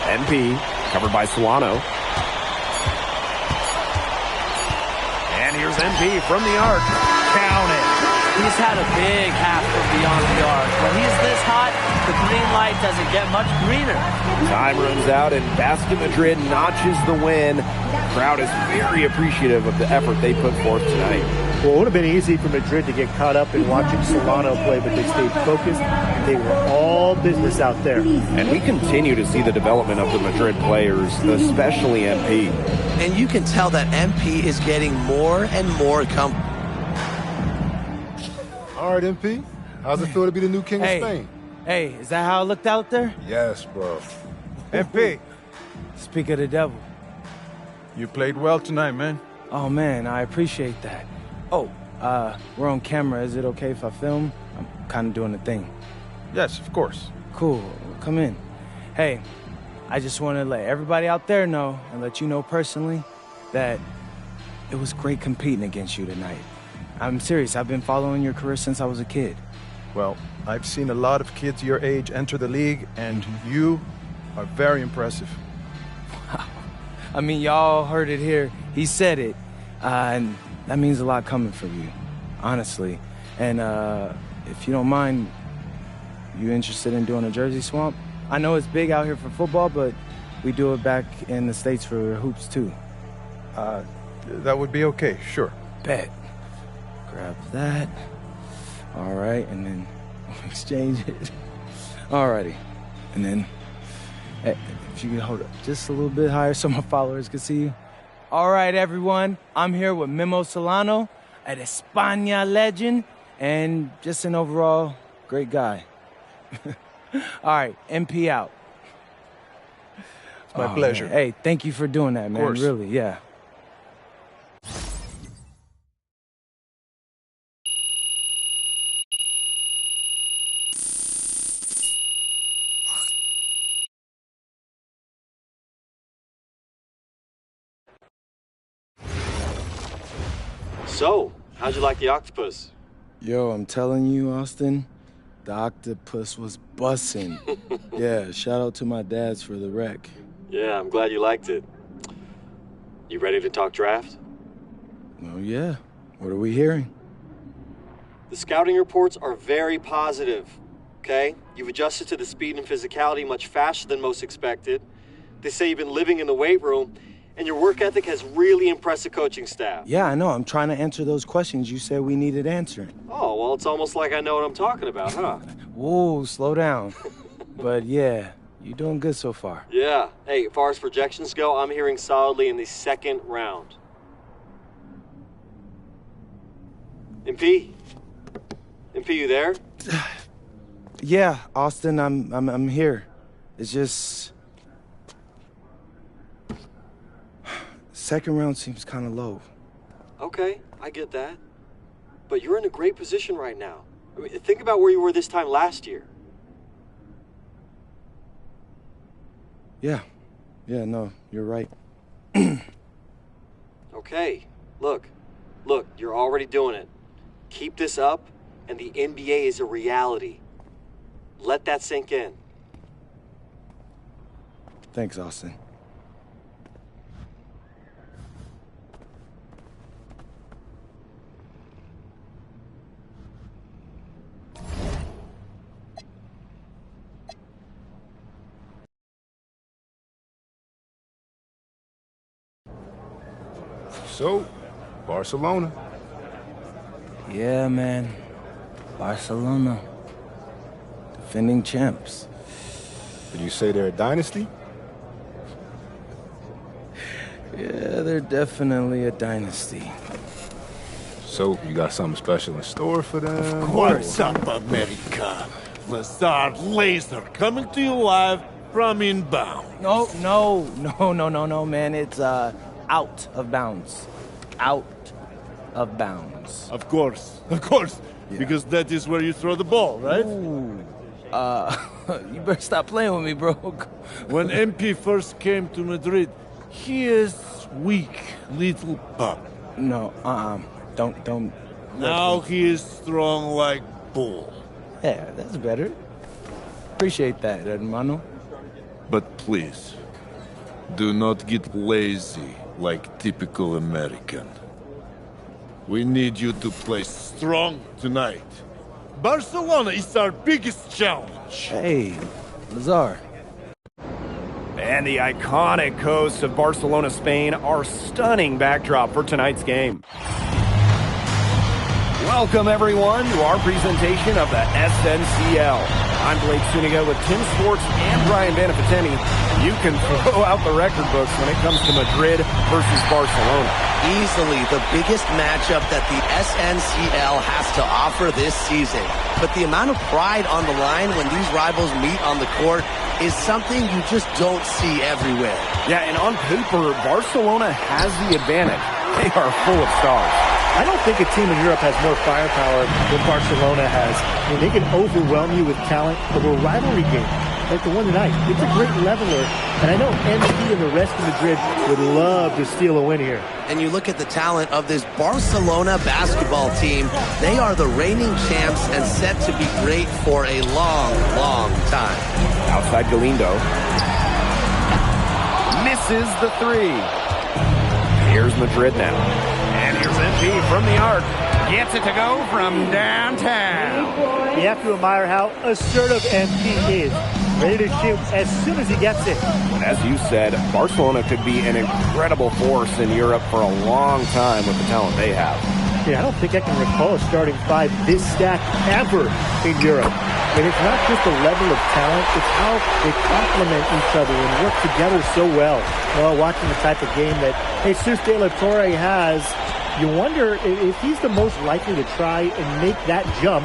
MP, covered by Solano. And here's MP from the arc. Count it. He's had a big half from beyond the arc. When he's this hot, the green light doesn't get much greener. Time runs out, and Basket Madrid notches the win. The crowd is very appreciative of the effort they put forth tonight. Well, it would have been easy for Madrid to get caught up in watching Solano play, but they stayed focused. They were all business out there. And we continue to see the development of the Madrid players, especially MP. And you can tell that MP is getting more and more comfortable. All right, MP. How's it feel to be the new king of Spain? Hey, is that how it looked out there? Yes, bro. MP. Speak of the devil. You played well tonight, man. Oh, man, I appreciate that. Oh, we're on camera. Is it okay if I film? I'm kind of doing the thing. Yes, of course. Cool. Come in. Hey, I just want to let everybody out there know and let you know personally that it was great competing against you tonight. I'm serious. I've been following your career since I was a kid. Well, I've seen a lot of kids your age enter the league, and you are very impressive. Wow. I mean, y'all heard it here. He said it. And that means a lot coming from you, honestly. And if you don't mind, you interested in doing a jersey swap? I know it's big out here for football, but we do it back in the States for hoops, too. That would be okay, sure. Bet. Grab that. All right, and then exchange it. Alrighty. And then, hey, if you can hold up just a little bit higher so my followers can see you. All right, everyone. I'm here with Memo Solano, an España legend, and just an overall great guy. All right, MP out. It's my pleasure. Man. Hey, thank you for doing that, man. Of course. Really, yeah. So, how'd you like the octopus? Yo, I'm telling you, Austin, the octopus was bussin'. Yeah, shout out to my dads for the wreck. Yeah, I'm glad you liked it. You ready to talk draft? Oh, yeah. What are we hearing? The scouting reports are very positive, okay? You've adjusted to the speed and physicality much faster than most expected. They say you've been living in the weight room, and your work ethic has really impressed the coaching staff. Yeah, I know. I'm trying to answer those questions you said we needed answering. Oh, well, it's almost like I know what I'm talking about, huh? Whoa, slow down. But yeah, you're doing good so far. Yeah. Hey, as far as projections go, I'm hearing solidly in the second round. MP, you there? Yeah, Austin, I'm here. It's just second round seems kind of low. Okay, I get that. But you're in a great position right now. I mean, think about where you were this time last year. Yeah, no, you're right. Okay, look, you're already doing it. Keep this up, and the NBA is a reality. Let that sink in. Thanks, Austin. So, Barcelona. Yeah, man. Barcelona. Defending champs. Did you say they're a dynasty? Yeah, they're definitely a dynasty. So, you got something special in store for them? Of course, South America. Lazard Laser coming to you live from inbound. No, man. It's out of bounds. Out of bounds. Of course. Yeah. Because that is where you throw the ball, right? Ooh. You better stop playing with me, bro. When MP first came to Madrid, he is weak little pup. No, don't. Now he is strong like bull. Yeah, that's better. Appreciate that, hermano. But please, do not get lazy like typical American. We need you to play strong tonight. Barcelona is our biggest challenge. Hey, Lazar. And the iconic coast of Barcelona, Spain, our stunning backdrop for tonight's game. Welcome, everyone, to our presentation of the SNCL. I'm Blake Suniga with Tim Sports and Brian Banafiteni. You can throw out the record books when it comes to Madrid versus Barcelona. Easily the biggest matchup that the SNCL has to offer this season. But the amount of pride on the line when these rivals meet on the court is something you just don't see everywhere. Yeah, and on paper, Barcelona has the advantage. They are full of stars. I don't think a team in Europe has more firepower than Barcelona has. I mean, they can overwhelm you with talent over a rivalry game like the one tonight. It's a great leveler, and I know MP and the rest of Madrid would love to steal a win here. And you look at the talent of this Barcelona basketball team, they are the reigning champs and set to be great for a long, long time. Outside Galindo. Misses the three. Here's Madrid now. And here's MP from the arc. Gets it to go from downtown. You have to admire how assertive MP is. Ready to shoot as soon as he gets it. And as you said, Barcelona could be an incredible force in Europe for a long time with the talent they have. Yeah, I don't think I can recall a starting five this stacked ever in Europe. And it's not just the level of talent, it's how they complement each other and work together so well. Well, watching the type of game that Jesus de la Torre has, you wonder if he's the most likely to try and make that jump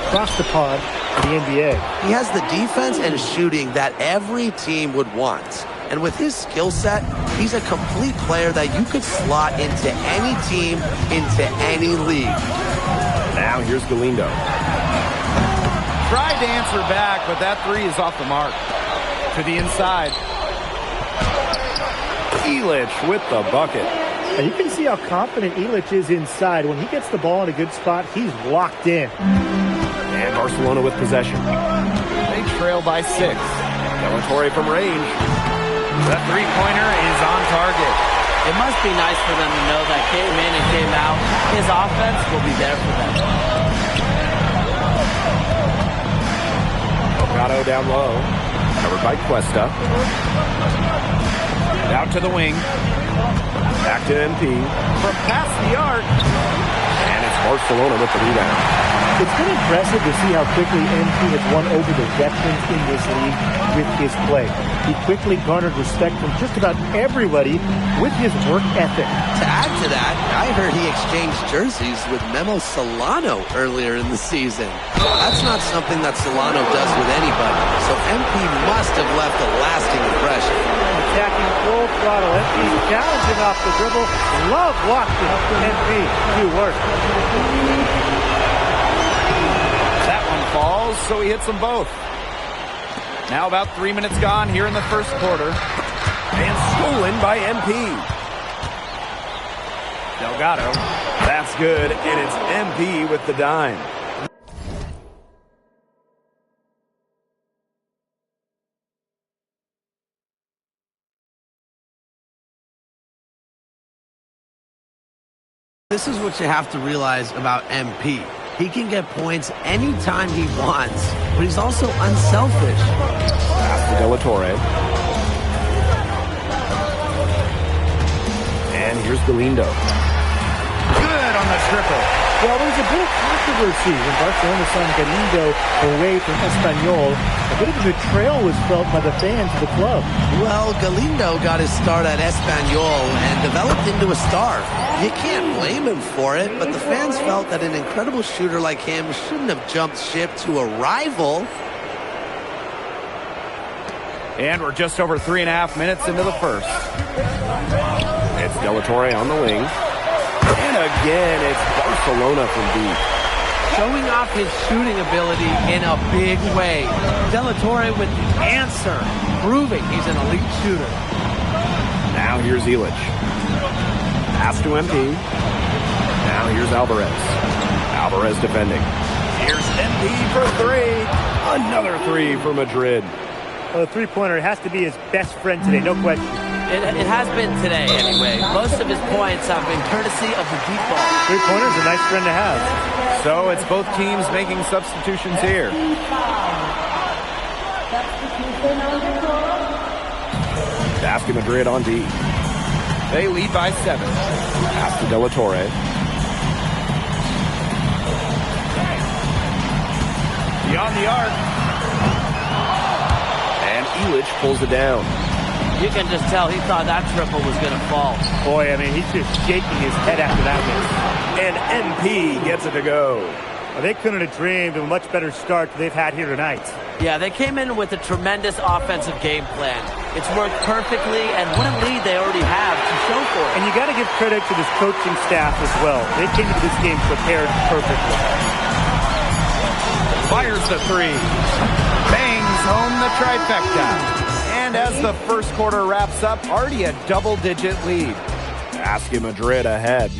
across the pond in the NBA. He has the defense and shooting that every team would want. And with his skill set, he's a complete player that you could slot into any team, into any league. Now here's Galindo. Tried to answer back, but that three is off the mark. To the inside. Ilitch with the bucket. And you can see how confident Ilitch is inside. When he gets the ball in a good spot, he's locked in. And Barcelona with possession. They trail by 6. Delatorre from range. That three-pointer is on target. It must be nice for them to know that came in and came out. His offense will be there for them. Delgado down low. Covered by Cuesta. Out to the wing. Back to MP. From past the arc. And it's Barcelona with the rebound. It's been impressive to see how quickly MP has won over the veterans in this league with his play. He quickly garnered respect from just about everybody with his work ethic. To add to that, I heard he exchanged jerseys with Memo Solano earlier in the season. That's not something that Solano does with anybody, so MP must have left a lasting impression. Attacking full throttle. MP's challenging off the dribble. Love watching MP do work. That one falls, so he hits them both. Now about 3 minutes gone here in the first quarter. And stolen by MP. Delgado. That's good, and it's MP with the dime. This is what you have to realize about MP. He can get points anytime he wants, but he's also unselfish. Pass to Delatorre. And here's Galindo. Good on the triple. Well, there was a bit of controversy when Barcelona signed Galindo away from Espanyol. A bit of a betrayal was felt by the fans of the club. Well, Galindo got his start at Espanyol and developed into a star. You can't blame him for it, but the fans felt that an incredible shooter like him shouldn't have jumped ship to a rival. And we're just over 3.5 minutes into the first. It's Delatorre on the wing. And again, it's Barcelona from deep. Showing off his shooting ability in a big way. Delatorre with the answer, proving he's an elite shooter. Now here's Ilitch. Pass to MP. Now here's Alvarez. Alvarez defending. Here's MP for 3. Another 3 for Madrid. Well, the three-pointer has to be his best friend today, no question. It has been today, anyway. Most of his points have been courtesy of the deep ball. Three-pointer's a nice friend to have. So it's both teams making substitutions here. Basket Madrid on D. They lead by 7. Pass to Delatorre. Beyond the arc. And Ilitch pulls it down. You can just tell he thought that triple was going to fall. Boy, I mean, he's just shaking his head after that miss. And MP gets it to go. Well, they couldn't have dreamed of a much better start they've had here tonight. Yeah, they came in with a tremendous offensive game plan. It's worked perfectly, and what a lead they already have to show for it. And you got to give credit to this coaching staff as well. They came into this game prepared perfectly. Fires the 3. Bangs home the trifecta. And as the first quarter wraps up, already a double-digit lead. Basket Madrid ahead,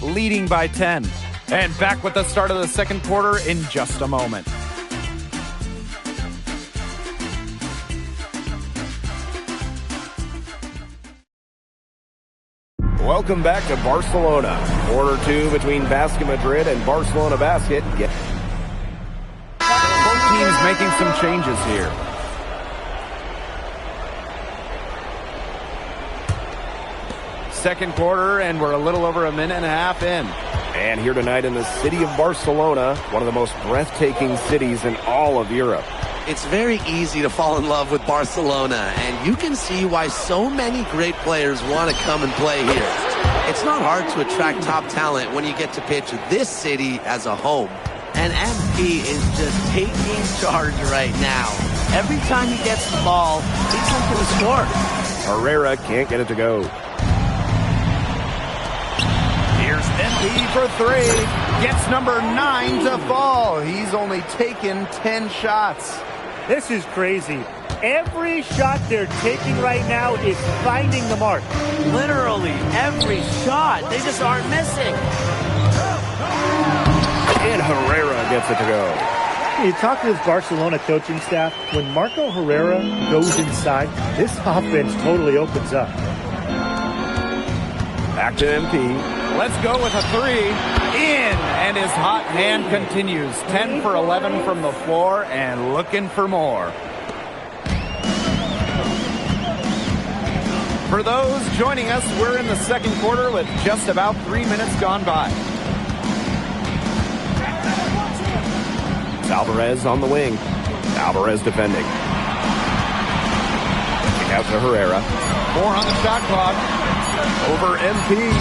leading by 10. And back with the start of the second quarter in just a moment. Welcome back to Barcelona. Quarter 2 between Basket Madrid and Barcelona Basket. Both teams making some changes here. Second quarter, and we're a little over a minute and a half in. And here tonight in the city of Barcelona, one of the most breathtaking cities in all of Europe. It's very easy to fall in love with Barcelona, and you can see why so many great players want to come and play here. It's not hard to attract top talent when you get to pitch this city as a home. And MP is just taking charge right now. Every time he gets the ball, he's looking to score. Herrera can't get it to go. Here's MP for three. Gets number 9 to fall. He's only taken 10 shots. This is crazy. Every shot they're taking right now is finding the mark. Literally every shot. They just aren't missing. And Herrera gets it to go. You talk to this Barcelona coaching staff. When Marco Herrera goes inside, this offense totally opens up. Back to MP. Let's go with a three. In. And his hot hand continues. 10 for 11 from the floor and looking for more. For those joining us, we're in the second quarter with just about 3 minutes gone by. Alvarez on the wing. Alvarez defending. Kick out to Herrera. 4 on the shot clock. Over MP.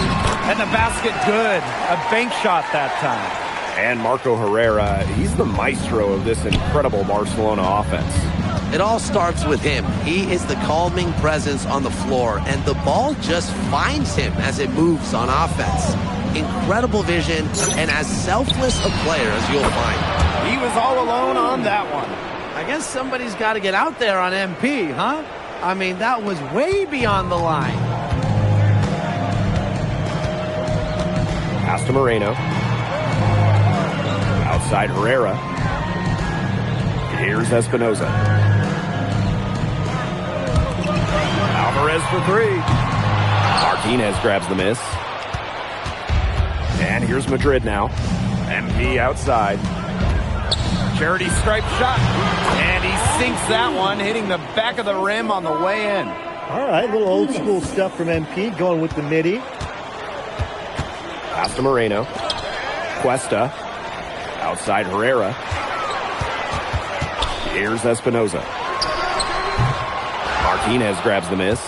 And the basket good. A bank shot that time. And Marco Herrera, he's the maestro of this incredible Barcelona offense. It all starts with him. He is the calming presence on the floor, and the ball just finds him as it moves on offense. Incredible vision, and as selfless a player as you'll find. He was all alone on that one. I guess somebody's got to get out there on MP, huh? I mean, that was way beyond the line. Pass to Moreno. Outside Herrera. Here's Espinoza. Alvarez for three. Martinez grabs the miss. And here's Madrid now. MP outside. Charity stripe shot. And he sinks that one, hitting the back of the rim on the way in. All right, a little old school stuff from MP, going with the midi. Pass to Moreno. Cuesta. Outside Herrera. Here's Espinoza. Martinez grabs the miss.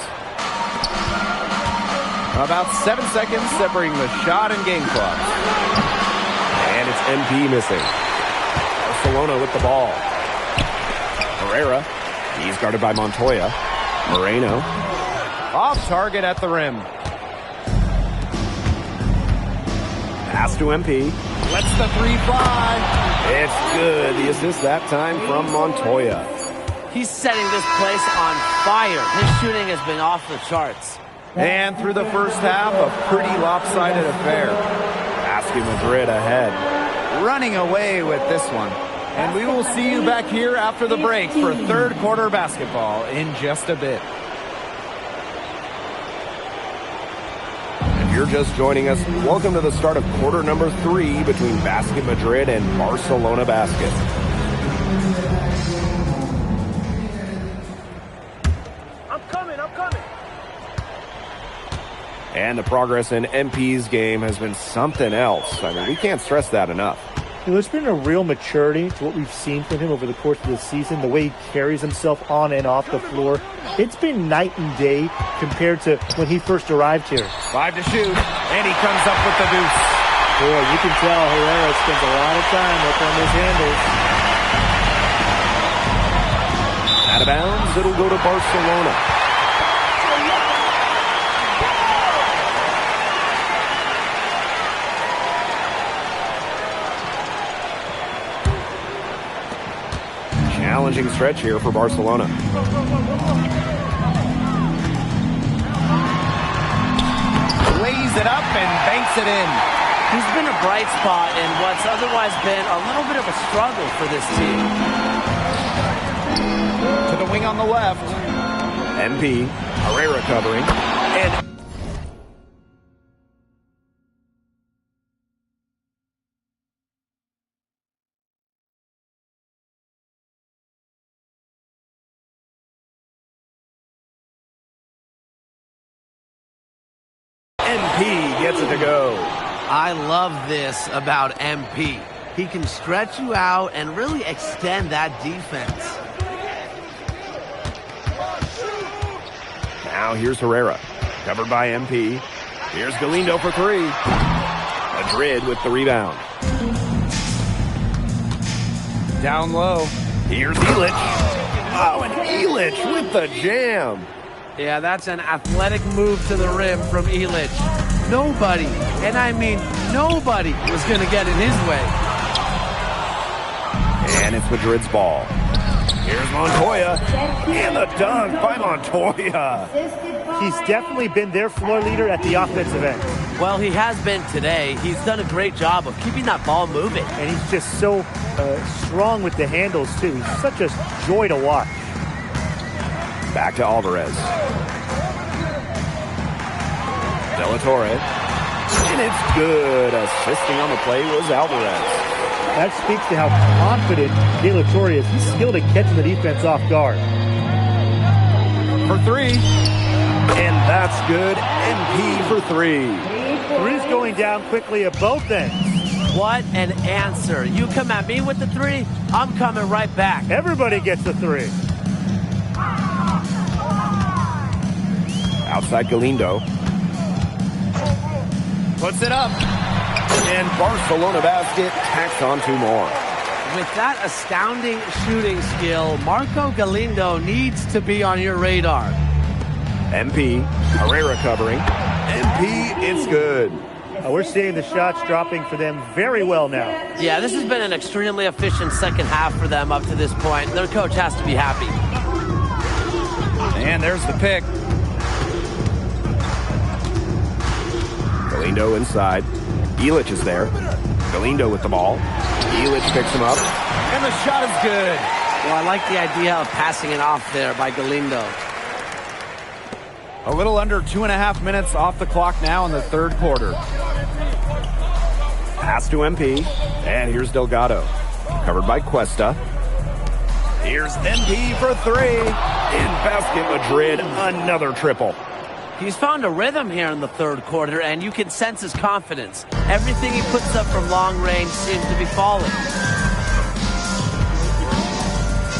About 7 seconds separating the shot and game clock. And it's MP missing. Barcelona with the ball. Herrera. He's guarded by Montoya. Moreno. Off target at the rim. Pass to MP. Lets the three fly. It's good. The assist that time from Montoya. He's setting this place on fire. His shooting has been off the charts. And through the first half, a pretty lopsided affair. Basket Madrid ahead. Running away with this one. And we will see you back here after the break for third quarter basketball in just a bit. If you're just joining us, welcome to the start of quarter number 3 between Basket Madrid and Barcelona Basket. I'm coming. And the progress in MP's game has been something else. I mean, we can't stress that enough. There's been a real maturity to what we've seen from him over the course of the season, the way he carries himself on and off the floor. It's been night and day compared to when he first arrived here. 5 to shoot, and he comes up with the deuce. Boy, you can tell Herrera spends a lot of time up on those handles. Out of bounds, it'll go to Barcelona. Challenging stretch here for Barcelona. Lays it up and banks it in. He's been a bright spot in what's otherwise been a little bit of a struggle for this team. To the wing on the left. MP, Herrera covering. And MP gets it to go. I love this about MP. He can stretch you out and really extend that defense. Now here's Herrera, covered by MP. Here's Galindo for three. Madrid with the rebound. Down low. Here's Elich. Oh, and Elich with the jam. Yeah, that's an athletic move to the rim from Elich. Nobody, and I mean nobody, was going to get in his way. And it's Madrid's ball. Here's Montoya. And the dunk by Montoya. He's definitely been their floor leader at the offensive end. Well, he has been today. He's done a great job of keeping that ball moving. And he's just so strong with the handles, too. He's such a joy to watch. Back to Alvarez. De La Torre. And it's good. Assisting on the play was Alvarez. That speaks to how confident De La Torre is. He's skilled at catching the defense off guard. For three. And that's good. MP for three. Three's going down quickly at both ends. What an answer. You come at me with the three, I'm coming right back. Everybody gets the three. Outside Galindo. Puts it up. And Barcelona basket tacks on two more. With that astounding shooting skill, Marco Galindo needs to be on your radar. MP, Herrera covering. MP, it's good. We're seeing the shots dropping for them very well now. Yeah, this has been an extremely efficient second half for them up to this point. Their coach has to be happy. And there's the pick. Galindo inside. Elich is there. Galindo with the ball. Elich picks him up. And the shot is good. Well, I like the idea of passing it off there by Galindo. A little under 2.5 minutes off the clock now in the third quarter. Pass to MP. And here's Delgado. Covered by Cuesta. Here's MP for three. In basket Madrid, another triple. He's found a rhythm here in the third quarter, and you can sense his confidence. Everything he puts up from long range seems to be falling.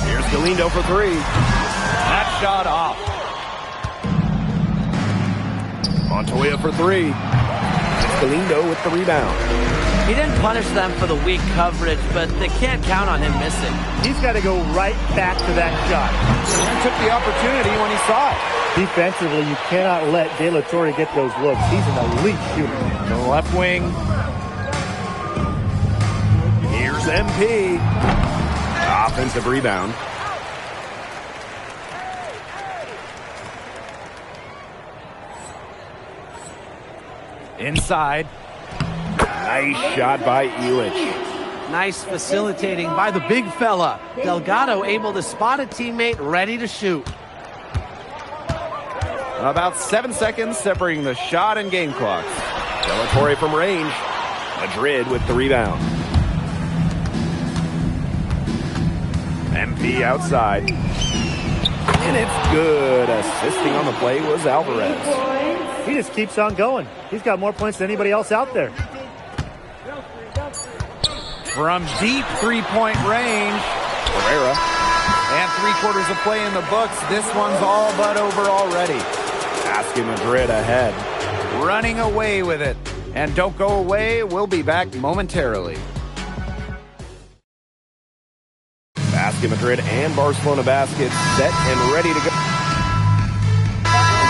Here's Galindo for three. That shot off. Montoya for three. It's Galindo with the rebound. He didn't punish them for the weak coverage, but they can't count on him missing. He's got to go right back to that shot. He took the opportunity when he saw it. Defensively, you cannot let De La Torre get those looks. He's an elite shooter. The left wing. Here's MP. Offensive rebound. Inside. Nice shot by Elich. Nice facilitating by the big fella. Delgado able to spot a teammate ready to shoot. About 7 seconds separating the shot and game clocks. De La Torre from range. Madrid with the rebound. MP outside. And it's good. Assisting on the play was Alvarez. He just keeps on going. He's got more points than anybody else out there. From deep three-point range, Herrera. And 3/4 of play in the books. This one's all but over already. Basket Madrid ahead. Running away with it. And don't go away. We'll be back momentarily. Basket Madrid and Barcelona basket set and ready to go.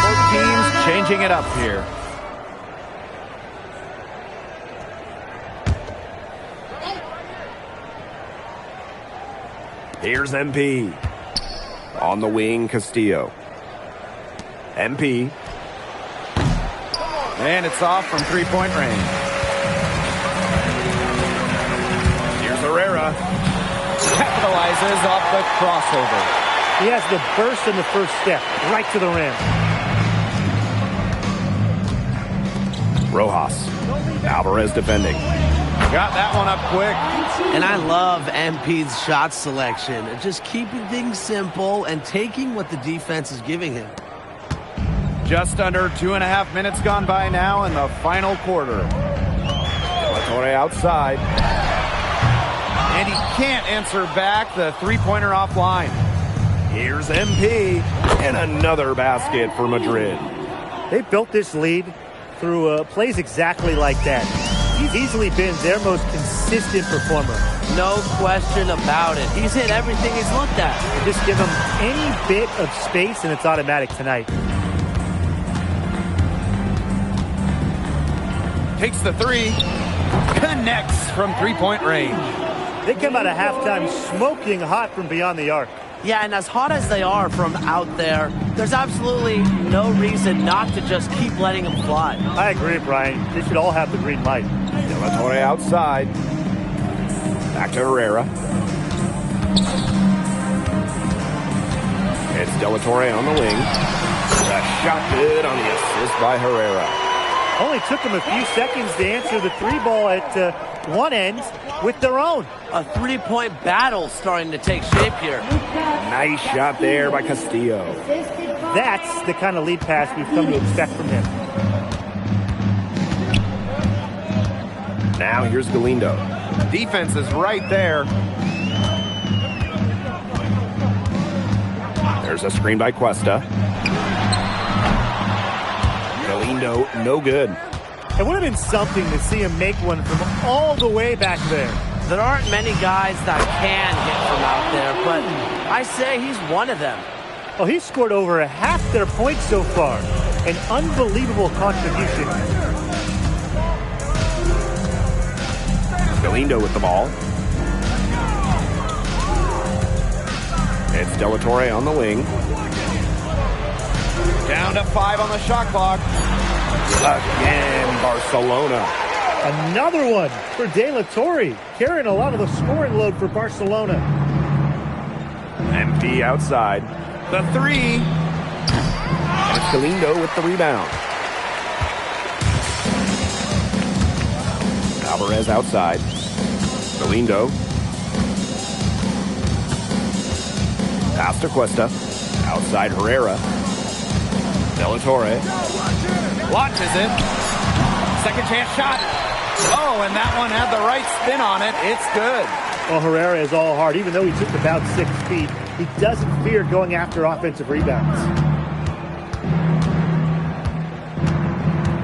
Both teams changing it up here. Here's MP. On the wing, Castillo. MP. And it's off from three-point range. Here's Herrera. Capitalizes off the crossover. He has the burst in the first step, right to the rim. Rojas. Alvarez defending. Got that one up quick. And I love MP's shot selection. Just keeping things simple and taking what the defense is giving him. Just under 2.5 minutes gone by now in the final quarter. De La Torre outside. And he can't answer back the three-pointer offline. Here's MP. And another basket for Madrid. They built this lead through plays exactly like that. He's easily been their most consistent performer. No question about it. He's hit everything he's looked at. Just give him any bit of space and it's automatic tonight. Takes the three. Connects from three-point range. They come out of halftime smoking hot from beyond the arc. Yeah, and as hot as they are from out there, there's absolutely no reason not to just keep letting them fly. I agree, Brian. They should all have the green light. De La Torre outside. Back to Herrera. It's De La Torre on the wing. That shot good on the assist by Herrera. Only took them a few seconds to answer the three ball at one end with their own. A three-point battle starting to take shape here. Nice shot there by Castillo. That's the kind of lead pass we've come to expect from him. Now here's Galindo. Defense is right there. There's a screen by Cuesta. Galindo, no good. It would have been something to see him make one from all the way back there. There aren't many guys that can hit from out there, but I say he's one of them. Oh, he's scored over half their points so far. An unbelievable contribution. Galindo with the ball. It's De La Torre on the wing. Down to 5 on the shot clock. Again, Barcelona. Another one for De La Torre, carrying a lot of the scoring load for Barcelona. MP outside. The three. And it's Galindo with the rebound. Alvarez outside. Galindo. Pass to Cuesta. Outside Herrera. De La Torre. Launches it. Second chance shot. Oh, and that one had the right spin on it. It's good. Well, Herrera is all heart. Even though he took about 6 feet, he doesn't fear going after offensive rebounds.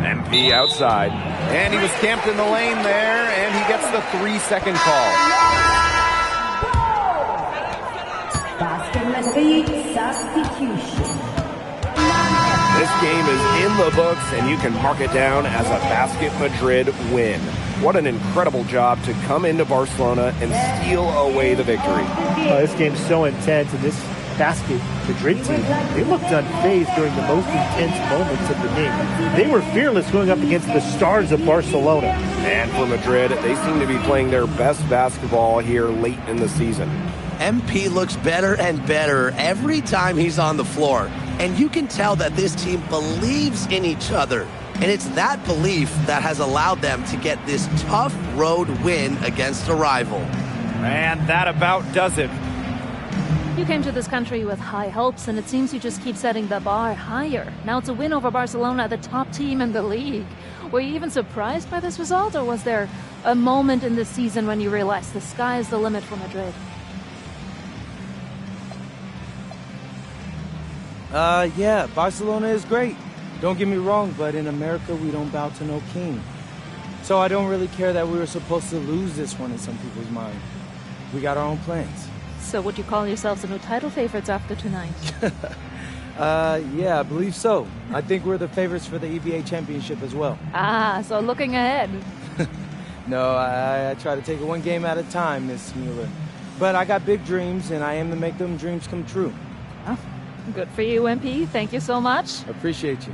MP outside. And he was camped in the lane there, and he gets the 3-second call. Basket Madrid substitution. This game is in the books, and you can mark it down as a Basket Madrid win. What an incredible job to come into Barcelona and steal away the victory. This game's so intense, and this Basket Madrid team, they looked unfazed during the most intense moments of the game. They were fearless going up against the stars of Barcelona. And for Madrid, they seem to be playing their best basketball here late in the season. MP looks better and better every time he's on the floor. And you can tell that this team believes in each other. And it's that belief that has allowed them to get this tough road win against a rival. And that about does it. You came to this country with high hopes, and it seems you just keep setting the bar higher. Now it's a win over Barcelona, the top team in the league. Were you even surprised by this result, or was there a moment in this season when you realized the sky is the limit for Madrid? Yeah, Barcelona is great. Don't get me wrong, but in America, we don't bow to no king. So I don't really care that we were supposed to lose this one in some people's mind. We got our own plans. So would you call yourselves the new title favorites after tonight? Yeah, I believe so. I think we're the favorites for the EBA championship as well. Ah, so looking ahead. No, I try to take it one game at a time, Miss Mueller. But I got big dreams, and I aim to make them dreams come true. Oh, good for you, MP. Thank you so much. Appreciate you.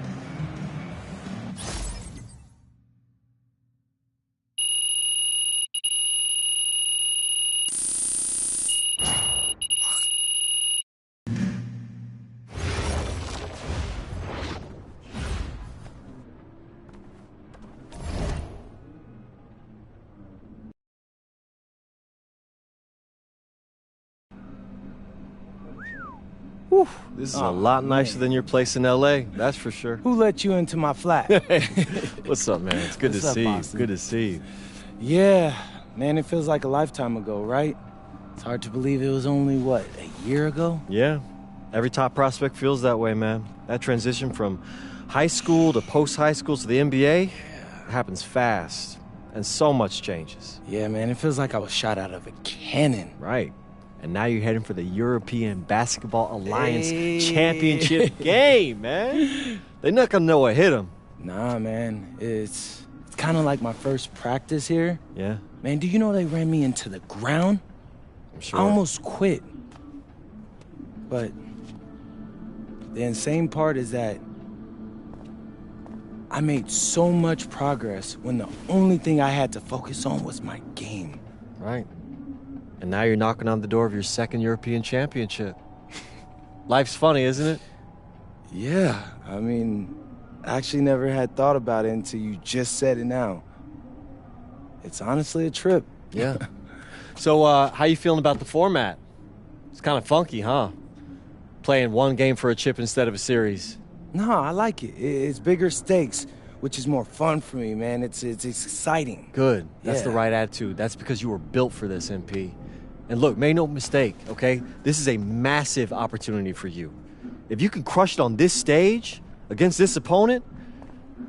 Whew, this is a lot nicer than your place in L.A., that's for sure. Who let you into my flat? What's up, man? It's good to see you. Good to see you. Yeah, man, it feels like a lifetime ago, right? It's hard to believe it was only, what, a year ago? Yeah, every top prospect feels that way, man. That transition from high school to post-high school to the NBA happens fast. and so much changes. Yeah, man, it feels like I was shot out of a cannon. Right. And now you're heading for the European Basketball Alliance Championship game, man. They're not going to know what hit them. Nah, man. It's kind of like my first practice here. Yeah? Man, do you know they ran me into the ground? I'm sure. I almost quit. But the insane part is that I made so much progress when the only thing I had to focus on was my game. Right. And now you're knocking on the door of your second European championship. Life's funny, isn't it? Yeah, I mean, I actually never had thought about it until you just said it now. It's honestly a trip. Yeah. So, how you feeling about the format? It's kind of funky, huh? Playing one game for a chip instead of a series. No, I like it. It's bigger stakes, which is more fun for me, man. It's exciting. Good. That's the Yeah. right attitude. That's because you were built for this, MP. And look, make no mistake, okay? This is a massive opportunity for you. If you can crush it on this stage against this opponent,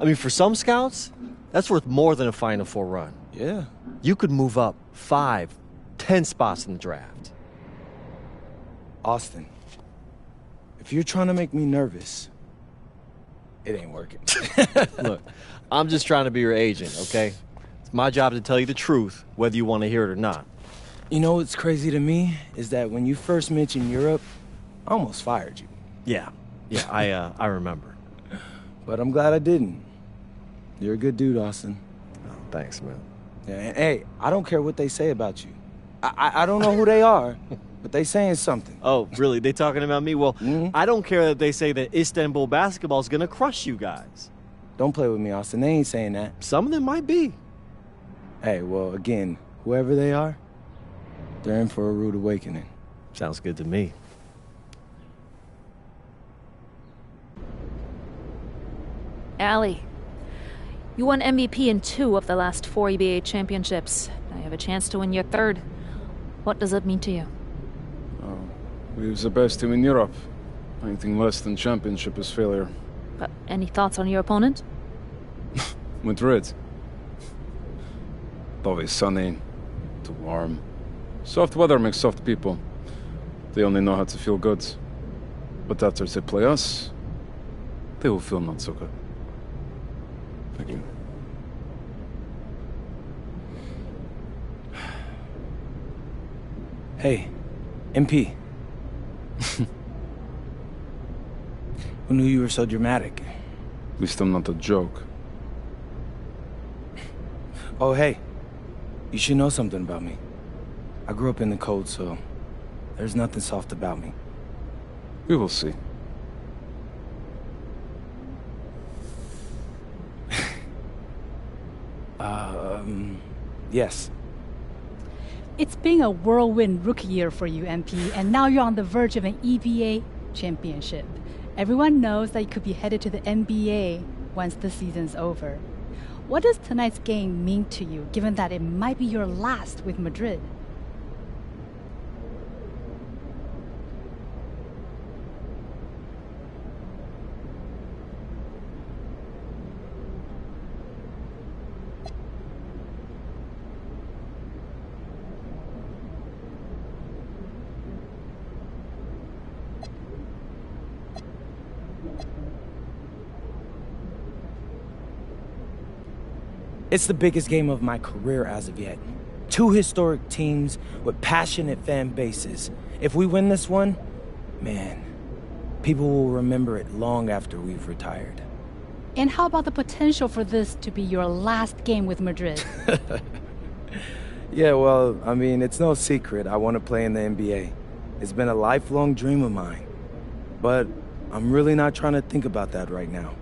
I mean, for some scouts, that's worth more than a Final Four run. Yeah. You could move up 5, 10 spots in the draft. Austin, if you're trying to make me nervous, it ain't working. Look, I'm just trying to be your agent, okay? It's my job to tell you the truth, whether you want to hear it or not. You know what's crazy to me is that when you first mentioned Europe, I almost fired you. Yeah, I remember. But I'm glad I didn't. You're a good dude, Austin. Oh, thanks, man. Yeah, and hey, I don't care what they say about you. I don't know who they are, but they saying something. Oh, really? They talking about me? Well, I don't care that they say that Istanbul basketball is going to crush you guys. Don't play with me, Austin. They ain't saying that. Some of them might be. Hey, well, again, whoever they are, they're in for a rude awakening. Sounds good to me. Allie, you won MVP in 2 of the last 4 EBA championships. Now you have a chance to win your 3rd. What does it mean to you? We're the best team in Europe. Anything less than championship is failure. But any thoughts on your opponent? Madrid. Always sunny, too warm. Soft weather makes soft people. They only know how to feel good. But after they play us, they will feel not so good. Thank you. Hey, MP. Who knew you were so dramatic? At least I'm not a joke. Oh, hey. You should know something about me. I grew up in the cold, so there's nothing soft about me. We will see. Yes. It's been a whirlwind rookie year for you, MP, and now you're on the verge of an EBA championship. Everyone knows that you could be headed to the NBA once the season's over. What does tonight's game mean to you, given that it might be your last with Madrid? It's the biggest game of my career as of yet. 2 historic teams with passionate fan bases. If we win this one, man, people will remember it long after we've retired. And how about the potential for this to be your last game with Madrid? Yeah, well, I mean, it's no secret I want to play in the NBA. It's been a lifelong dream of mine. But I'm really not trying to think about that right now.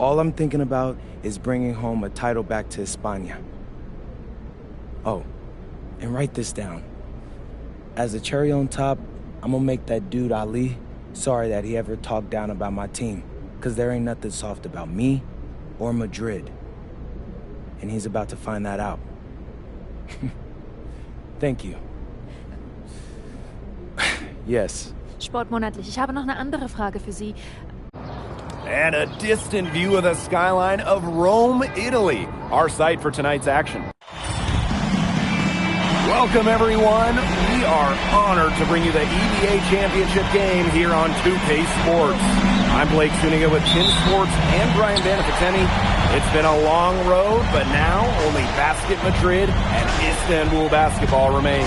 All I'm thinking about is bringing home a title back to España. Oh, and write this down. As a cherry on top, I'm gonna make that dude Ali sorry that he ever talked down about my team, because there ain't nothing soft about me or Madrid. And he's about to find that out. Thank you. Yes. Sportmonatlich, ich habe noch eine andere Frage für Sie. And a distant view of the skyline of Rome, Italy, our site for tonight's action. Welcome, everyone. We are honored to bring you the EVA Championship game here on 2K Sports. I'm Blake Zuniga with Tim Sports and Brian Banafiteni. It's been a long road, but now only Basket Madrid and Istanbul basketball remain.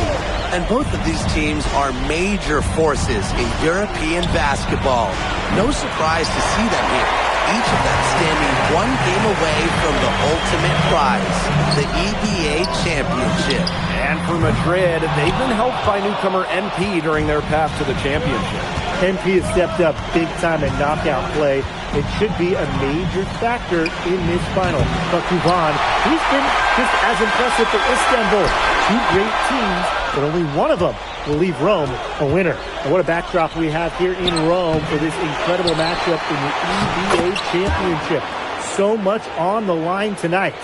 And both of these teams are major forces in European basketball. No surprise to see them here. Each of them standing one game away from the ultimate prize, the EVA Championship. And for Madrid, they've been helped by newcomer MP during their path to the championship. MP has stepped up big time in knockout play. It should be a major factor in this final. But Kuban, he's been just as impressive for Istanbul. Two great teams, but only one of them will leave Rome a winner. And what a backdrop we have here in Rome for this incredible matchup in the EVA Championship. So much on the line tonight.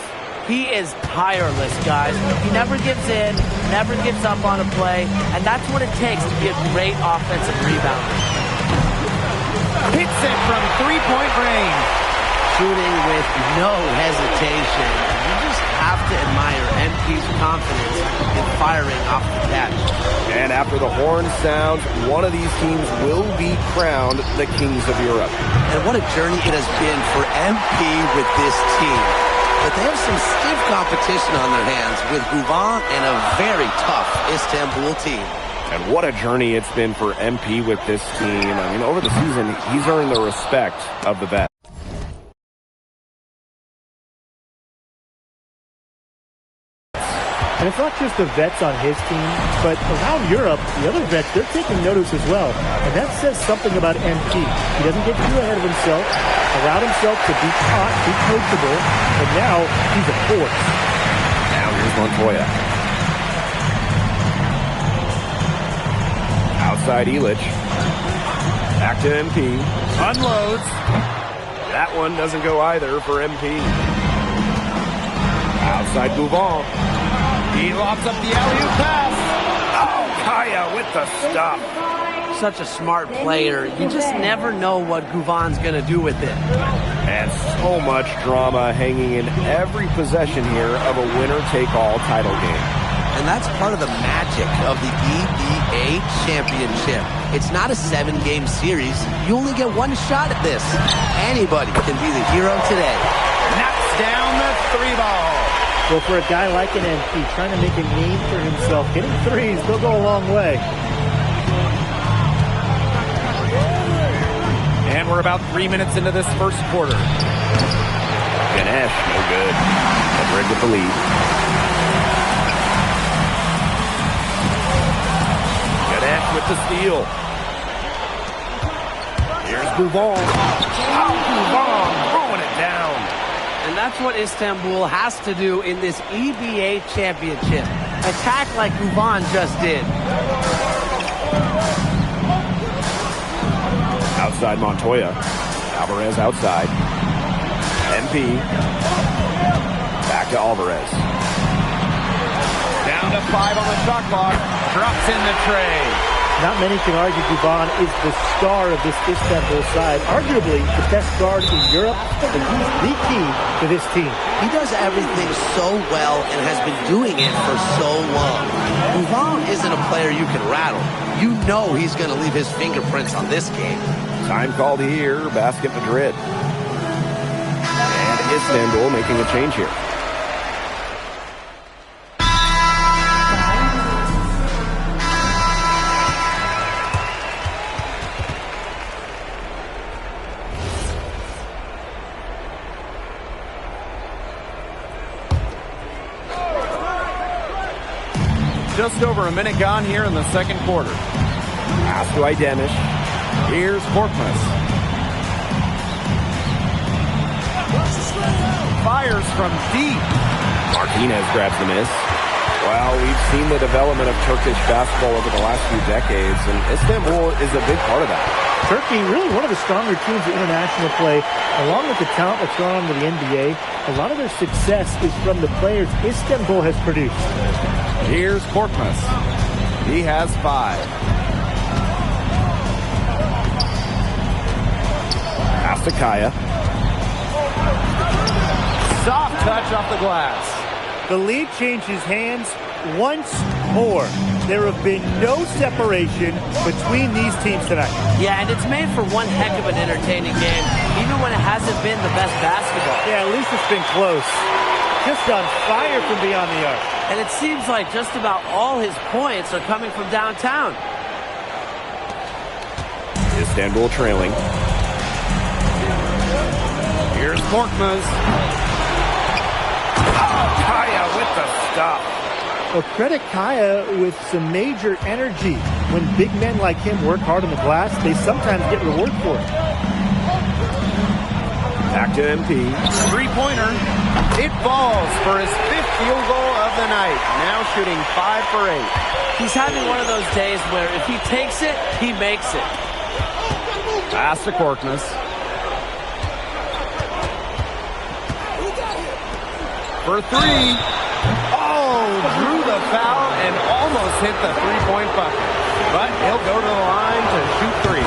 He is tireless, guys. He never gives in, never gives up on a play, and that's what it takes to be a great offensive rebounder. Hits it from three-point range. Shooting with no hesitation. You just have to admire MP's confidence in firing off the catch. And after the horn sounds, one of these teams will be crowned the Kings of Europe. And what a journey it has been for MP with this team. But they have some stiff competition on their hands with Guvan and a very tough Istanbul team. And what a journey it's been for MP with this team. I mean, over the season, he's earned the respect of the vets. And it's not just the vets on his team, but around Europe, the other vets, they're taking notice as well. And that says something about MP. He doesn't get too ahead of himself, allowed himself to be caught, be coachable, and now he's a force. Now here's Montoya. Outside Illich. Back to MP. Unloads. That one doesn't go either for MP. Outside Guvan. He lobs up the alley-oop pass. Oh, Kaya with the stop. Such a smart player. You just never know what Guvan's going to do with it. And so much drama hanging in every possession here of a winner-take-all title game. And that's part of the magic of the EVA Championship. It's not a 7-game series. You only get one shot at this. Anybody can be the hero today. Knocks down the three ball. Well, for a guy like an MP trying to make a name for himself, hitting threes, they'll go a long way. And we're about 3 minutes into this first quarter. Ganesh, no good. Madrid with the lead. Ganesh with the steal. Here's Guvan. Oh, Guvan throwing it down. And that's what Istanbul has to do in this EVA Championship. Attack like Guvan just did. Outside Montoya. Alvarez outside. MP. Back to Alvarez. Down to 5 on the shot clock. Drops in the tray. Not many can argue Guvan is the star of this Istanbul side. Arguably the best guard in Europe, and he's the key to this team. He does everything so well and has been doing it for so long. Guvan isn't a player you can rattle. You know he's going to leave his fingerprints on this game. Time called here, Basket Madrid. And Istanbul making a change here. Just over a minute gone here in the second quarter. Pass to Idemish. Here's Korkmaz. Fires from deep. Martinez grabs the miss. Well, we've seen the development of Turkish basketball over the last few decades, and Istanbul is a big part of that. Turkey, really one of the stronger teams in international play, along with the talent that's gone on to the NBA. A lot of their success is from the players Istanbul has produced. Here's Korkmaz. He has 5. Pass Pass to Kaya. Soft touch off the glass. The lead changes hands once more. There have been no separation between these teams tonight. Yeah, and it's made for one heck of an entertaining game, even when it hasn't been the best basketball. Yeah, at least it's been close. Just on fire from beyond the arc. And it seems like just about all his points are coming from downtown. Istanbul trailing. Here's Korkmaz. Oh, Kaya with the stop. Well, credit Kaya with some major energy. When big men like him work hard on the glass, they sometimes get reward for it. Back to MP. Three-pointer. It falls for his 5th field goal of the night. Now shooting 5 for 8. He's having one of those days where if he takes it, he makes it. Pass to Korkmaz. For 3. Oh, drew the foul and almost hit the three-point bucket. But he'll go to the line to shoot 3.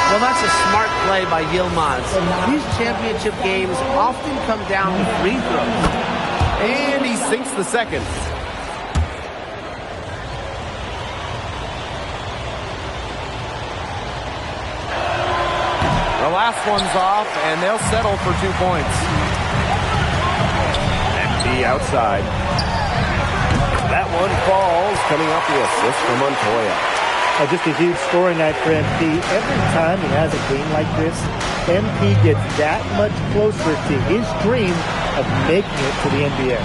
Well, that's a smart play by Yilmaz. These championship games often come down to free throws. And he sinks the second. The last one's off, and they'll settle for 2 points. MP outside. That one falls, coming off the assist from Montoya. Just a huge scoring night for MP. Every time he has a game like this, MP gets that much closer to his dream of making it to the NBA.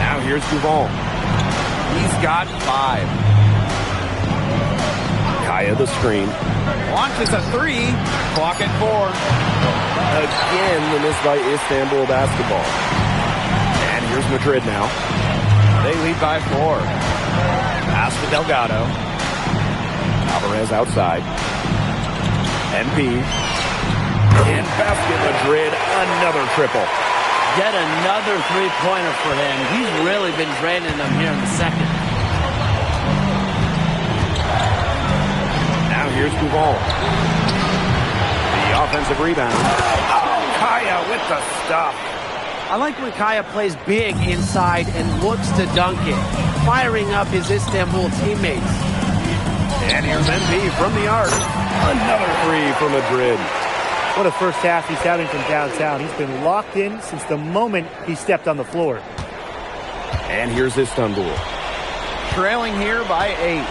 Now here's Duvall. He's got 5. Kaya the screen. Launches a 3. Clock at 4. Again, the miss by Istanbul basketball. And here's Madrid now. They lead by 4. Pass to Delgado. Alvarez outside. MP. In basket Madrid, another triple. Yet another three-pointer for him. He's really been draining them here in the second. Now here's Duvall. The offensive rebound. Oh, Kaya with the stop. I like when Kaya plays big inside and looks to dunk it, firing up his Istanbul teammates. And here's MP from the arc. Another 3 for Madrid. What a first half he's having from downtown. He's been locked in since the moment he stepped on the floor. And here's Istanbul. Trailing here by 8.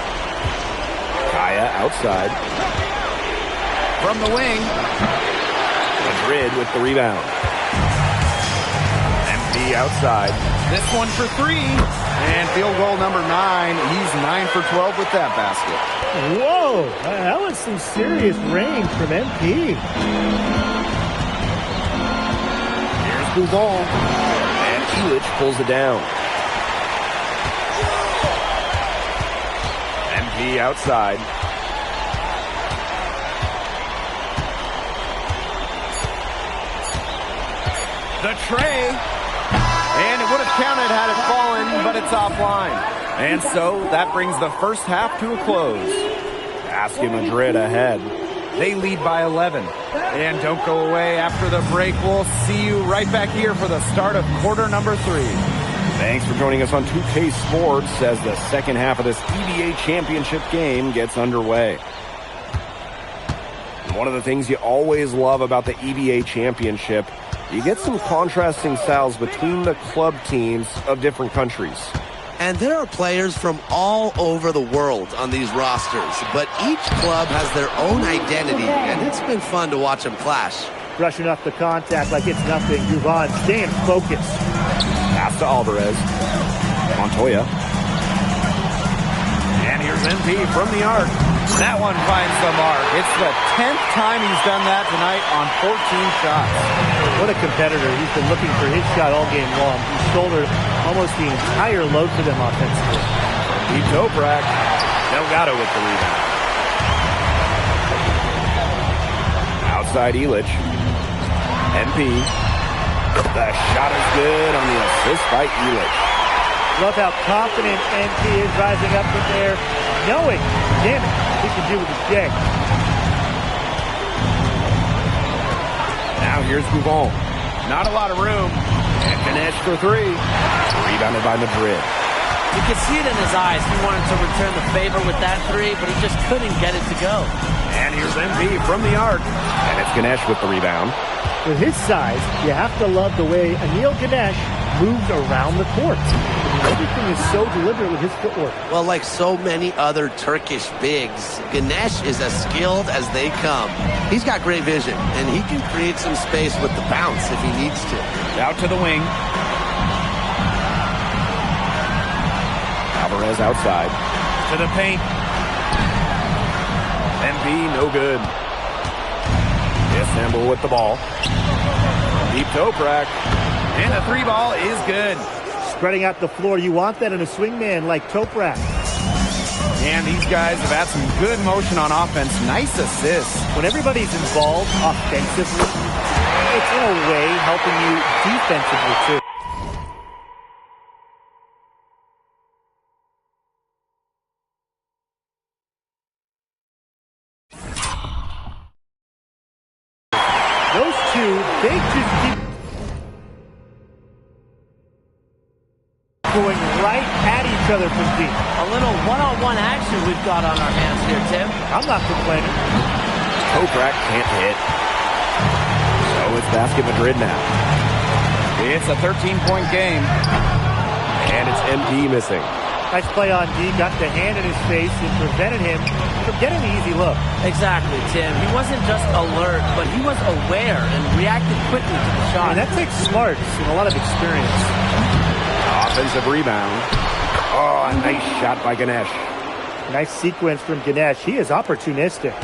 Kaya outside. From the wing. Madrid with the rebound. MP outside. This one for 3. And field goal number 9. He's 9 for 12 with that basket. Whoa, that was some serious range from MP. Here's Duvall. And Ilic pulls it down. MP outside. The tray. And it would have counted had it fallen, but it's offline. And so that brings the first half to a close. Basket Madrid ahead. They lead by 11. And don't go away after the break. We'll see you right back here for the start of quarter number 3. Thanks for joining us on 2K Sports as the second half of this EBA championship game gets underway. One of the things you always love about the EBA championship, you get some contrasting styles between the club teams of different countries. And there are players from all over the world on these rosters, but each club has their own identity, and it's been fun to watch them clash. Brushing off the contact like it's nothing. Duvan staying focused. Pass to Alvarez. Montoya. And here's MP from the arc. That one finds the mark. It's the 10th time he's done that tonight on 14 shots. What a competitor. He's been looking for his shot all game long. He shouldered almost the entire load for them offensively. Deep Toprak. Delgado with the rebound. Outside Ilic. MP. The shot is good on the assist by Ilic. Love how confident MP is rising up from there, knowing, damn it, he can do with his day. Now here's Gougon. Not a lot of room. And Ganesh for three. Rebounded by Madrid. You could see it in his eyes. He wanted to return the favor with that three, but he just couldn't get it to go. And here's MP from the arc. And it's Ganesh with the rebound. With his size, you have to love the way Anil Ganesh moves around the court. Everything is so deliberate with his footwork. Well, like so many other Turkish bigs, Ganesh is as skilled as they come. He's got great vision, and he can create some space with the bounce if he needs to. Out to the wing. Alvarez outside. To the paint. MP, no good. Istanbul with the ball. Deep Toprak. And the three ball is good. Spreading out the floor, you want that in a swingman like Toprak. And these guys have had some good motion on offense. Nice assists. When everybody's involved offensively, it's in a way helping you defensively too. Those two, they just keep going right at each other from deep. A little one-on-one action we've got on our hands here, Tim. I'm not complaining. Toprak can't hit. So it's Basket Madrid now. It's a 13-point game. And it's MP missing. Nice play on D, got the hand in his face and prevented him from getting the easy look. Exactly, Tim. He wasn't just alert, but he was aware and reacted quickly to the shot. And that takes smarts and a lot of experience. Offensive rebound. Oh, a nice shot by Ganesh. Nice sequence from Ganesh. He is opportunistic.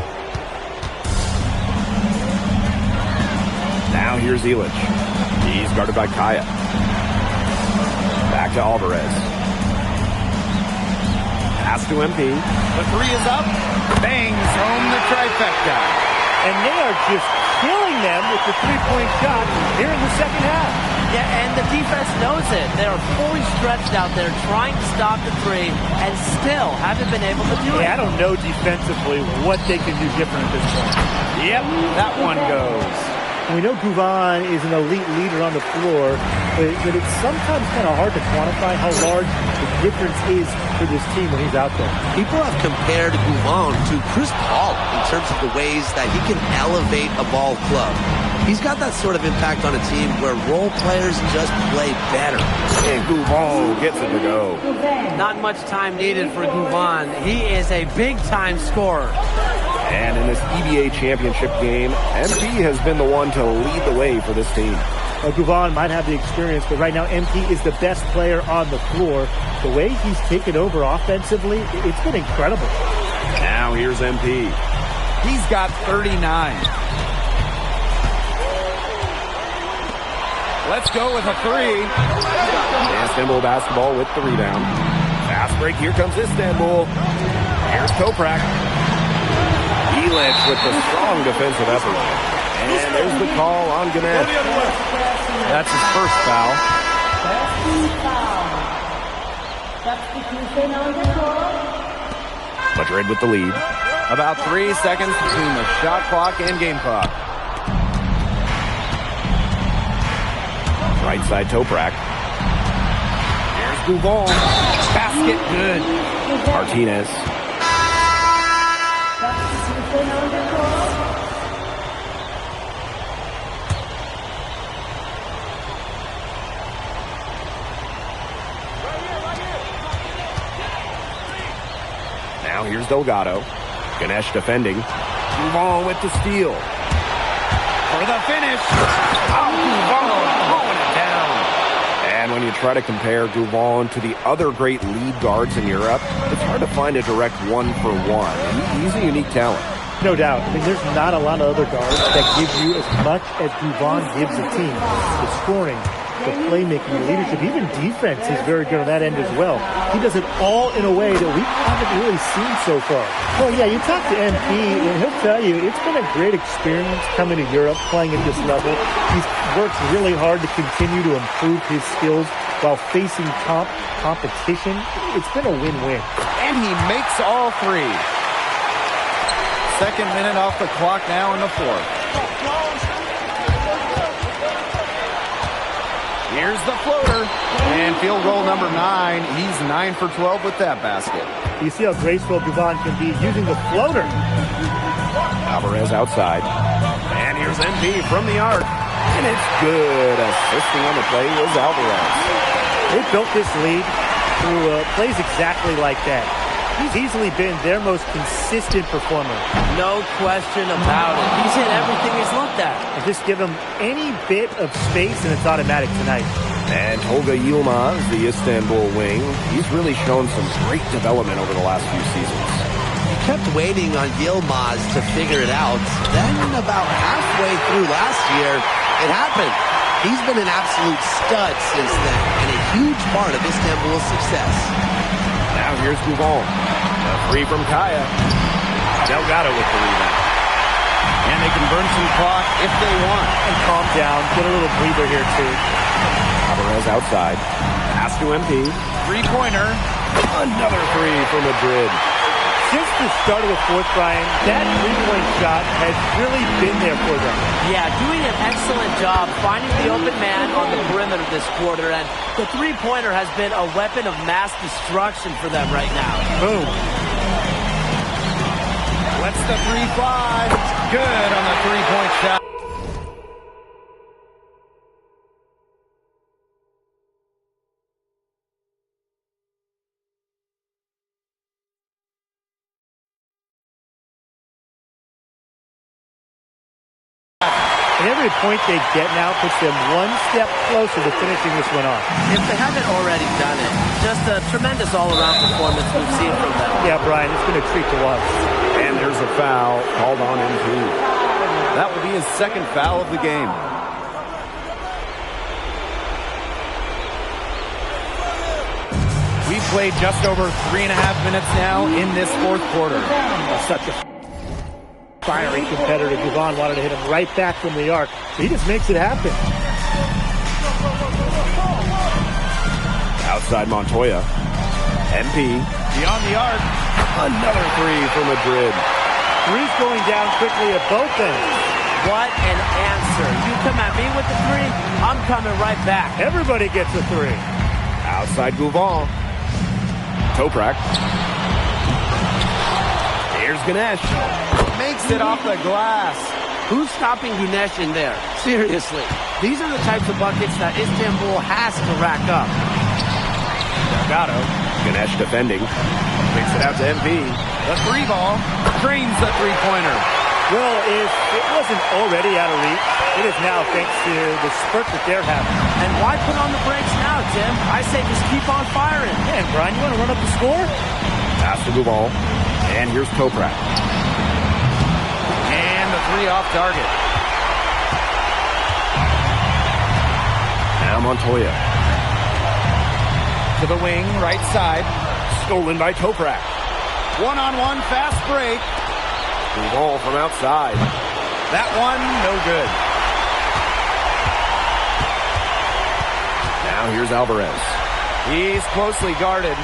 Now here's Ilic. He's guarded by Kaya. Back to Alvarez. Pass to MP. The three is up. Bangs home the trifecta. And they are just killing them with the three-point shot here in the second half. Yeah, and the defense knows it. They are fully stretched out there trying to stop the three and still haven't been able to do it. I don't know defensively what they can do different at this point. Yep, that one goes. We know Gougon is an elite leader on the floor, but it's sometimes kind of hard to quantify how large the difference is for this team when he's out there. People have compared Gougon to Chris Paul in terms of the ways that he can elevate a ball club. He's got that sort of impact on a team where role players just play better. And Gougon gets it to go. Not much time needed for Gougon. He is a big-time scorer. And in this EBA championship game, MP has been the one to lead the way for this team. Well, Gougon might have the experience, but right now MP is the best player on the floor. The way he's taken over offensively, it's been incredible. Now here's MP. He's got 39. Let's go with a three. Istanbul basketball with the rebound. Fast break. Here comes Istanbul. Here's Toprak. Ilic with the strong defensive effort. And there's the call on Ganesh. That's his first foul. Madrid with the lead. About 3 seconds between the shot clock and game clock. Right side Toprak. Here's Gougon. Basket good. Martinez. Now here's Delgado. Ganesh defending. Gougon with the steal. For the finish. Oh, Gougon throwing it down. And when you try to compare Gougon to the other great lead guards in Europe, it's hard to find a direct one-for-one. He's a unique talent. No doubt. I mean, there's not a lot of other guards that give you as much as Gougon gives a team. The scoring, the playmaking, the leadership, even defense is very good on that end as well. He does it all in a way that we haven't really seen so far. Well, yeah, you talk to MP, and he'll tell you it's been a great experience coming to Europe, playing at this level. He's worked really hard to continue to improve his skills while facing top competition. It's been a win-win. And he makes all three. Second minute off the clock now in the fourth. Here's the floater. And field goal number 9. He's 9 for 12 with that basket. You see how graceful Guvon can be using the floater. Alvarez outside. And here's MP from the arc. And it's good. Assisting on the play was Alvarez. They built this lead through plays exactly like that. He's easily been their most consistent performer. No question about it. He's hit everything he's looked at. And just give him any bit of space and it's automatic tonight. And Tolga Yilmaz, the Istanbul wing, he's really shown some great development over the last few seasons. He kept waiting on Yilmaz to figure it out. Then about halfway through last year, it happened. He's been an absolute stud since then and a huge part of Istanbul's success. Now here's Guvon. A three from Kaya. Delgado with the rebound. And they can burn some clock if they want. And calm down. Get a little breather here, too. Alvarez outside. Pass to MP. Three-pointer. Another three from Madrid. Since the start of the fourth, Brian, that three-point shot has really been there for them. Yeah, doing an excellent job finding the open man on the perimeter this quarter, and the three-pointer has been a weapon of mass destruction for them right now. Boom. What's the 3-5? Good on the three-point shot. And every point they get now puts them one step closer to finishing this one off. If they haven't already done it, just a tremendous all-around performance we've seen from them. Yeah, Brian, it's been a treat to watch. And there's a foul called on MP. That will be his second foul of the game. We've played just over 3.5 minutes now in this fourth quarter. Such a fiery competitor. Guvon wanted to hit him right back from the arc. He just makes it happen. Outside Montoya. MP. Beyond the arc. Another three for Madrid. Three's going down quickly at both ends. What an answer. You come at me with the three, I'm coming right back. Everybody gets a three. Outside Guvon. Toprak. Here's Ganesh. Makes it off the glass. Who's stopping Ganesh in there? Seriously. These are the types of buckets that Istanbul has to rack up. Delgado. Ganesh defending. Makes it out to MP. The three ball. Drains the three-pointer. Well, if it wasn't already out of reach, it is now thanks to the spurt that they're having. And why put on the brakes now, Tim? I say just keep on firing. Man, Brian, you want to run up the score? Pass to Guvon. And here's Toprak. And the three off target. Now Montoya. To the wing, right side. Stolen by Toprak. One-on-one fast break. Guvon from outside. That one, no good. Now here's Alvarez. He's closely guarded.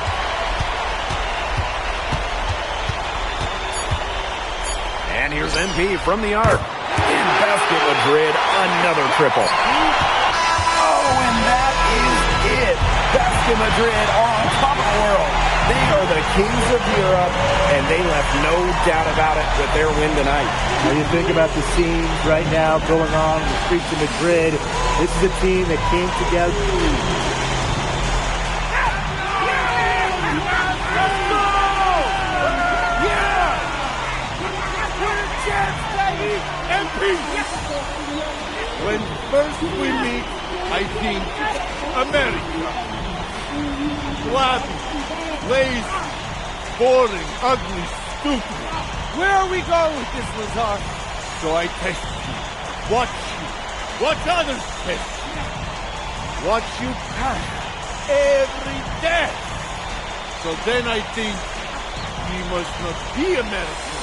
And here's MP from the arc. In basket Madrid, another triple. Oh, and that is it. Basket Madrid are on top of the world. They are the kings of Europe, and they left no doubt about it with their win tonight. When you think about the scenes right now going on in the streets of Madrid, this is a team that came together. When first we meet, I think America. Sloppy, lazy, boring, ugly, stupid. Where are we going with this, Lazar? So I test you, watch you, watch others test you, watch you pass every day. So then I think he must not be American.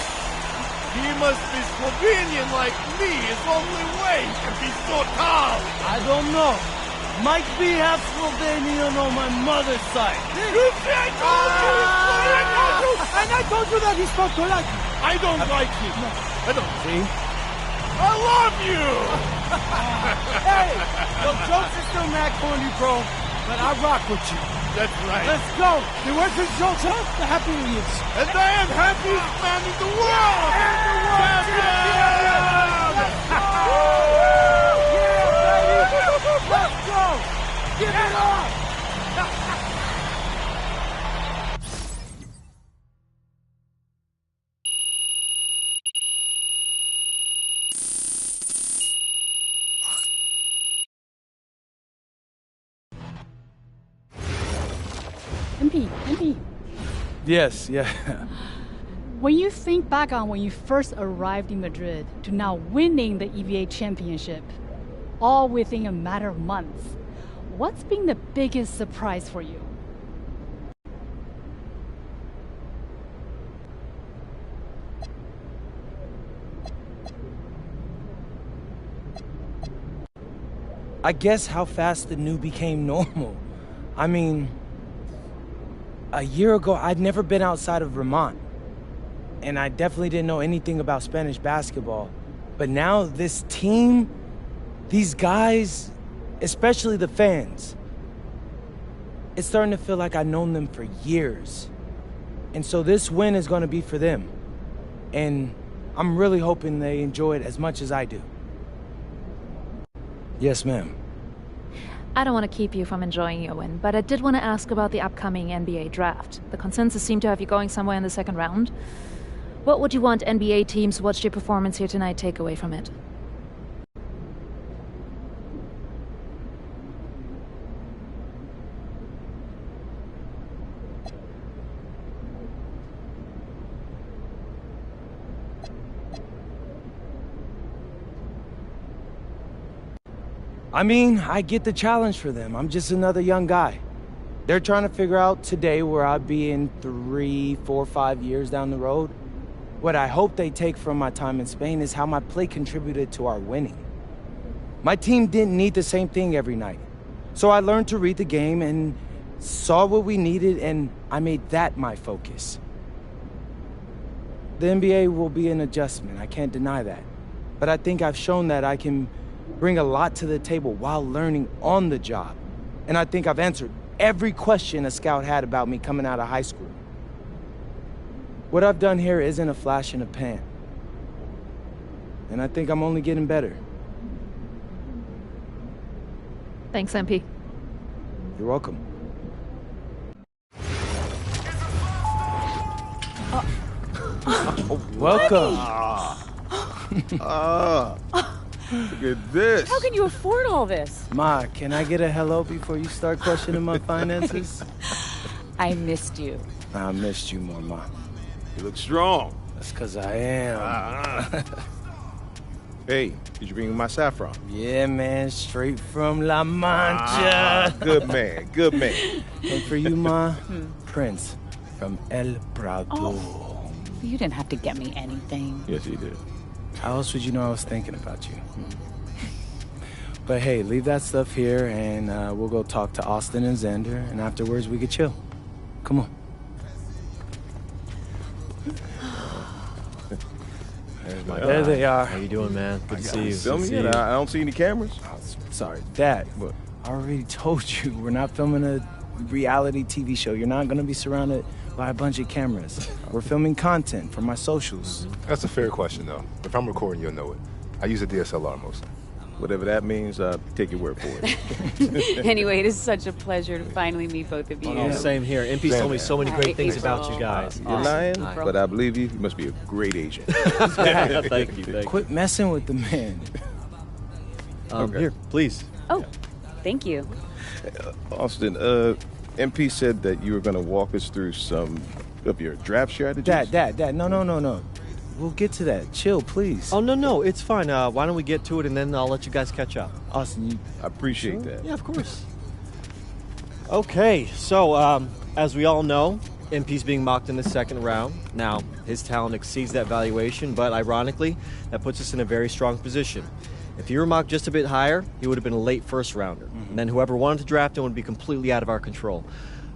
He must be Slovenian like me. His only way to be so tall. I don't know. Might be half Slovenian on my mother's side. You see, I told you! I told you! And I told you that he spoke Polak. I don't like him. I don't. See? I love you! Hey, those jokes are still mad corny, bro. But I rock with you. That's right. Let's go. They weren't just jokes, huh? The happy Williams. And I am happiest man in the world! Let's go! Give it up! MP. Yes, yeah. When you think back on when you first arrived in Madrid to now winning the EVA championship, all within a matter of months, what's been the biggest surprise for you? I guess how fast the new became normal. I mean, a year ago, I'd never been outside of Vermont. And I definitely didn't know anything about Spanish basketball. But now this team, these guys, especially the fans, it's starting to feel like I've known them for years. And so this win is going to be for them. And I'm really hoping they enjoy it as much as I do. Yes, ma'am. I don't want to keep you from enjoying your win, but I did want to ask about the upcoming NBA draft. The consensus seemed to have you going somewhere in the second round. What would you want NBA teams who watched your performance here tonight take away from it? I mean, I get the challenge for them. I'm just another young guy. They're trying to figure out today where I'll be in 3, 4, 5 years down the road. What I hope they take from my time in Spain is how my play contributed to our winning. My team didn't need the same thing every night. So I learned to read the game and saw what we needed, and I made that my focus. The NBA will be an adjustment, I can't deny that. But I think I've shown that I can bring a lot to the table while learning on the job. And I think I've answered every question a scout had about me coming out of high school. What I've done here isn't a flash in the pan. And I think I'm only getting better. Thanks, MP. You're welcome. Welcome. Look at this. How can you afford all this? Ma, can I get a hello before you start questioning my finances? I missed you. I missed you more, Ma. You look strong. That's because I am. Hey, did you bring my saffron? Yeah, man, straight from La Mancha. Good man, good man. And for you, Ma, Prince from El Prado. Oh, you didn't have to get me anything. Yes, he did. How else would you know I was thinking about you? But hey, leave that stuff here, and we'll go talk to Austin and Xander, and afterwards we could chill. Come on. There they are. How you doing, man? Good to see you. Film me? I don't see any cameras. Oh, sorry, Dad. What? I already told you, we're not filming a reality TV show. You're not going to be surrounded by a bunch of cameras. We're filming content for my socials. That's a fair question, though. If I'm recording, you'll know it. I use a DSLR mostly. Whatever that means, take your word for it. Anyway, it is such a pleasure to finally meet both of you. Oh, same here. MP's told me so many great things about you guys. You're lying, but I believe you. You must be a great agent. Thank you. Quit messing with the man. Okay. Here, please. Oh, thank you. Austin, MP said that you were going to walk us through some of your draft strategies. Dad, no. We'll get to that. Chill, please. Oh, no, it's fine. Why don't we get to it, and then I'll let you guys catch up. Austin, I appreciate that. Yeah, of course. Okay, so as we all know, MP's being mocked in the second round. Now, his talent exceeds that valuation, but ironically, that puts us in a very strong position. If he were mocked just a bit higher, he would have been a late first rounder. And then whoever wanted to draft him would be completely out of our control.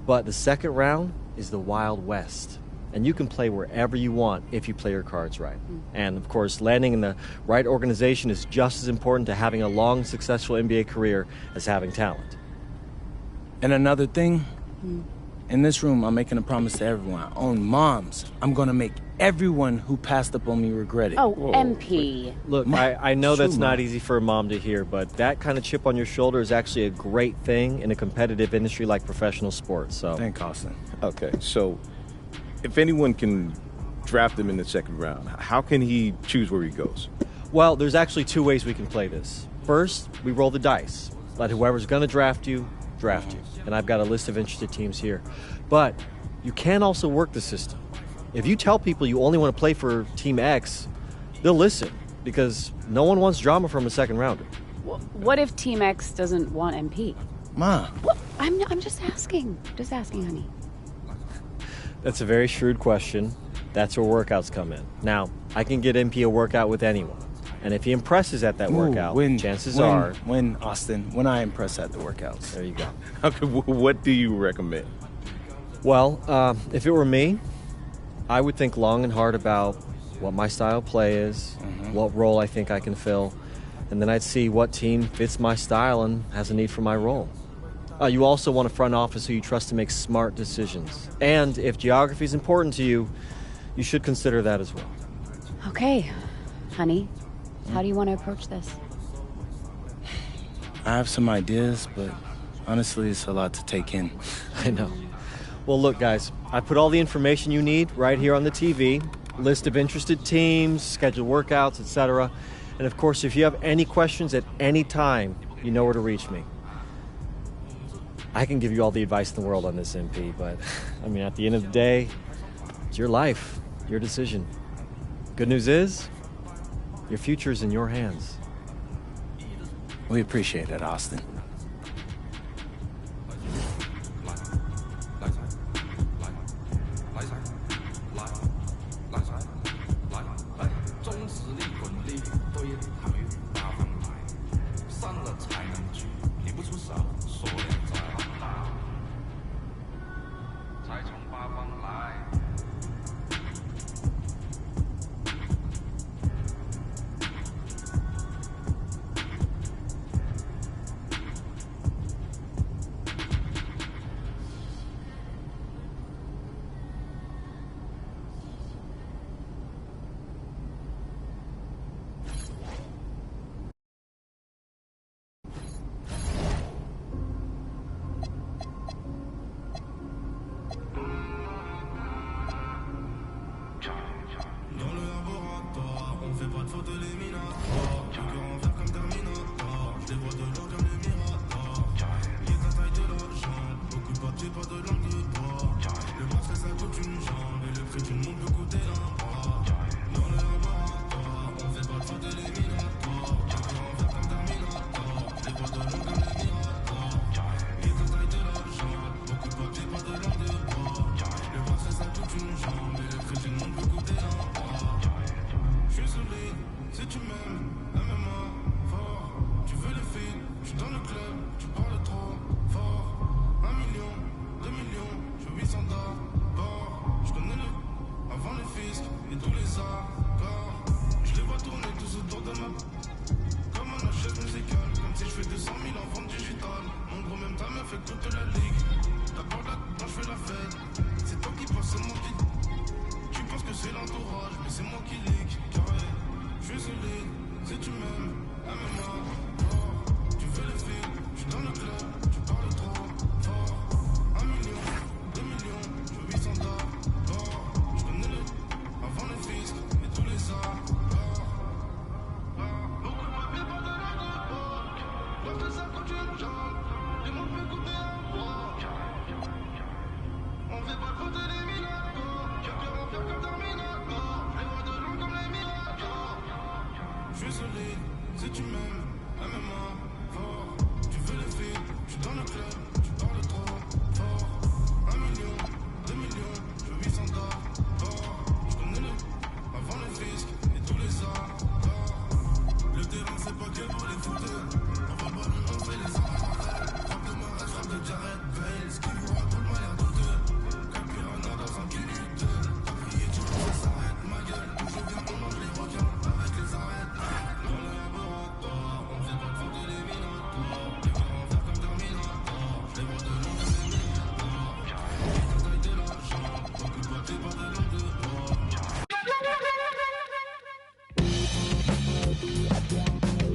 But the second round is the Wild West. And you can play wherever you want if you play your cards right. And, of course, landing in the right organization is just as important to having a long, successful NBA career as having talent. And another thing, in this room, I'm making a promise to everyone. On moms, I'm going to make everyone who passed up on me regret it. Oh, MP. Look, I know that's not easy for a mom to hear, but that kind of chip on your shoulder is actually a great thing in a competitive industry like professional sports. So, thank Austin. Okay, so if anyone can draft him in the second round, how can he choose where he goes? Well, there's actually two ways we can play this. First, we roll the dice. Let whoever's going to draft you. And I've got a list of interested teams here. But you can also work the system. If you tell people you only want to play for Team X, they'll listen because no one wants drama from a second rounder. What if Team X doesn't want MP? Ma. Well, I'm just asking. Just asking, honey. That's a very shrewd question. That's where workouts come in. Now, I can get MP a workout with anyone. And if he impresses at that workout, chances are... Austin, when I impress at the workouts. There you go. Okay, what do you recommend? Well, if it were me, I would think long and hard about what my style of play is, what role I think I can fill, and then I'd see what team fits my style and has a need for my role. You also want a front office who you trust to make smart decisions. And if geography is important to you, you should consider that as well. Okay, honey. How do you want to approach this? I have some ideas, but honestly, it's a lot to take in. I know. Well, look, guys, I put all the information you need right here on the TV. List of interested teams, scheduled workouts, etc. And of course, if you have any questions at any time, you know where to reach me. I can give you all the advice in the world on this, MP, but I mean, at the end of the day, it's your life, your decision. Good news is, your future is in your hands. We appreciate it, Austin.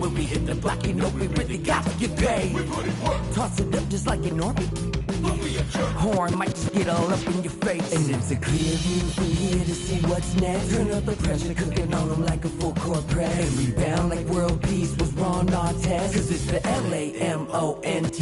when we hit the block, you know we really got to get paid. Toss it up just like an orbit. Horn might just get all up in your face. And it's a clear view from here to see what's next. Turn up the pressure, cooking on them like a full court press. And rebound like world peace was Ron Artest. Cause it's the LAMONT.